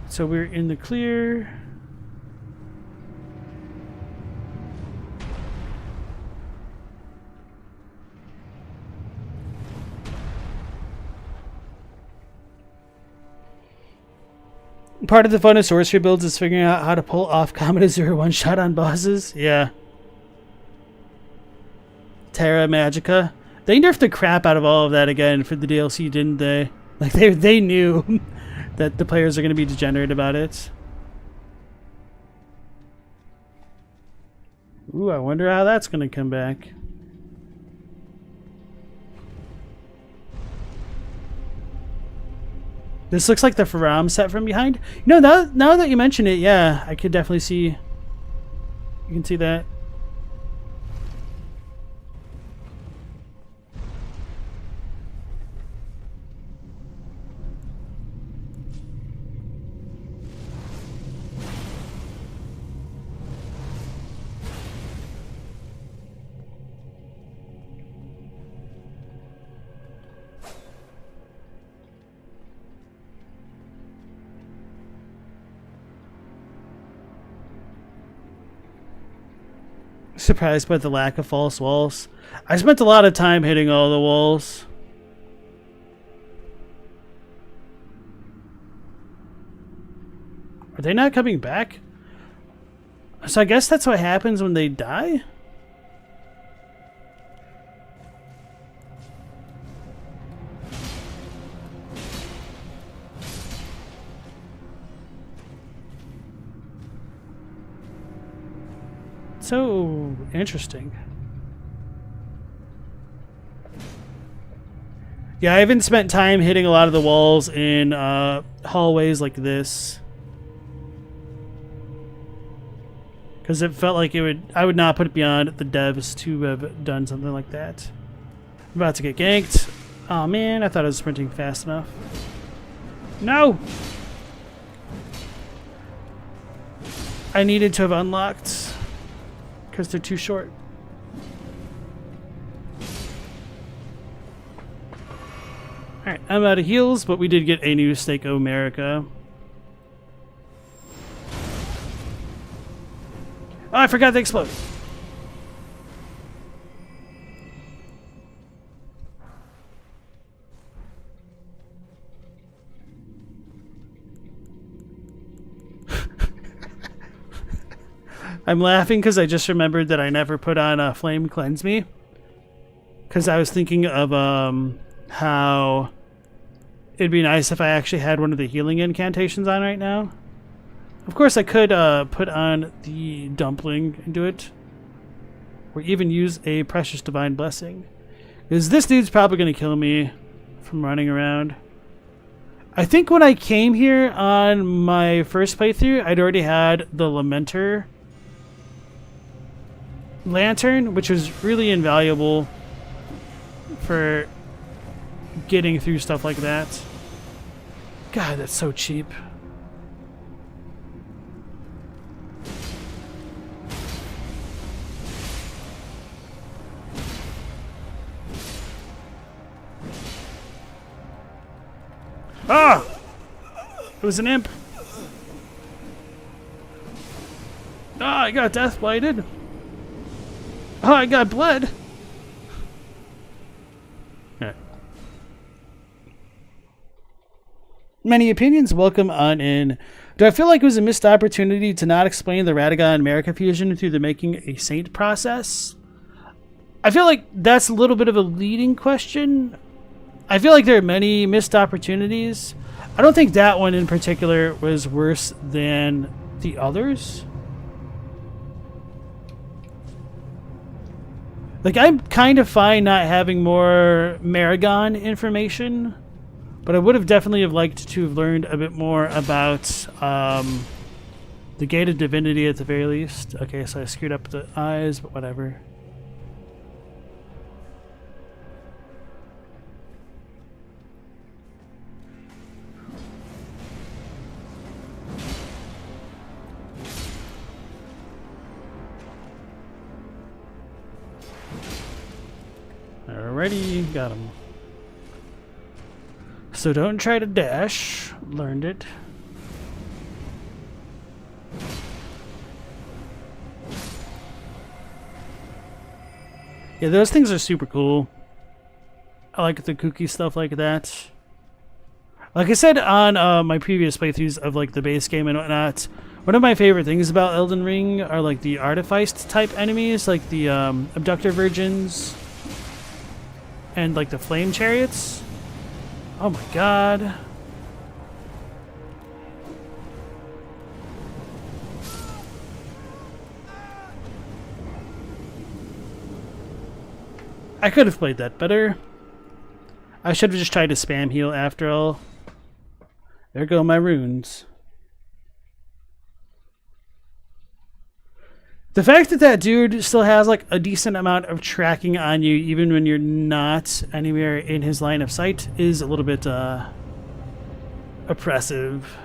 So we're in the clear. Part of the fun of sorcery builds is figuring out how to pull off Common Azure one-shot on bosses. Yeah. Terra Magica. They nerfed the crap out of all of that again for the DLC, didn't they? Like, they knew that the players are going to be degenerate about it. Ooh, I wonder how that's going to come back. This looks like the Faram set from behind. You know, now that you mention it, yeah, I could definitely see. You can see that. Surprised by the lack of false walls. I spent a lot of time hitting all the walls. Are they not coming back? So I guess that's what happens when they die? So interesting. Yeah, I haven't spent time hitting a lot of the walls in hallways like this, because it felt like I would not put it beyond the devs to have done something like that. I'm about to get ganked. Oh man, I thought I was sprinting fast enough. No! I needed to have unlocked because they're too short. Alright, I'm out of heals, but we did get a new Stake of America. Oh, I forgot they explode. I'm laughing because I just remembered that I never put on Flame Cleanse Me. Because I was thinking of how it'd be nice if I actually had one of the healing incantations on right now. Of course, I could put on the Dumpling and do it. Or even use a Precious Divine Blessing. Because this dude's probably going to kill me from running around. I think when I came here on my first playthrough, I'd already had the Lamenter Lantern, which was really invaluable for getting through stuff like that. God, that's so cheap. Ah! It was an imp. Ah, I got death blighted. Oh, I got bled. Right. Many opinions, welcome on in. Do I feel like it was a missed opportunity to not explain the Radagon America fusion through the making a saint process? I feel like that's a little bit of a leading question. I feel like there are many missed opportunities. I don't think that one in particular was worse than the others. Like, I'm kind of fine not having more Maragon information, but I would have definitely have liked to have learned a bit more about the Gate of Divinity at the very least. Okay, so I screwed up the eyes, but whatever. Alrighty, got him. So don't try to dash. Learned it. Yeah, those things are super cool. I like the kooky stuff like that. Like I said on my previous playthroughs of like the base game and whatnot, one of my favorite things about Elden Ring are like the artifice type enemies, like the abductor virgins and like the flame chariots. Oh my god. I could have played that better. I should have just tried to spam heal after all. There go my runes. The fact that that dude still has like a decent amount of tracking on you even when you're not anywhere in his line of sight is a little bit oppressive.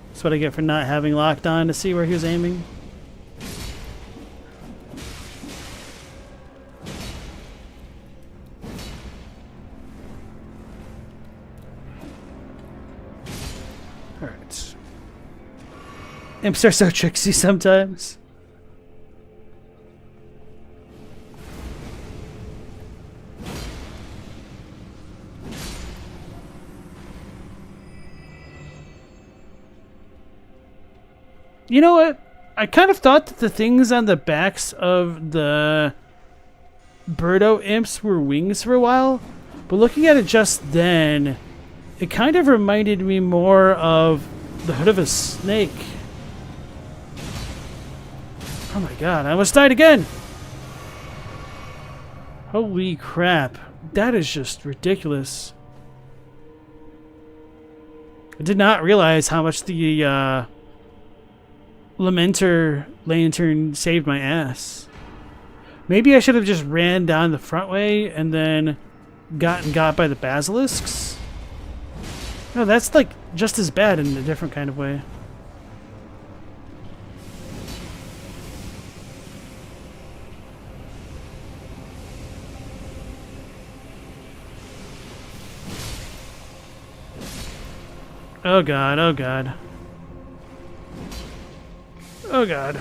That's what I get for not having locked on to see where he was aiming. Alright. Imps are so tricksy sometimes. You know what? I kind of thought that the things on the backs of the Birdo imps were wings for a while, but looking at it just then, it kind of reminded me more of the hood of a snake. Oh my god, I almost died again! Holy crap. That is just ridiculous. I did not realize how much the Lamenter lantern saved my ass. Maybe I should have just ran down the front way and then got by the basilisks. No, that's like just as bad in a different kind of way. Oh god, oh god. Oh god.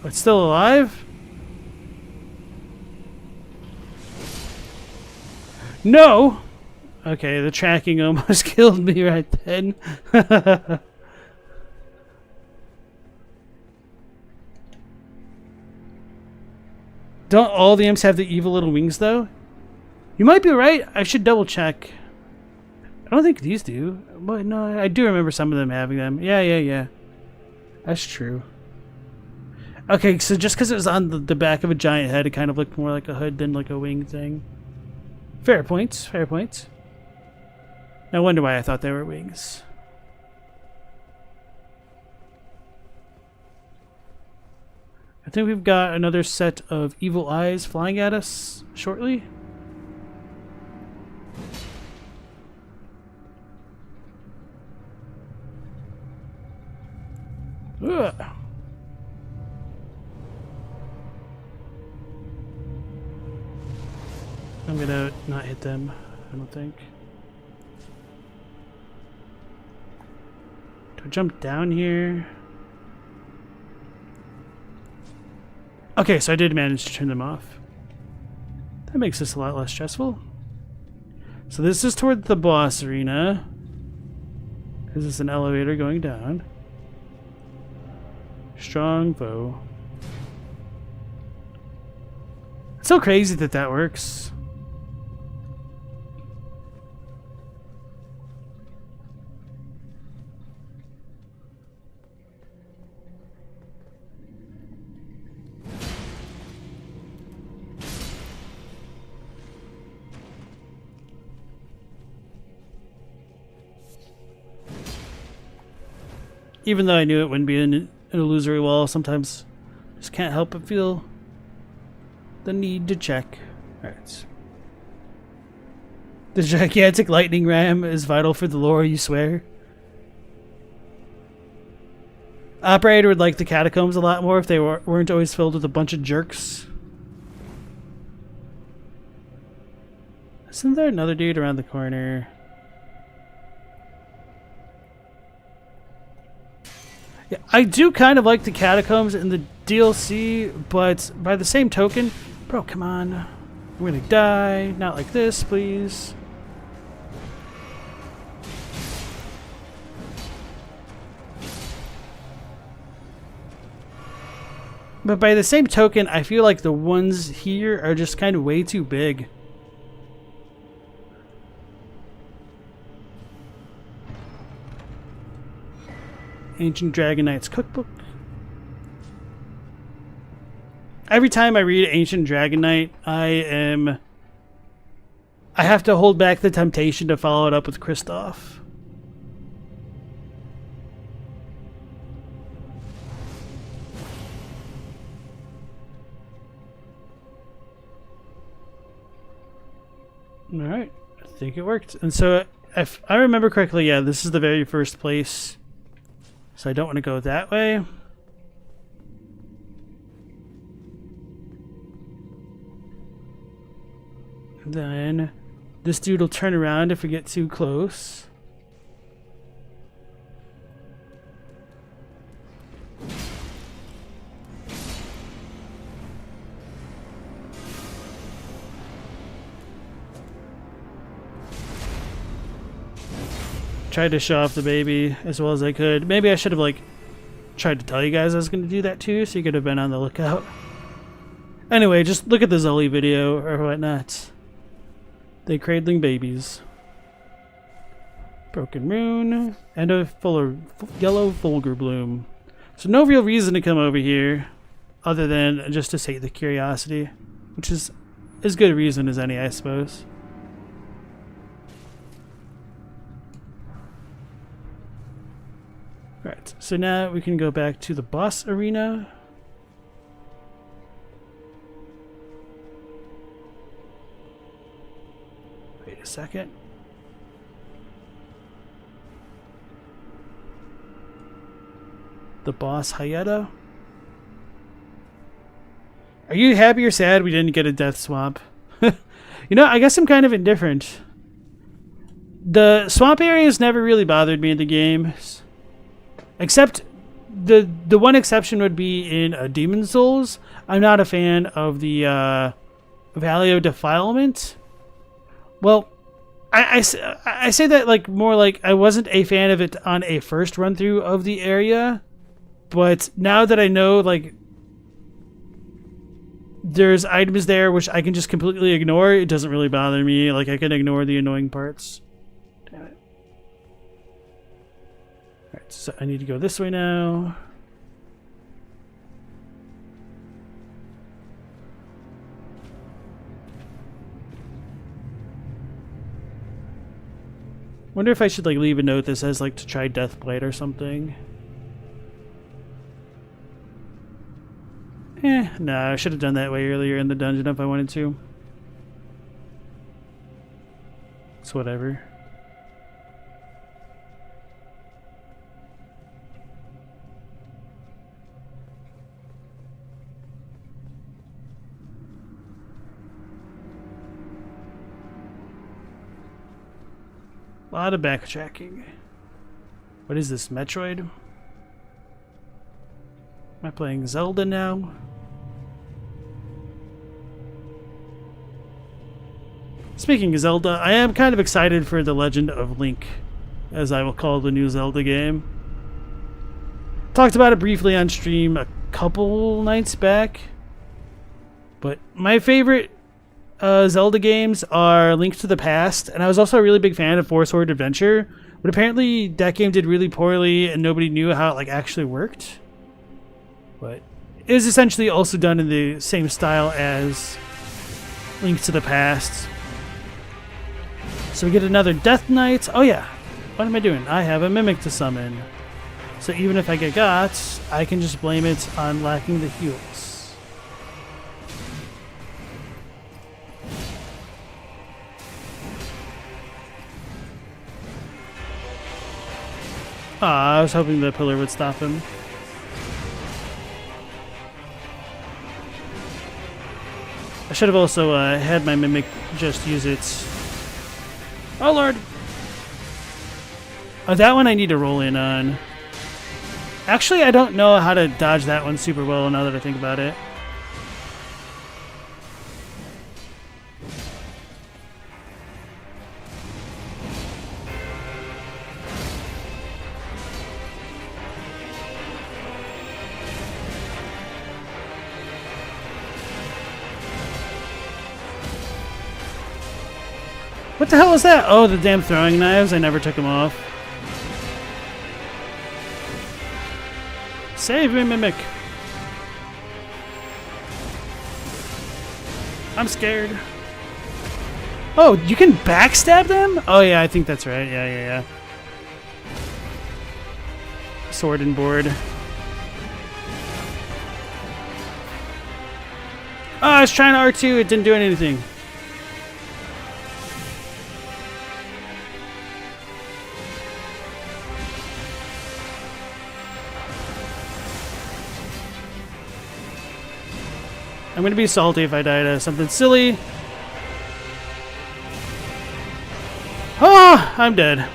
It's still alive? No! Okay, the tracking almost killed me right then. Don't all the imps have the evil little wings, though? You might be right. I should double check. I don't think these do. But no, I do remember some of them having them. Yeah. That's true. Okay, so just because it was on the back of a giant head, it kind of looked more like a hood than like a wing thing. Fair points. Fair points. No wonder why I thought they were wings. I think we've got another set of evil eyes flying at us shortly. Ugh. I'm gonna not hit them, I don't think. Do I jump down here? Okay, so I did manage to turn them off. That makes this a lot less stressful. So this is toward the boss arena. This is an elevator going down. Strong foe. It's so crazy that that works. Even though I knew it wouldn't be an illusory wall, sometimes just can't help but feel the need to check. Alright. The gigantic lightning ram is vital for the lore, you swear? Operator would like the catacombs a lot more if they weren't always filled with a bunch of jerks. Isn't there another dude around the corner? Yeah, I do kind of like the catacombs in the DLC, but by the same token, bro, come on. I'm gonna die. Not like this, please. But by the same token, I feel like the ones here are just kind of way too big. Ancient Dragon Knight's Cookbook. Every time I read Ancient Dragon Knight, I have to hold back the temptation to follow it up with Kristoff. Alright, I think it worked. And so, if I remember correctly, yeah, this is the very first place. So I don't want to go that way. Then this dude will turn around if we get too close. Tried to show off the baby as well as I could. Maybe I should have like tried to tell you guys I was going to do that too, so you could have been on the lookout. Anyway, just look at the Zully video or whatnot. They cradling babies. Broken rune and a yellow fulgur bloom. So no real reason to come over here other than just to sate the curiosity, which is as good a reason as any, I suppose. Right, so now we can go back to the boss arena. Wait a second. The boss Hyeta. Are you happy or sad we didn't get a death swamp? You know, I guess I'm kind of indifferent. The swamp areas never really bothered me in the game. Except the one exception would be in Demon Souls. I'm not a fan of the Valley of Defilement. Well, I say that like more like I wasn't a fan of it on a first run through of the area, but now that I know like there's items there which I can just completely ignore, it doesn't really bother me. Like I can ignore the annoying parts. Damn it. Alright, so I need to go this way now. Wonder if I should like leave a note that says like to try Deathblight or something. No, I should have done that way earlier in the dungeon if I wanted to. It's whatever. A lot of backtracking. What is this, Metroid? Am I playing Zelda now? Speaking of Zelda, I am kind of excited for The Legend of Link, as I will call the new Zelda game. Talked about it briefly on stream a couple nights back, but my favorite Zelda games are Link to the Past, and I was also a really big fan of Four Sword Adventure, but apparently that game did really poorly and nobody knew how it like actually worked. But it is essentially also done in the same style as Link to the Past. So we get another Death Knight. Oh yeah, what am I doing? I have a Mimic to summon. So even if I get got, I can just blame it on lacking the heals. I was hoping the pillar would stop him. I should have also had my Mimic just use it. Oh lord! Oh, that one I need to roll in on. Actually, I don't know how to dodge that one super well now that I think about it. What the hell is that? Oh, the damn throwing knives. I never took them off. Save me, Mimic. I'm scared. Oh, you can backstab them? Oh, yeah, I think that's right. Yeah. Sword and board. Oh, I was trying to R2. It didn't do anything. I'm gonna be salty if I die to something silly. Oh, I'm dead.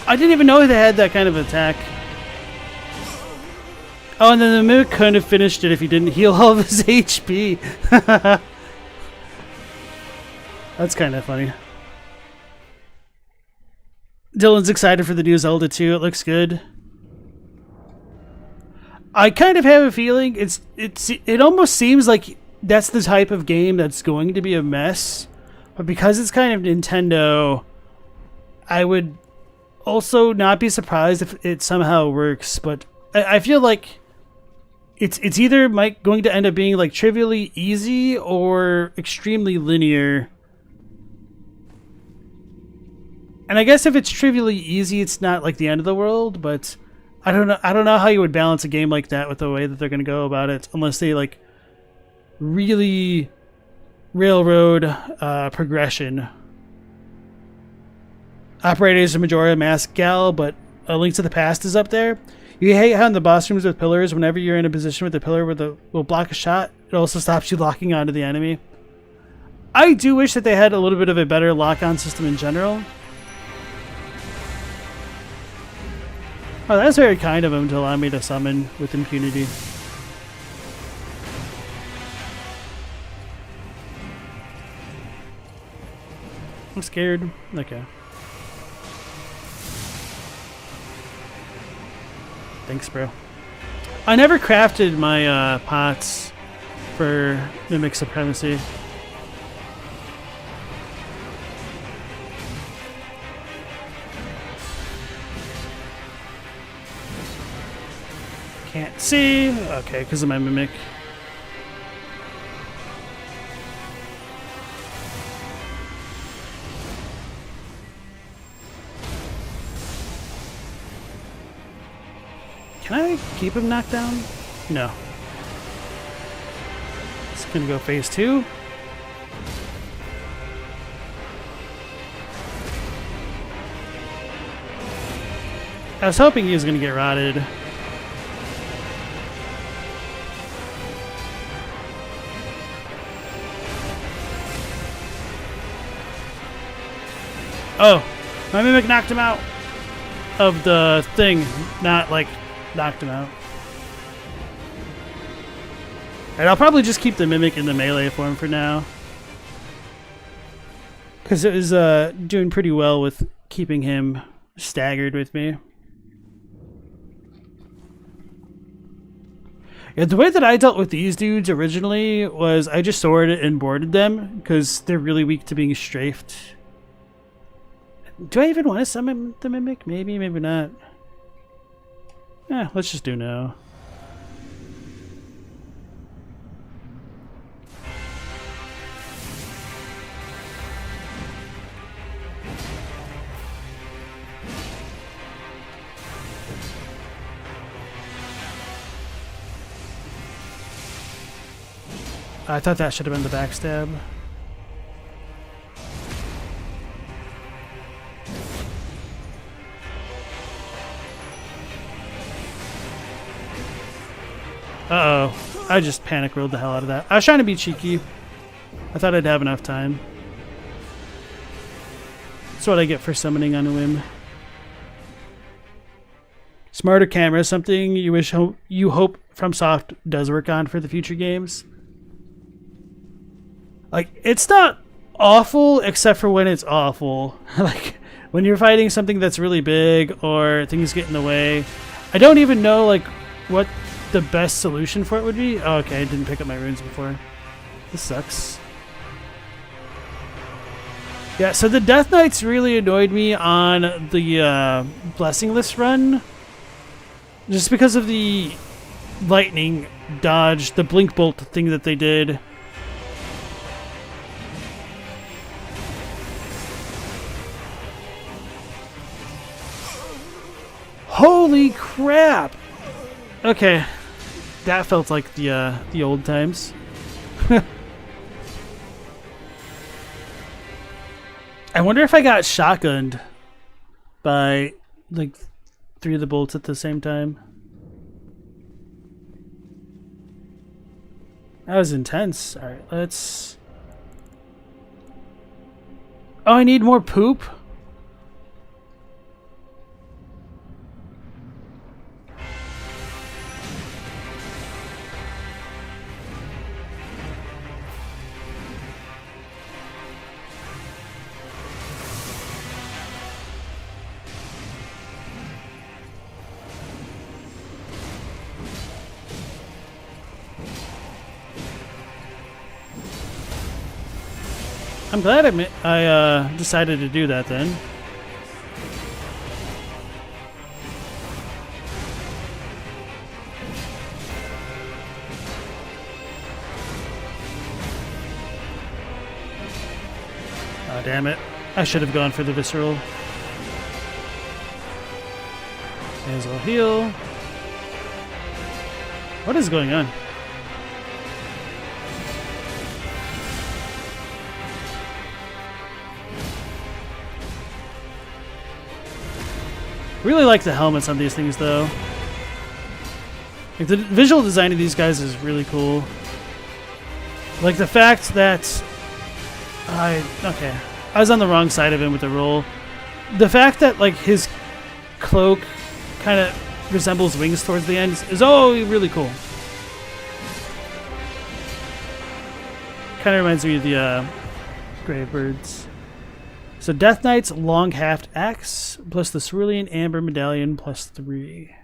I didn't even know they had that kind of attack. Oh, and then the Mimic couldn't have finished it if he didn't heal all of his HP. That's kind of funny. Dylan's excited for the new Zelda 2. It looks good. I kind of have a feeling it almost seems like that's the type of game that's going to be a mess, but because it's kind of Nintendo, I would also not be surprised if it somehow works. But I feel like it's either going to end up being like trivially easy or extremely linear. And I guess if it's trivially easy, it's not like the end of the world, but I don't know how you would balance a game like that with the way that they're going to go about it, unless they like really railroad progression. Operator is a Majora Mask Gal, but A Link to the Past is up there. You hate how in the boss rooms with pillars, whenever you're in a position with the pillar where will block a shot, it also stops you locking onto the enemy. I do wish that they had a little bit of a better lock-on system in general. Oh, that's very kind of him to allow me to summon with impunity. I'm scared. Okay. Thanks, bro. I never crafted my pots for Mimic Supremacy. Can't see. Okay, because of my Mimic. Can I keep him knocked down? No. It's gonna go phase 2. I was hoping he was gonna get rotted. Oh, my Mimic knocked him out of the thing, not like knocked him out. And I'll probably just keep the Mimic in the melee form for now, because it was doing pretty well with keeping him staggered with me. Yeah, the way that I dealt with these dudes originally was I just sworded and boarded them because they're really weak to being strafed. Do I even want to summon the Mimic? Maybe, maybe not. Let's just do no. I thought that should have been the backstab. Uh-oh. I just panic rolled the hell out of that. I was trying to be cheeky. I thought I'd have enough time. That's what I get for summoning on a whim. Smarter camera, something you wish you hope FromSoft does work on for the future games. Like, it's not awful except for when it's awful. Like, when you're fighting something that's really big or things get in the way. I don't even know, like, what the best solution for it would be. Oh, okay, I didn't pick up my runes before. This sucks. Yeah, so the Death Knights really annoyed me on the Blessingless run. Just because of the lightning dodge, the blink bolt thing that they did. Holy crap! Okay, that felt like the old times. I wonder if I got shotgunned by like 3 of the bolts at the same time. That was intense. All right, let's. Oh, I need more poop. I'm glad I decided to do that then. Oh, damn it. I should have gone for the visceral. May as well heal. What is going on? Really like the helmets on these things, though. Like, the visual design of these guys is really cool. Like the fact that I was on the wrong side of him with the roll. The fact that like his cloak kind of resembles wings towards the end is really cool. Kind of reminds me of the Gravebirds. So Death Knight's long haft axe plus the Cerulean Amber Medallion +3.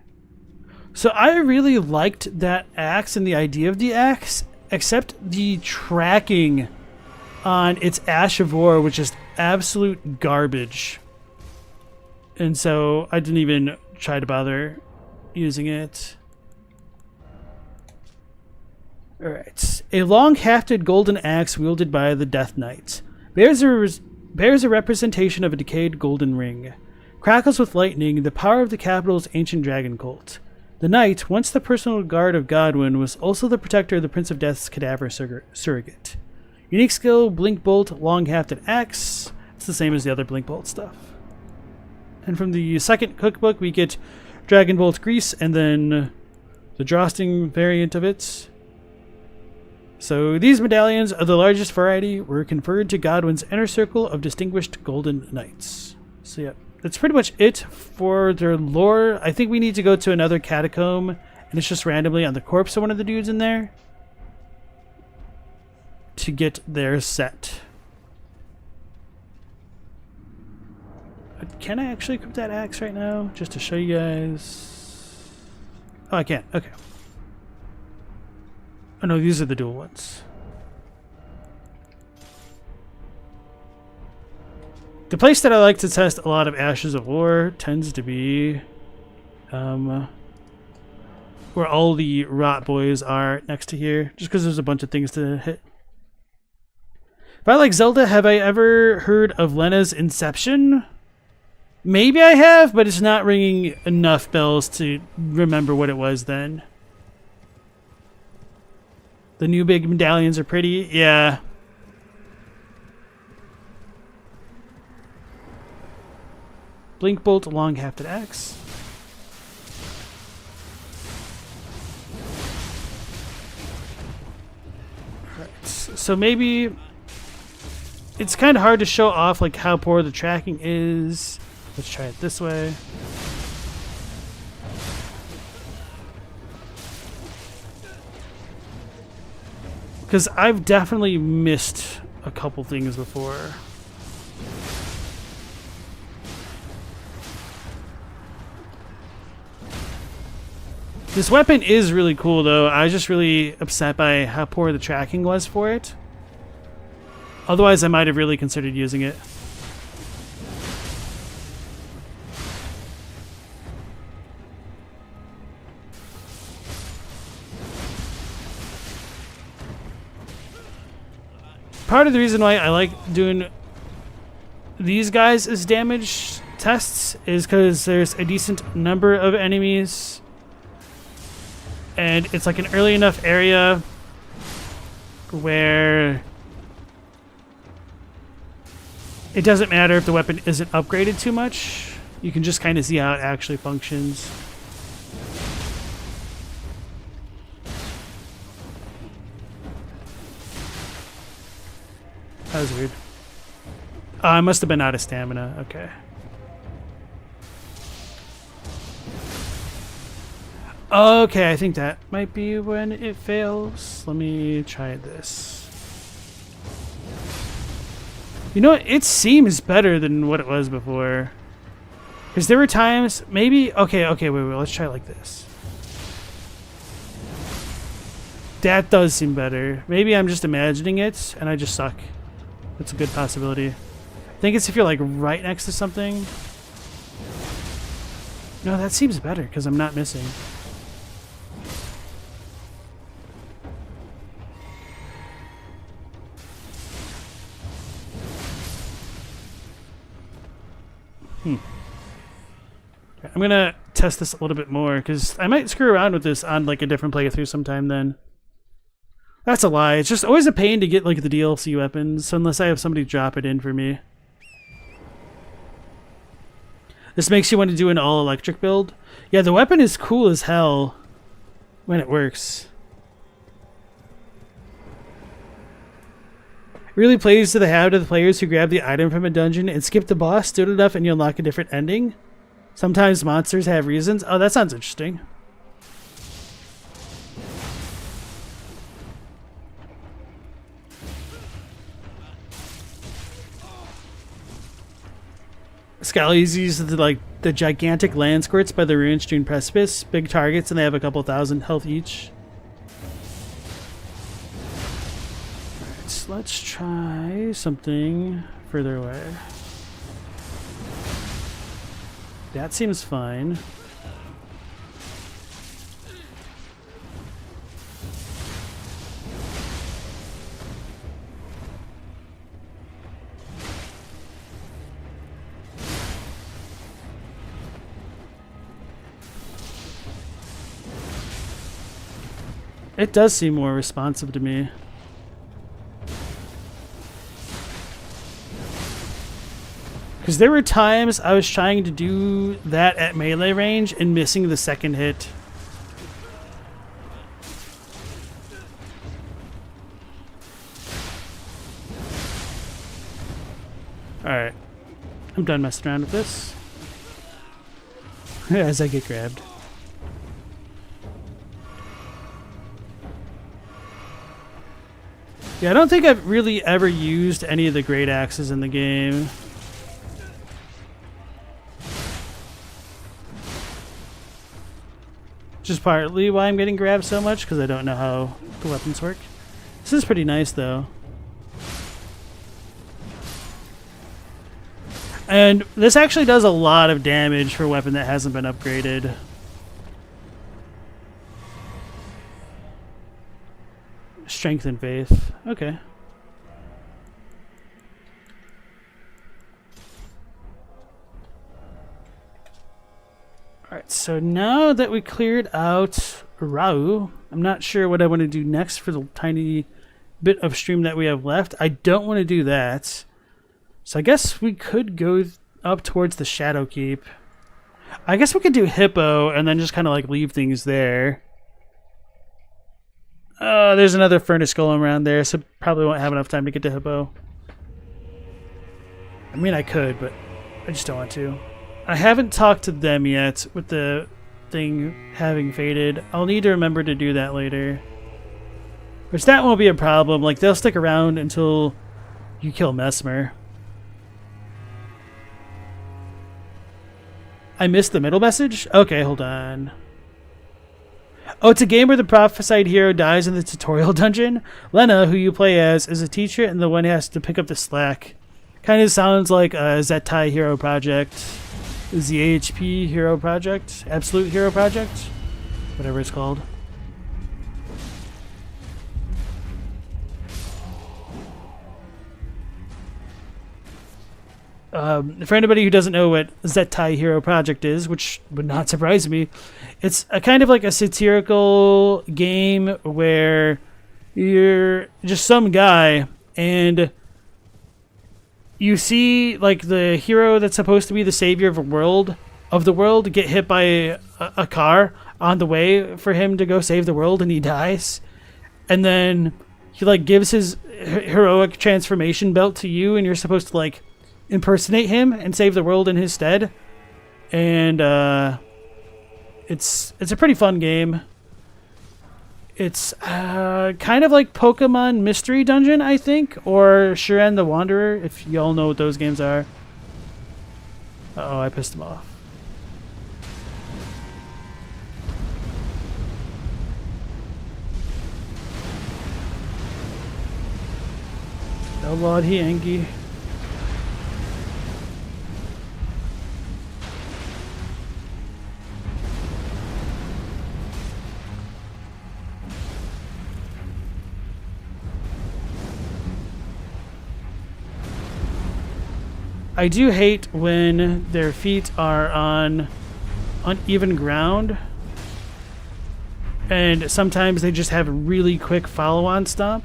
So I really liked that axe and the idea of the axe, except the tracking on its Ash of War was just absolute garbage. And so I didn't even try to bother using it. Alright. A long-hafted golden axe wielded by the Death Knight. Bears a representation of a decayed golden ring. Crackles with lightning, the power of the capital's ancient dragon cult. The knight, once the personal guard of Godwyn, was also the protector of the Prince of Death's cadaver surrogate. Unique skill, Blink Bolt, long-hafted axe. It's the same as the other Blink Bolt stuff. And from the second cookbook, we get Dragon Bolt Grease and then the Drawsting variant of it. So these medallions of the largest variety were conferred to Godwyn's inner circle of distinguished golden knights. So yeah, that's pretty much it for their lore. I think we need to go to another catacomb, and it's just randomly on the corpse of one of the dudes in there to get their set. Can I actually equip that axe right now? Just to show you guys. Oh, I can't. Okay. Oh no, these are the dual ones. The place that I like to test a lot of Ashes of War tends to be where all the rot boys are next to here, just because there's a bunch of things to hit. If I like Zelda, have I ever heard of Lena's Inception? Maybe I have, but it's not ringing enough bells to remember what it was then. The new big medallions are pretty, yeah. Blink Bolt, long hafted axe. Alright, so maybe it's kind of hard to show off like how poor the tracking is. Let's try it this way. Because I've definitely missed a couple things before. This weapon is really cool though. I was just really upset by how poor the tracking was for it. Otherwise I might have really considered using it. Part of the reason why I like doing these guys as damage tests is because there's a decent number of enemies and it's like an early enough area where it doesn't matter if the weapon isn't upgraded too much. You can just kind of see how it actually functions. That was weird. Oh, I must have been out of stamina. Okay. Okay, I think that might be when it fails. Let me try this. You know what? It seems better than what it was before. Because there were times, maybe... Okay, wait, let's try it like this. That does seem better. Maybe I'm just imagining it, and I just suck. That's a good possibility. I think it's if you're like right next to something. No, that seems better because I'm not missing. I'm gonna test this a little bit more because I might screw around with this on like a different playthrough sometime then. That's a lie. It's just always a pain to get like the DLC weapons unless I have somebody drop it in for me. This makes you want to do an all-electric build. Yeah, the weapon is cool as hell when it works. It really plays to the habit of the players who grab the item from a dungeon and skip the boss, do it enough, and you unlock a different ending. Sometimes monsters have reasons. Oh, that sounds interesting. Scallies use the gigantic land squirts by the ruin-strewn precipice. Big targets, and they have a couple thousand health each. Alright, so let's try something further away. That seems fine. It does seem more responsive to me. Because there were times I was trying to do that at melee range and missing the second hit. Alright. I'm done messing around with this. As I get grabbed. Yeah, I don't think I've really ever used any of the great axes in the game. Which is partly why I'm getting grabbed so much, because I don't know how the weapons work. This is pretty nice, though. And this actually does a lot of damage for a weapon that hasn't been upgraded. Strength and faith. Okay. Alright, so now that we cleared out Rauh, I'm not sure what I want to do next for the tiny bit of stream that we have left. I don't want to do that. So I guess we could go up towards the Shadow Keep. I guess we could do Hippo and then just kind of like leave things there. There's another furnace golem around there, so probably won't have enough time to get to Hippo. I mean, I could, but I just don't want to. I haven't talked to them yet with the thing having faded. I'll need to remember to do that later. Which that won't be a problem. Like, they'll stick around until you kill Mesmer. I missed the middle message? Okay, hold on. Oh, it's a game where the prophesied hero dies in the tutorial dungeon. Lena, who you play as, is a teacher and the one who has to pick up the slack. Kind of sounds like a Zettai Hero Project. Is the AHP Hero Project? Absolute Hero Project? Whatever it's called. For anybody who doesn't know what Zettai Hero Project is, which would not surprise me, it's a kind of like a satirical game where you're just some guy and you see like the hero that's supposed to be the savior of the world get hit by a car on the way for him to go save the world, and he dies. And then he like gives his heroic transformation belt to you, and you're supposed to like impersonate him and save the world in his stead. And it's a pretty fun game. It's kind of like Pokemon Mystery Dungeon, I think, or Shiren the Wanderer, if y'all know what those games are. Uh-oh, I pissed him off. Oh Lord, he angry. I do hate when their feet are on uneven ground, and sometimes they just have a really quick follow-on stomp.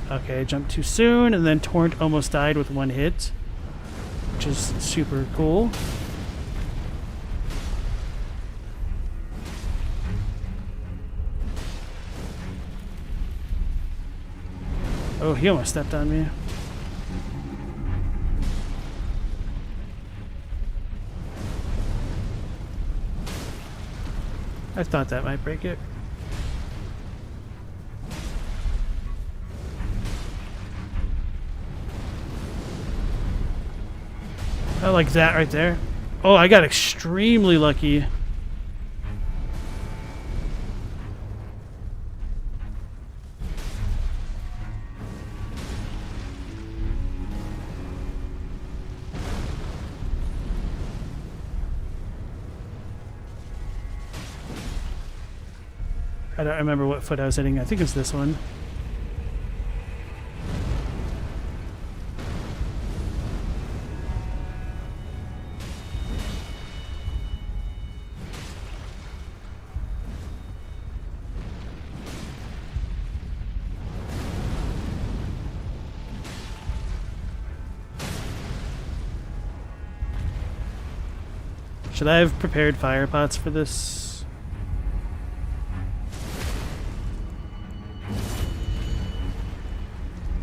Okay, I jumped too soon, and then Torrent almost died with one hit, which is super cool. Oh, he almost stepped on me. I thought that might break it. I like that right there. Oh, I got extremely lucky. I don't remember what foot I was hitting. I think it's this one. Should I have prepared fire pots for this?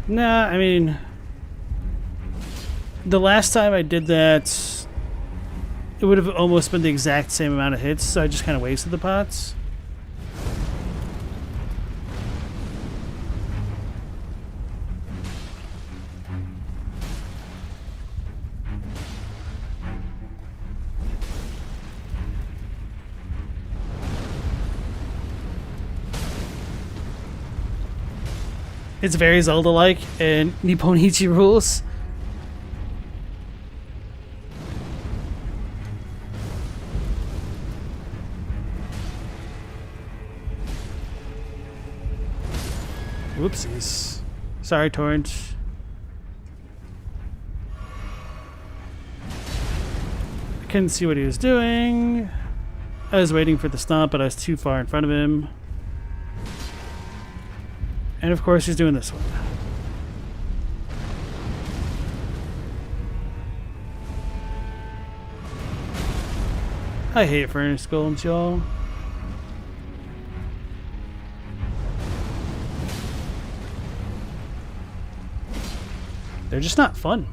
Nah, I mean, the last time I did that, it would have almost been the exact same amount of hits, so I just kind of wasted the pots. It's very Zelda-like, and Nipponichi rules. Whoopsies. Sorry, Torrent. I couldn't see what he was doing. I was waiting for the stomp, but I was too far in front of him. And of course he's doing this one. I hate furnace golems, y'all. They're just not fun.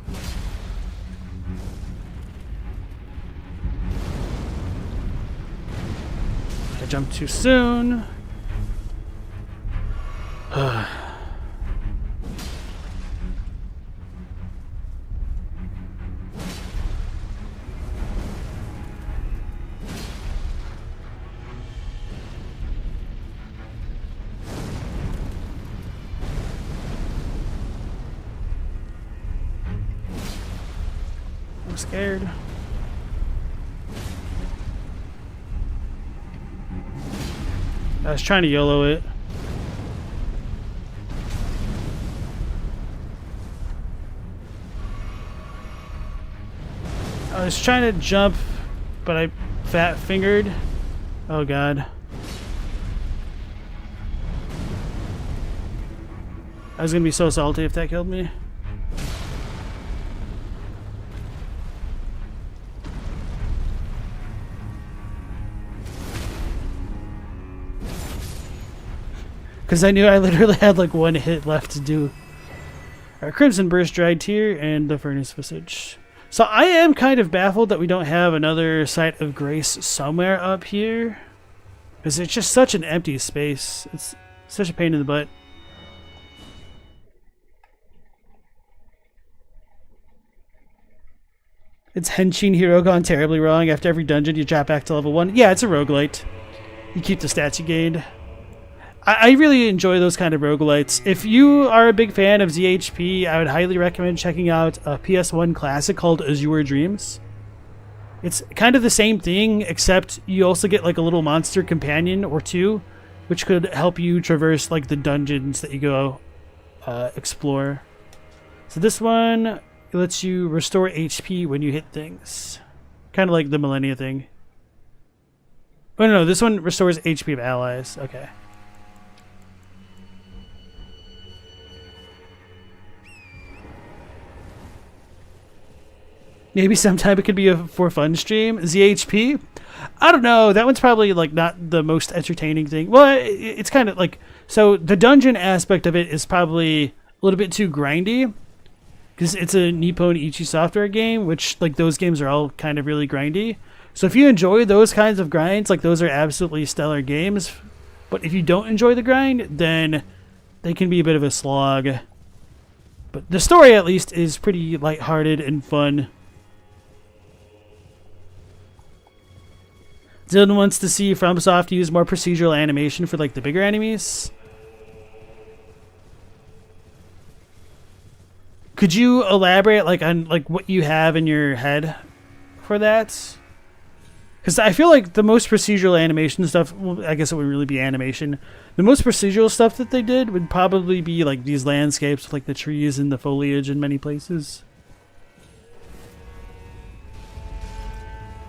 I jumped too soon. I'm scared. I was trying to YOLO it. I was trying to jump, but I fat fingered. Oh god. I was gonna be so salty if that killed me. Because I knew I literally had like one hit left to do. Our Crimson Burst, Dried Tear, and the Furnace Visage. So I am kind of baffled that we don't have another Site of Grace somewhere up here. Because it's just such an empty space. It's such a pain in the butt. It's Henshin Hero gone terribly wrong. After every dungeon you drop back to level 1. Yeah, it's a roguelite. You keep the stats you gained. I really enjoy those kind of roguelites. If you are a big fan of ZHP, I would highly recommend checking out a PS1 classic called Azure Dreams. It's kind of the same thing, except you also get like a little monster companion or two, which could help you traverse like the dungeons that you go explore. So this one lets you restore HP when you hit things. Kind of like the Millennia thing. Oh no, this one restores HP of allies. Okay. Maybe sometime it could be a for fun stream. ZHP? I don't know. That one's probably like not the most entertaining thing. Well, it's kind of like, so the dungeon aspect of it is probably a little bit too grindy because it's a Nippon Ichi software game, which like those games are all kind of really grindy. So if you enjoy those kinds of grinds, like those are absolutely stellar games. But if you don't enjoy the grind, then they can be a bit of a slog. But the story at least is pretty lighthearted and fun. Dylan wants to see FromSoft use more procedural animation for like the bigger enemies. Could you elaborate like on like what you have in your head for that? Because I feel like the most procedural animation stuff, well, I guess it would really be animation. The most procedural stuff that they did would probably be like these landscapes with like the trees and the foliage in many places.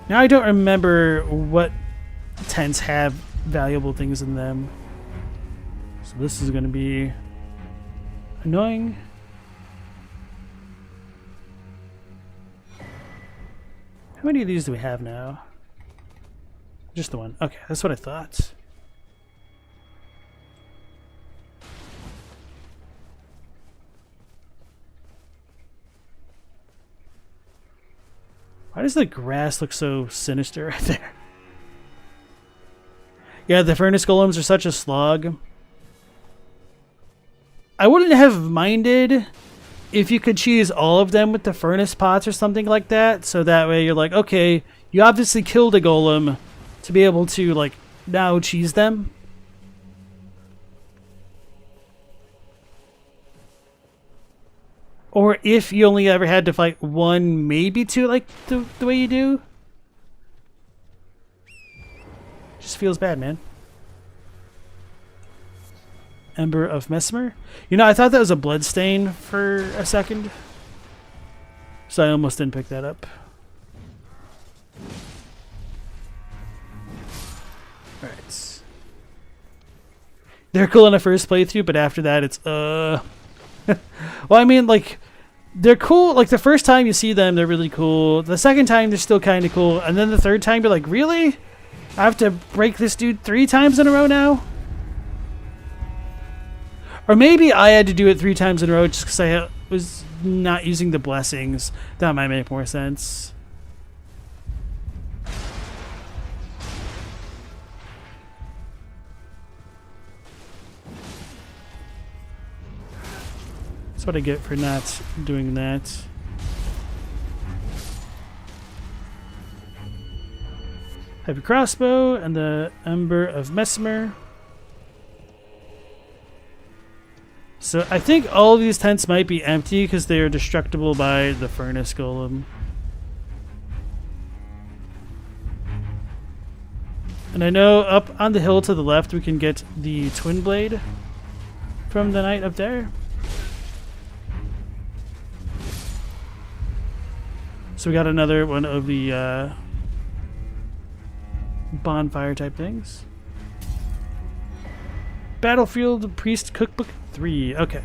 Now I don't remember what tents have valuable things in them. So this is going to be annoying. How many of these do we have now? Just the one. Okay, that's what I thought. Why does the grass look so sinister right there? Yeah, the furnace golems are such a slog. I wouldn't have minded if you could cheese all of them with the furnace pots or something like that. So that way you're like, okay, you obviously killed a golem to be able to like now cheese them. Or if you only ever had to fight one, maybe two, like the way you do. Just feels bad, man. Ember of Mesmer. You know, I thought that was a bloodstain for a second. So I almost didn't pick that up. Alright. They're cool in the first playthrough, but after that it's well, I mean, like, they're cool. Like, the first time you see them, they're really cool. The second time, they're still kind of cool. And then the third time, you're like, really? I have to break this dude 3 times in a row now? Or maybe I had to do it 3 times in a row just because I was not using the blessings. That might make more sense. That's what I get for not doing that. Heavy crossbow and the Ember of Mesmer. So I think all of these tents might be empty because they are destructible by the furnace golem. And I know up on the hill to the left we can get the twin blade from the knight up there. So we got another one of the bonfire type things. Battlefield Priest Cookbook 3. Okay.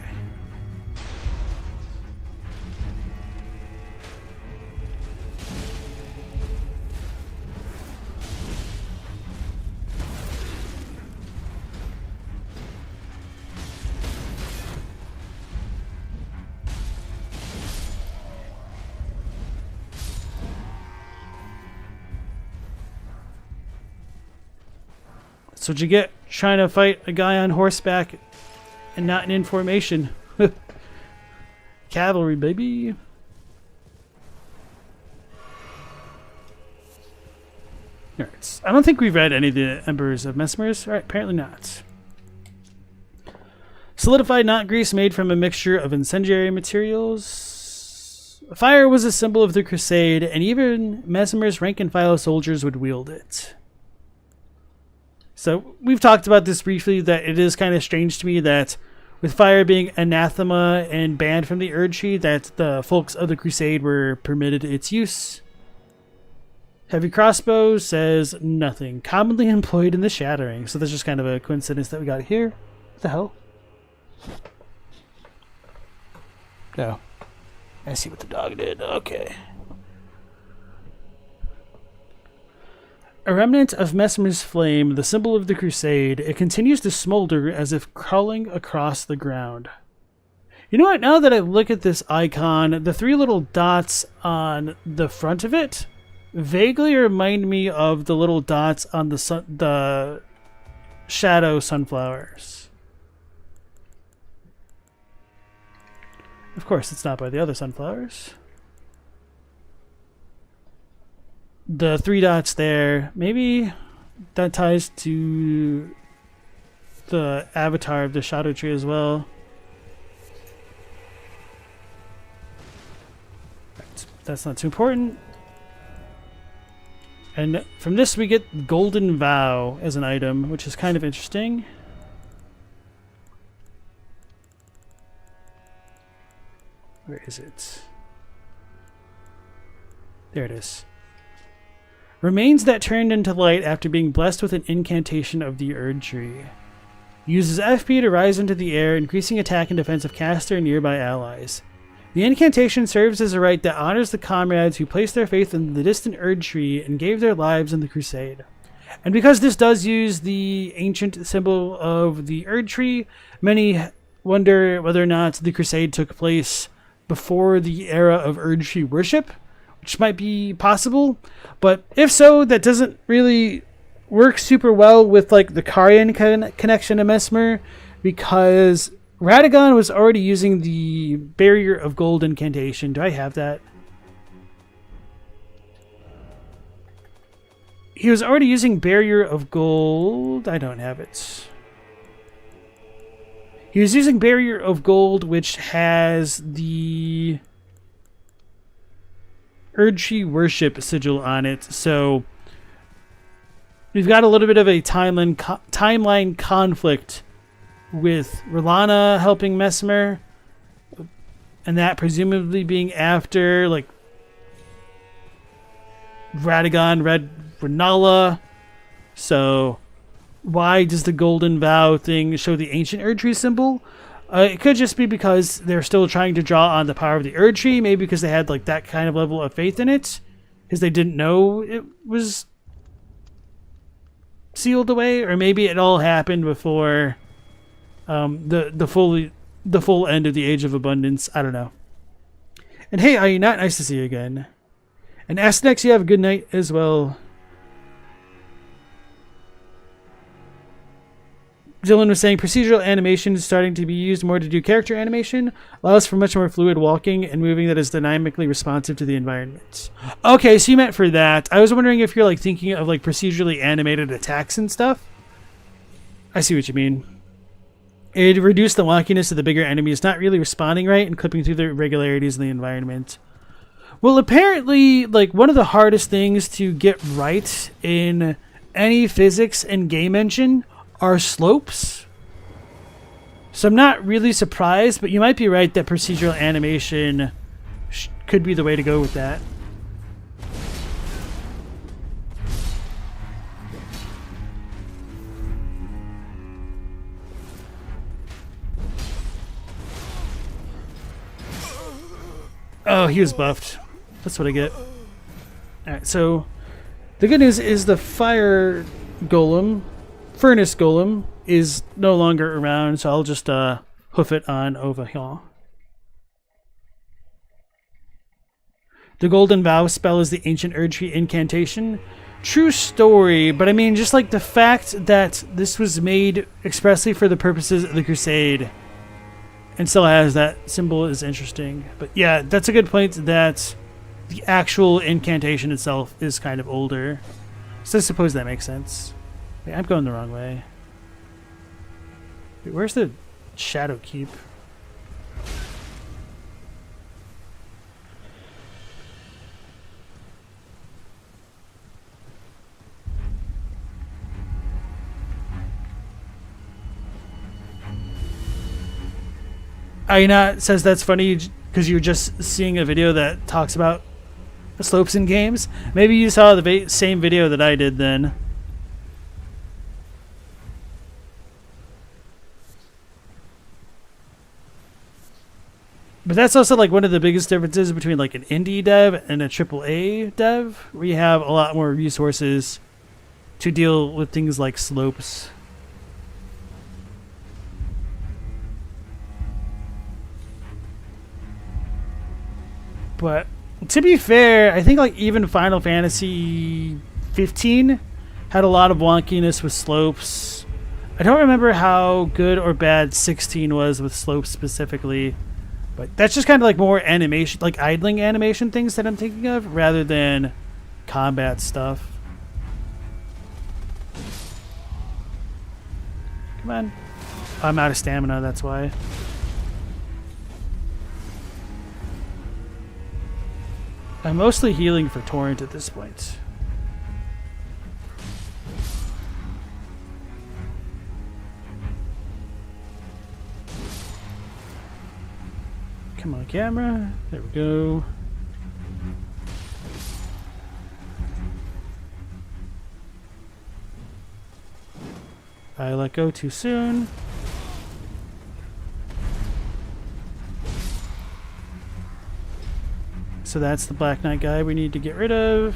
That's what you get trying to fight a guy on horseback and not in formation. Cavalry, baby. Alright. I don't think we've read any of the Embers of Mesmers. Alright, apparently not. Solidified knot grease made from a mixture of incendiary materials. Fire was a symbol of the crusade, and even Mesmer's rank and file soldiers would wield it. So we've talked about this briefly, that it is kind of strange to me that with fire being anathema and banned from the Erdtree, that the folks of the Crusade were permitted its use. Heavy crossbow says nothing. Commonly employed in the Shattering. So that's just kind of a coincidence that we got here. What the hell? No. I see what the dog did. Okay. A remnant of Mesmer's flame, the symbol of the Crusade, it continues to smolder as if crawling across the ground. You know what? Now that I look at this icon, the 3 little dots on the front of it vaguely remind me of the little dots on the shadow sunflowers. Of course, it's not by the other sunflowers. The 3 dots there, maybe that ties to the avatar of the shadow tree as well. That's not too important. And from this we get Golden Vow as an item, which is kind of interesting. Where is it? There it is. Remains that turned into light after being blessed with an incantation of the Erdtree. Uses FP to rise into the air, increasing attack and defense of caster and nearby allies. The incantation serves as a rite that honors the comrades who placed their faith in the distant Erdtree and gave their lives in the Crusade. And because this does use the ancient symbol of the Erdtree, many wonder whether or not the Crusade took place before the era of Erdtree worship, which might be possible. But if so, that doesn't really work super well with like the Karian connection to Mesmer, because Radagon was already using the Barrier of Gold incantation. Do I have that? He was already using Barrier of Gold. I don't have it. He was using Barrier of Gold, which has the Erdtree worship sigil on it. So we've got a little bit of a timeline conflict with R'hllana helping Mesmer, and that presumably being after like Radagon read R'hllana. So why does the Golden Vow thing show the ancient Erdtree symbol? It could just be because they're still trying to draw on the power of the Erdtree, maybe because they had like that kind of level of faith in it, because they didn't know it was sealed away, or maybe it all happened before the full end of the Age of Abundance. I don't know. And hey, are you not? Nice to see you again. And Astenex, you have a good night as well. Dylan was saying procedural animation is starting to be used more to do character animation, allows for much more fluid walking and moving that is dynamically responsive to the environment. Okay, so you meant for that. I was wondering if you're like thinking of like procedurally animated attacks and stuff. I see what you mean. It reduced the wonkiness of the bigger enemies not really responding right and clipping through the irregularities in the environment. Well, apparently, like one of the hardest things to get right in any physics and game engine are slopes. So I'm not really surprised, but you might be right that procedural animation could be the way to go with that. Oh, he was buffed. That's what I get. Alright, so the good news is the fire golem, furnace golem, is no longer around, so I'll just hoof it on over here. The Golden Vow spell is the ancient Erdtree incantation. True story, but I mean, just like the fact that this was made expressly for the purposes of the Crusade and still has that symbol is interesting. But yeah, that's a good point that the actual incantation itself is kind of older. So I suppose that makes sense. Wait, I'm going the wrong way. Wait, where's the Shadow Keep? Aina says that's funny because you're just seeing a video that talks about slopes in games. Maybe you saw the same video that I did then. But that's also like one of the biggest differences between like an indie dev and a AAA dev, where you have a lot more resources to deal with things like slopes. But to be fair, I think like even Final Fantasy 15 had a lot of wonkiness with slopes. I don't remember how good or bad 16 was with slopes specifically. But that's just kind of like more animation, like idling animation things that I'm thinking of, rather than combat stuff. Come on. I'm out of stamina, that's why. I'm mostly healing for Torrent at this point. Come on, camera. There we go. I let go too soon. So that's the Black Knight guy we need to get rid of.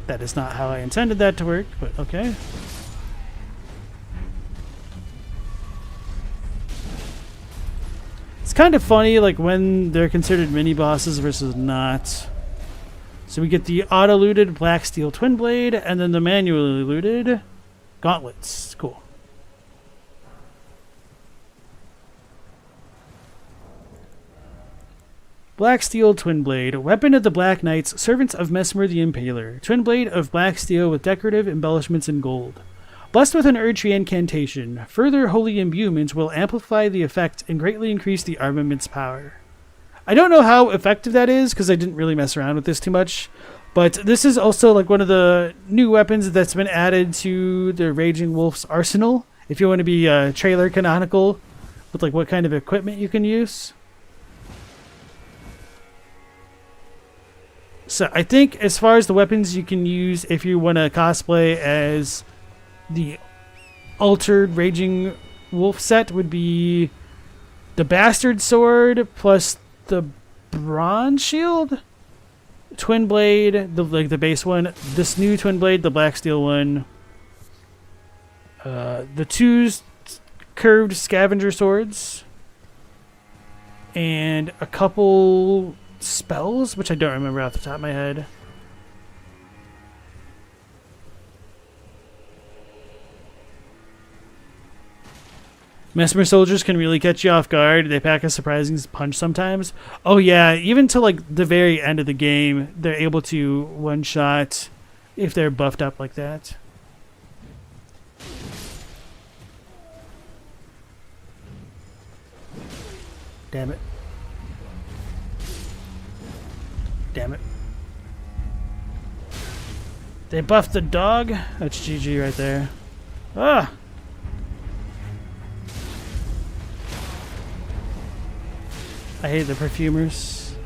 That is not how I intended that to work, but okay. It's kind of funny, like when they're considered mini bosses versus not. So we get the auto-looted Black Steel Twin Blade, and then the manually looted Gauntlets. Cool. Black Steel Twin Blade, weapon of the Black Knights, servants of Mesmer the Impaler. Twin blade of black steel with decorative embellishments in gold. Blessed with an Erdtree incantation, further holy imbuements will amplify the effect and greatly increase the armament's power. I don't know how effective that is because I didn't really mess around with this too much, but this is also like one of the new weapons that's been added to the Raging Wolf's arsenal. If you want to be trailer canonical with like what kind of equipment you can use. So I think as far as the weapons you can use if you want to cosplay as the altered Raging Wolf set would be the Bastard Sword plus the Bronze Shield, Twin Blade, the base one, this new Twin Blade, the Black Steel one, the two curved Scavenger Swords, and a couple spells, which I don't remember off the top of my head. Mesmer soldiers can really catch you off guard. They pack a surprising punch sometimes. Oh yeah, even to like the very end of the game, they're able to one-shot if they're buffed up like that. Damn it. Damn it. They buffed the dog. That's GG right there. Ah! I hate the perfumers.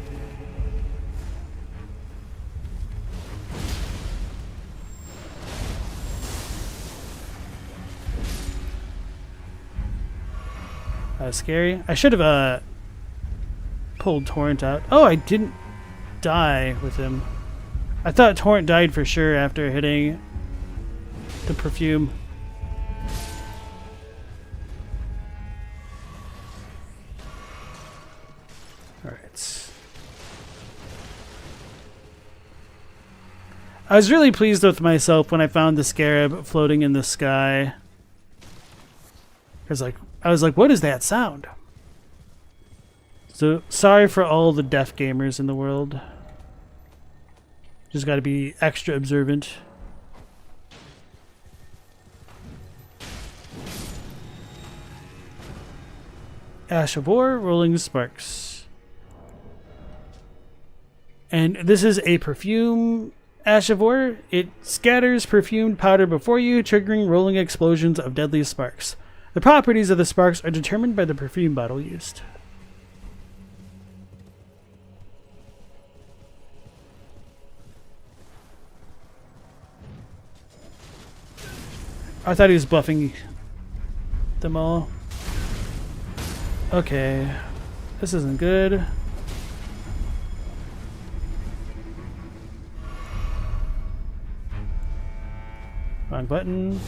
That was scary. I should have pulled Torrent out. Oh, I didn't die with him. I thought Torrent died for sure after hitting the perfume. Alright. I was really pleased with myself when I found the scarab floating in the sky. I was like, what is that sound? So sorry for all the deaf gamers in the world. Just got to be extra observant. Ash of War, Rolling Sparks. And this is a perfume Ash of War. It scatters perfumed powder before you, triggering rolling explosions of deadly sparks. The properties of the sparks are determined by the perfume bottle used. I thought he was buffing them all. Okay. This isn't good. Wrong button.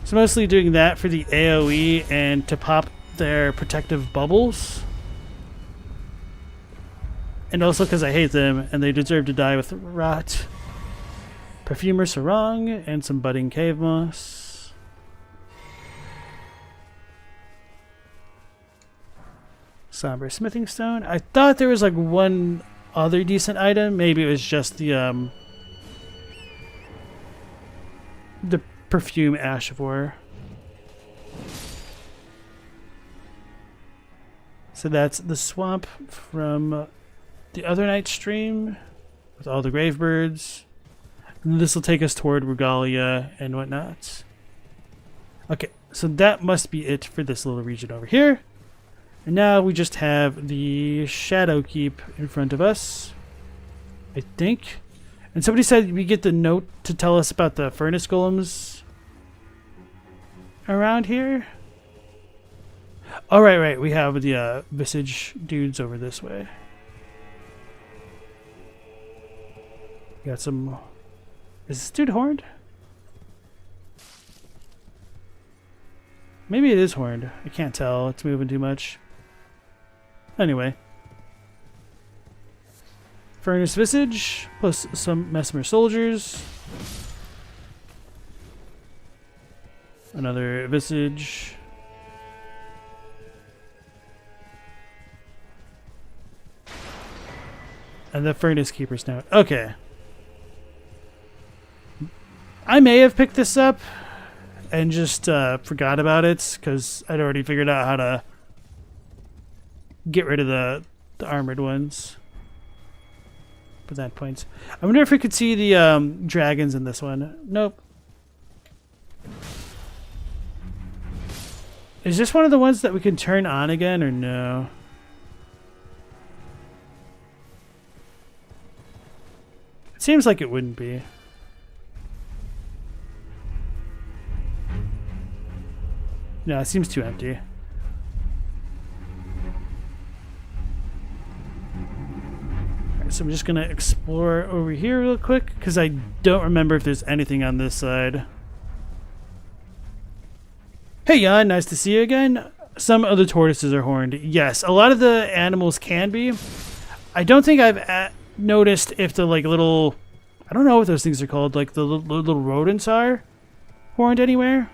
So mostly doing that for the AoE and to pop their protective bubbles. And also because I hate them and they deserve to die with rot. Perfumer Sarong and some budding cave moss. Somber smithing stone. I thought there was like one other decent item. Maybe it was just the perfume ash of war. So that's the swamp from the other night stream with all the grave birds. And this will take us toward Regalia and whatnot. Okay, so that must be it for this little region over here. And now we just have the Shadow Keep in front of us, I think. And somebody said we get the note to tell us about the furnace golems around here. Oh, right. We have the visage dudes over this way. Got some... Is this dude horned? Maybe it is horned. I can't tell. It's moving too much. Anyway. Furnace visage, plus some Mesmer soldiers. Another visage. And the furnace keeper's note. Okay. I may have picked this up and just forgot about it because I'd already figured out how to get rid of the armored ones. But that point. I wonder if we could see the dragons in this one. Nope. Is this one of the ones that we can turn on again or no? It seems like it wouldn't be. No, it seems too empty. Alright, so I'm just gonna explore over here real quick because I don't remember if there's anything on this side. Hey Jan, nice to see you again. Some of the tortoises are horned. Yes, a lot of the animals can be. I don't think I've noticed if the like little, I don't know what those things are called, like the little rodents are horned anywhere.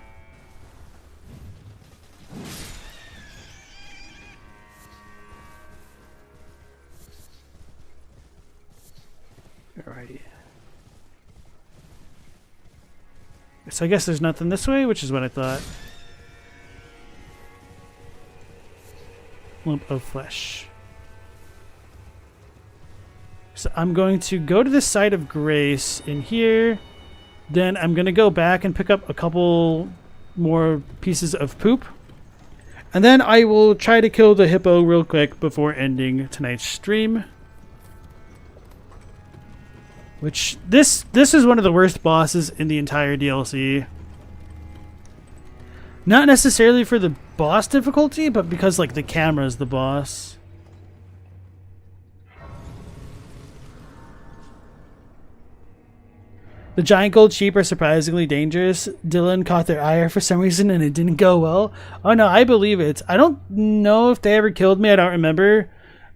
Alrighty. So I guess there's nothing this way, which is what I thought. Lump of flesh. So I'm going to go to the site of grace in here. Then I'm going to go back and pick up a couple more pieces of poop. And then I will try to kill the hippo real quick before ending tonight's stream. Which, this is one of the worst bosses in the entire DLC. Not necessarily for the boss difficulty, but because like the camera is the boss. The giant gold sheep are surprisingly dangerous. Dylan caught their ire for some reason and it didn't go well. Oh no, I believe it. I don't know if they ever killed me. I don't remember.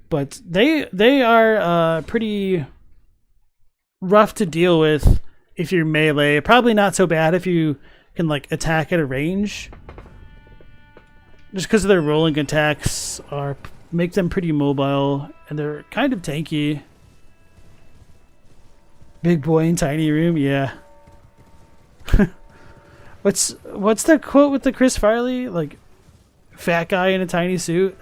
But they are pretty rough to deal with if you're melee. Probably not so bad if you can like attack at a range. Just because of their rolling attacks make them pretty mobile and they're kind of tanky. Big boy in tiny room, yeah. What's the quote with the Chris Farley? Like, fat guy in a tiny suit?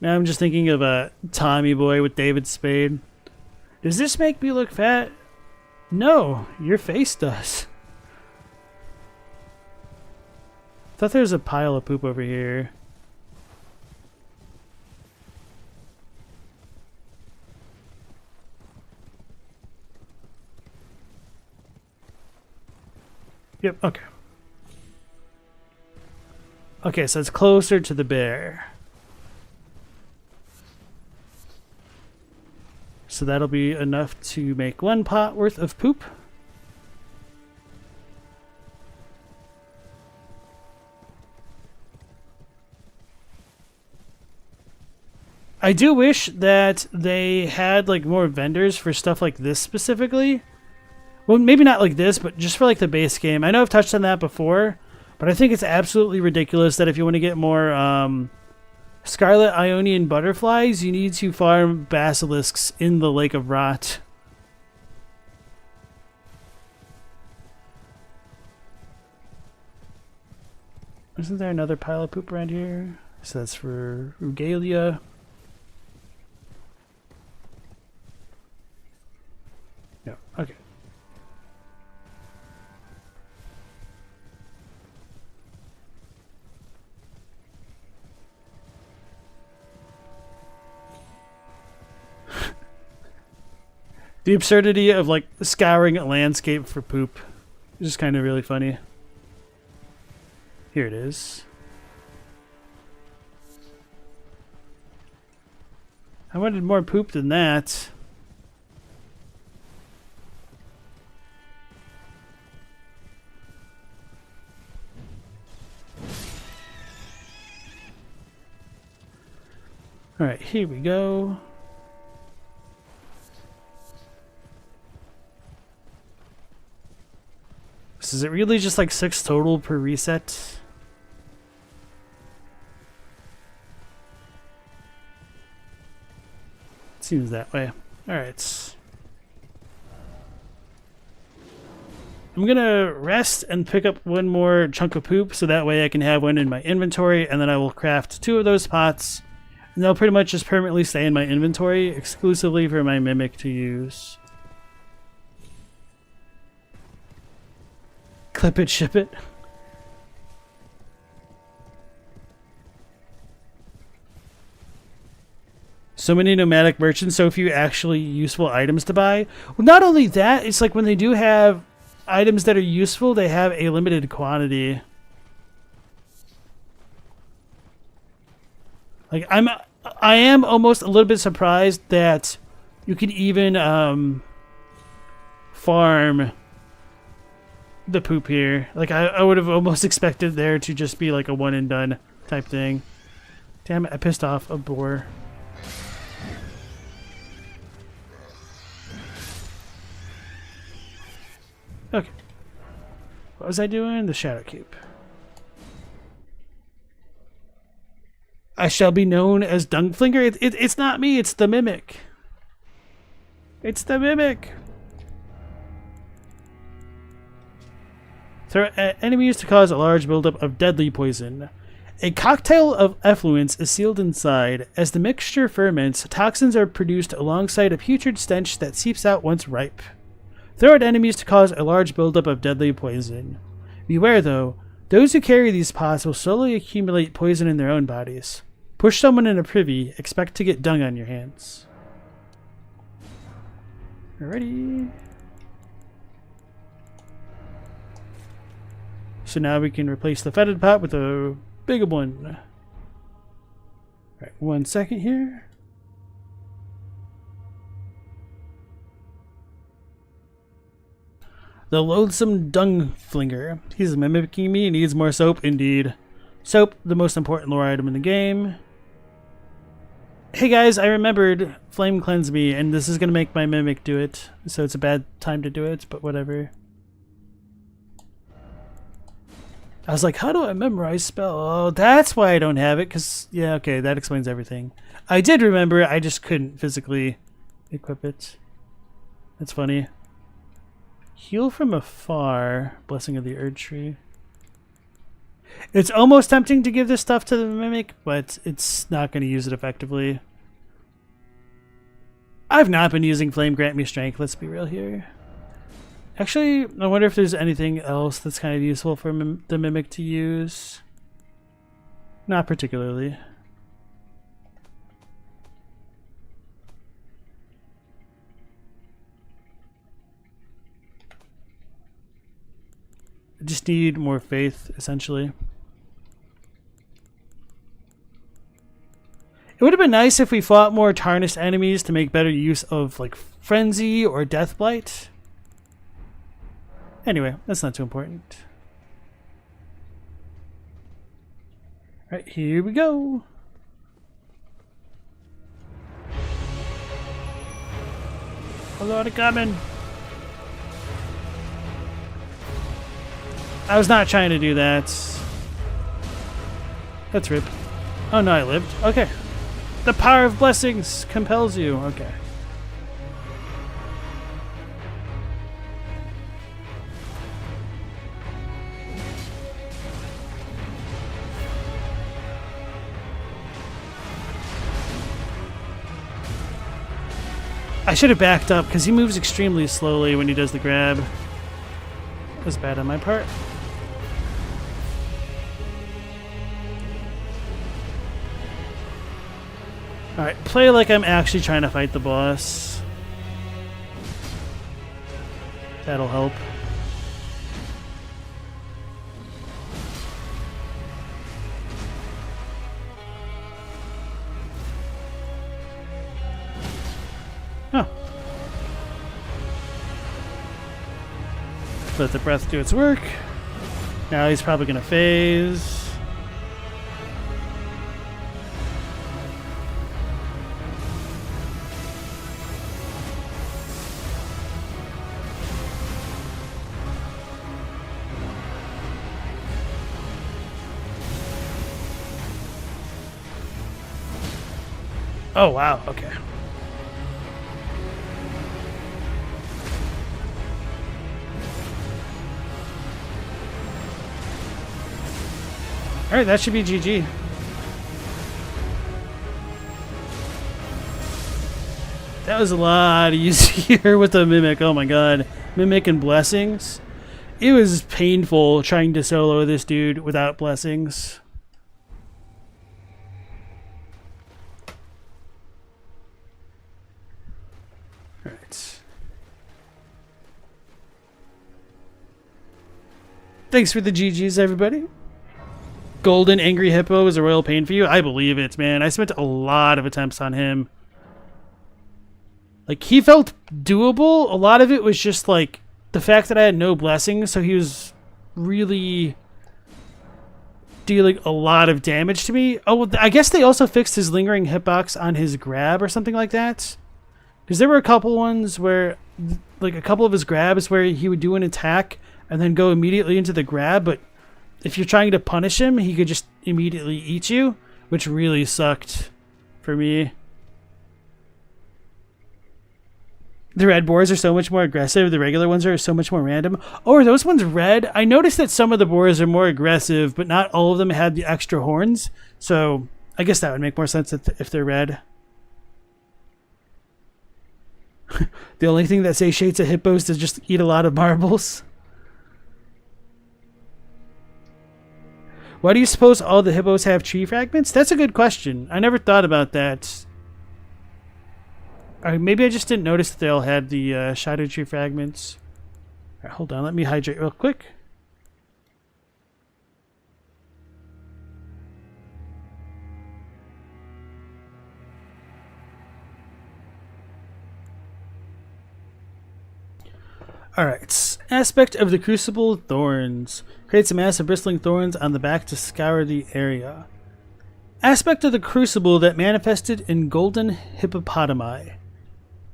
Now I'm just thinking of a Tommy Boy with David Spade. Does this make me look fat? No, your face does. Thought there was a pile of poop over here. Yep, okay. Okay, so it's closer to the bear. So that'll be enough to make 1 pot worth of poop. I do wish that they had like more vendors for stuff like this specifically. Well, maybe not like this, but just for like the base game. I know I've touched on that before, but I think it's absolutely ridiculous that if you want to get more Scarlet Ionian butterflies, you need to farm basilisks in the Lake of Rot. Isn't there another pile of poop around here? So that's for Rugalia. No, okay. The absurdity of like scouring a landscape for poop is just kind of really funny. Here it is. I wanted more poop than that. All right, here we go. So is it really just like 6 total per reset? Seems that way. Alright. I'm gonna rest and pick up 1 more chunk of poop so that way I can have 1 in my inventory, and then I will craft 2 of those pots. And they'll pretty much just permanently stay in my inventory exclusively for my mimic to use. Clip it, ship it. So many nomadic merchants, so few actually useful items to buy. Well, not only that, it's like when they do have items that are useful, they have a limited quantity. Like I am almost a little bit surprised that you can even farm the poop here. Like I would have almost expected there to just be like a one and done type thing. Damn it, I pissed off a boar. Okay. What was I doing? The Shadow Cube. I shall be known as Dungflinger. It's not me, it's the Mimic. It's the Mimic. Throw enemies to cause a large buildup of deadly poison. A cocktail of effluence is sealed inside. As the mixture ferments, toxins are produced alongside a putrid stench that seeps out once ripe. Throw at enemies to cause a large buildup of deadly poison. Beware though, those who carry these pots will slowly accumulate poison in their own bodies. Push someone in a privy, expect to get dung on your hands. Alrighty. So now we can replace the fetid pot with a bigger one. Alright, 1 second here. The loathsome Dungflinger. He's mimicking me and needs more soap, indeed. Soap, the most important lore item in the game. Hey guys, I remembered Flame Cleanse Me, and this is going to make my mimic do it. So it's a bad time to do it, but whatever. I was like, how do I memorize spell? Oh, that's why I don't have it, because, yeah, okay, that explains everything. I did remember it, I just couldn't physically equip it. That's funny. Heal from afar. Blessing of the Erdtree. It's almost tempting to give this stuff to the Mimic, but it's not going to use it effectively. I've not been using Flame Grant Me Strength, let's be real here. Actually, I wonder if there's anything else that's kind of useful for the Mimic to use. Not particularly. I just need more faith, essentially. It would have been nice if we fought more tarnished enemies to make better use of, like, Frenzy or Deathblight. Anyway, that's not too important. Alright, here we go. Hello, they're coming. I was not trying to do that. That's rip. Oh no, I lived. Okay. The power of blessings compels you. Okay. I should have backed up because he moves extremely slowly when he does the grab. That was bad on my part. Alright, play like I'm actually trying to fight the boss. That'll help. Oh. Let the breath do its work. Now he's probably going to phase. Oh, wow. Okay. Alright, that should be GG. That was a lot easier with the Mimic. Oh my god. Mimic and Blessings. It was painful trying to solo this dude without Blessings. Alright. Thanks for the GGs, everybody. Golden Angry Hippo is a royal pain for you? I believe it, man. I spent a lot of attempts on him. Like, he felt doable. A lot of it was just, like, the fact that I had no blessings, so he was really dealing a lot of damage to me. Oh, I guess they also fixed his lingering hitbox on his grab or something like that. Because there were a couple ones where, like, a couple of his grabs where he would do an attack and then go immediately into the grab, but if you're trying to punish him, he could just immediately eat you, which really sucked for me. The red boars are so much more aggressive. The regular ones are so much more random. Oh, are those ones red? I noticed that some of the boars are more aggressive, but not all of them had the extra horns. So I guess that would make more sense if they're red. The only thing that satiates a hippo is to just eat a lot of marbles. Why do you suppose all the hippos have tree fragments? That's a good question. I never thought about that. Maybe I just didn't notice that they all had the shadow tree fragments. All right, hold on, let me hydrate real quick. Alright, aspect of the Crucible Thorns. Creates a mass of bristling thorns on the back to scour the area. Aspect of the Crucible that manifested in golden hippopotami.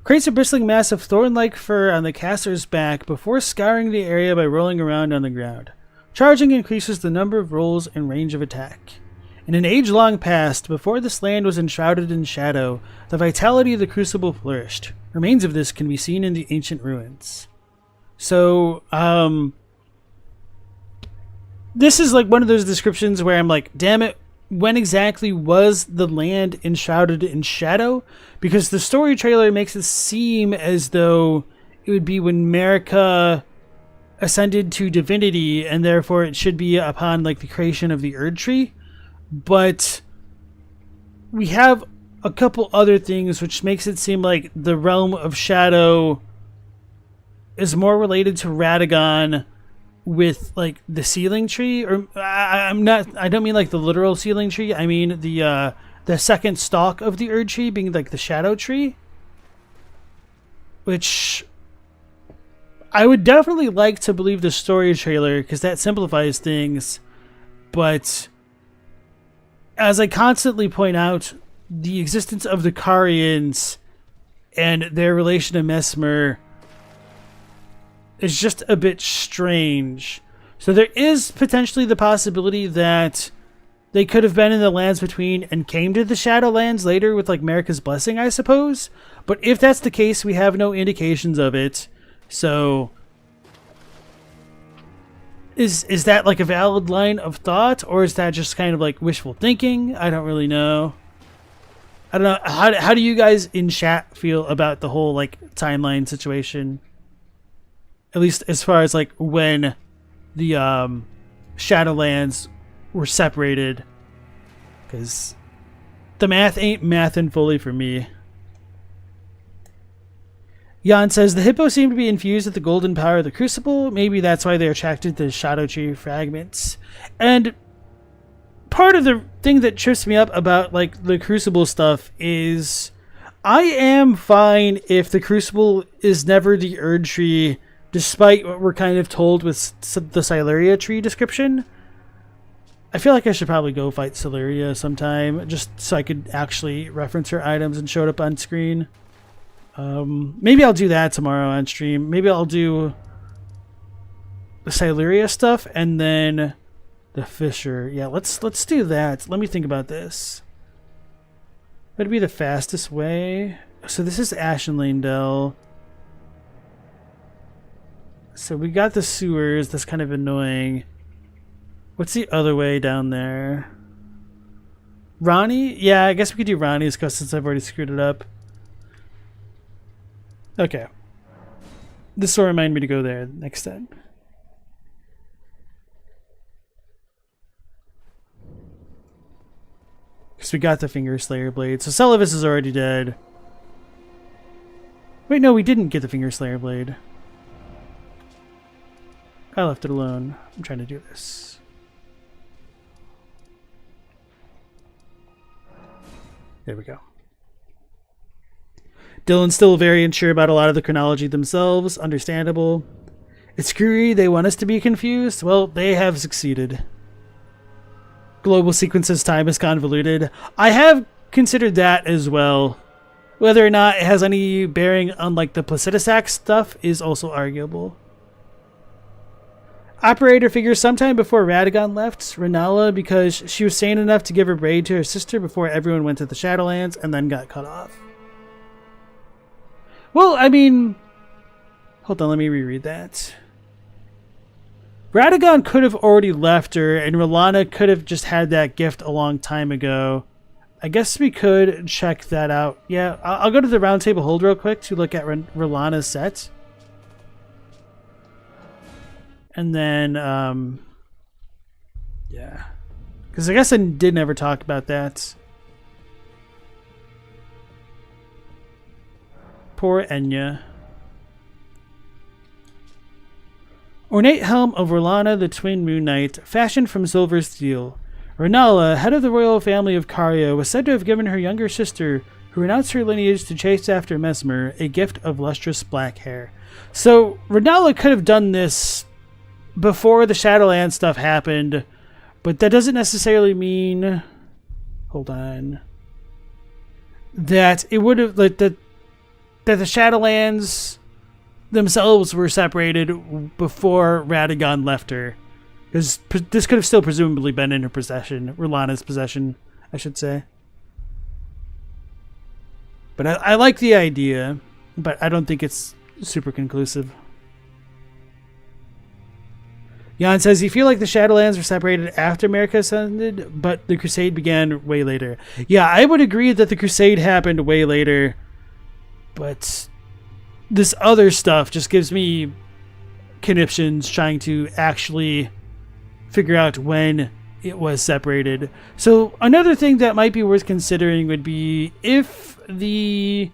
Creates a bristling mass of thorn-like fur on the caster's back before scouring the area by rolling around on the ground. Charging increases the number of rolls and range of attack. In an age long past, before this land was enshrouded in shadow, the vitality of the Crucible flourished. Remains of this can be seen in the ancient ruins. So, this is like one of those descriptions where I'm like, damn it, when exactly was the land enshrouded in shadow? Because the story trailer makes it seem as though it would be when Marika ascended to divinity, and therefore it should be upon like the creation of the Erdtree. But we have a couple other things which makes it seem like the realm of shadow is more related to Radagon with like the sealing tree, or I don't mean like the literal sealing tree. I mean the second stalk of the Erdtree being like the shadow tree, which I would definitely like to believe the story trailer because that simplifies things. But as I constantly point out, the existence of the Carians and their relation to Mesmer is just a bit strange. So there is potentially the possibility that they could have been in the lands between and came to the Shadowlands later with like Marika's blessing, I suppose. But if that's the case, we have no indications of it. So is that like a valid line of thought, or is that just kind of like wishful thinking? I don't really know. I don't know. How do you guys in chat feel about the whole like timeline situation? At least as far as like when the Shadowlands were separated, because the math ain't mathin' fully for me. Jan says, the Hippo seem to be infused with the golden power of the Crucible. Maybe that's why they're attracted to Shadow Tree fragments. And part of the thing that trips me up about like the Crucible stuff is I am fine if the Crucible is never the Erdtree, despite what we're kind of told with the Sileria tree description. I feel like I should probably go fight Sileria sometime, just so I could actually reference her items and show it up on screen. Maybe I'll do that tomorrow on stream. Maybe I'll do the Sileria stuff and then the Fisher. Yeah, let's do that. Let me think about this. That'd be the fastest way. So this is Ashen Lane Dell. So we got the sewers. That's kind of annoying. What's the other way down there? Ronnie? Yeah, I guess we could do Ronnie's because since I've already screwed it up. Okay. This will remind me to go there next time. Because we got the Finger Slayer blade. So Celavis is already dead. Wait, no, we didn't get the Finger Slayer blade. I left it alone. I'm trying to do this. There we go. Dylan's still very unsure about a lot of the chronology themselves. Understandable. It's Creary. They want us to be confused. Well, they have succeeded. Global sequences time is convoluted. I have considered that as well. Whether or not it has any bearing on like the Placidusac stuff is also arguable. Operator figures sometime before Radagon left Renala because she was sane enough to give her braid to her sister before everyone went to the Shadowlands and then got cut off. Well, I mean, hold on, let me reread that. Radagon could have already left her, and R'hllana could have just had that gift a long time ago. I guess we could check that out. Yeah, I'll go to the round table hold real quick to look at R'hllana's set. And then, yeah. Because I guess I did never talk about that. Poor Enya. Ornate helm of R'hllana, the twin Moon Knight, fashioned from silver steel. Renala, head of the royal family of Caria, was said to have given her younger sister, who renounced her lineage to chase after Mesmer, a gift of lustrous black hair. So, Renala could have done this before the Shadowlands stuff happened, but that doesn't necessarily mean... Hold on. That it would have... Like, that the Shadowlands themselves were separated before Radagon left her. Because this could have still presumably been in her possession, R'Lana's possession, I should say. But I like the idea, but I don't think it's super conclusive. Jan says, you feel like the Shadowlands were separated after America ascended, but the Crusade began way later. Yeah, I would agree that the Crusade happened way later, but this other stuff just gives me conniptions trying to actually figure out when it was separated. So another thing that might be worth considering would be if the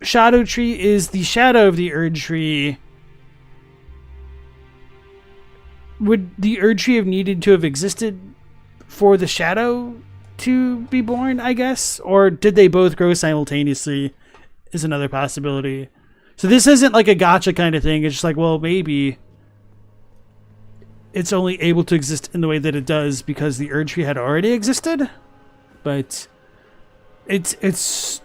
Shadow Tree is the shadow of the Erdtree, would the Erdtree have needed to have existed for the shadow to be born, I guess? Or did they both grow simultaneously is another possibility. So this isn't like a gotcha kind of thing. It's just like, well, maybe it's only able to exist in the way that it does because the Erdtree had already existed. But it's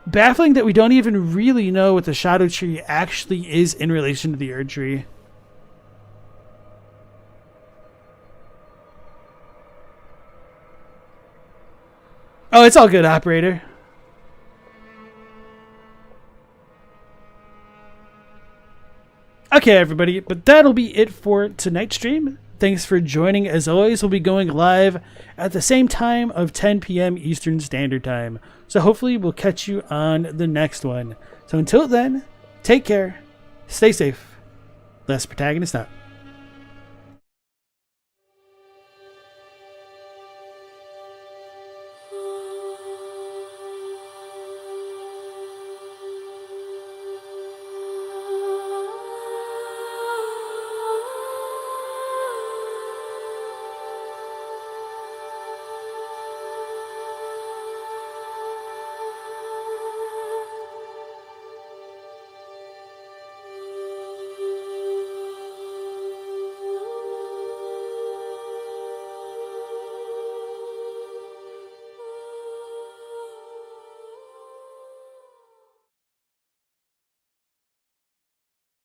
baffling that we don't even really know what the Shadow Tree actually is in relation to the Erdtree. Oh, it's all good, operator. Okay, everybody, but that'll be it for tonight's stream. Thanks for joining. As always, we'll be going live at the same time of 10 p.m. Eastern Standard Time. So hopefully we'll catch you on the next one. So until then, take care, stay safe. Last Protagonist out.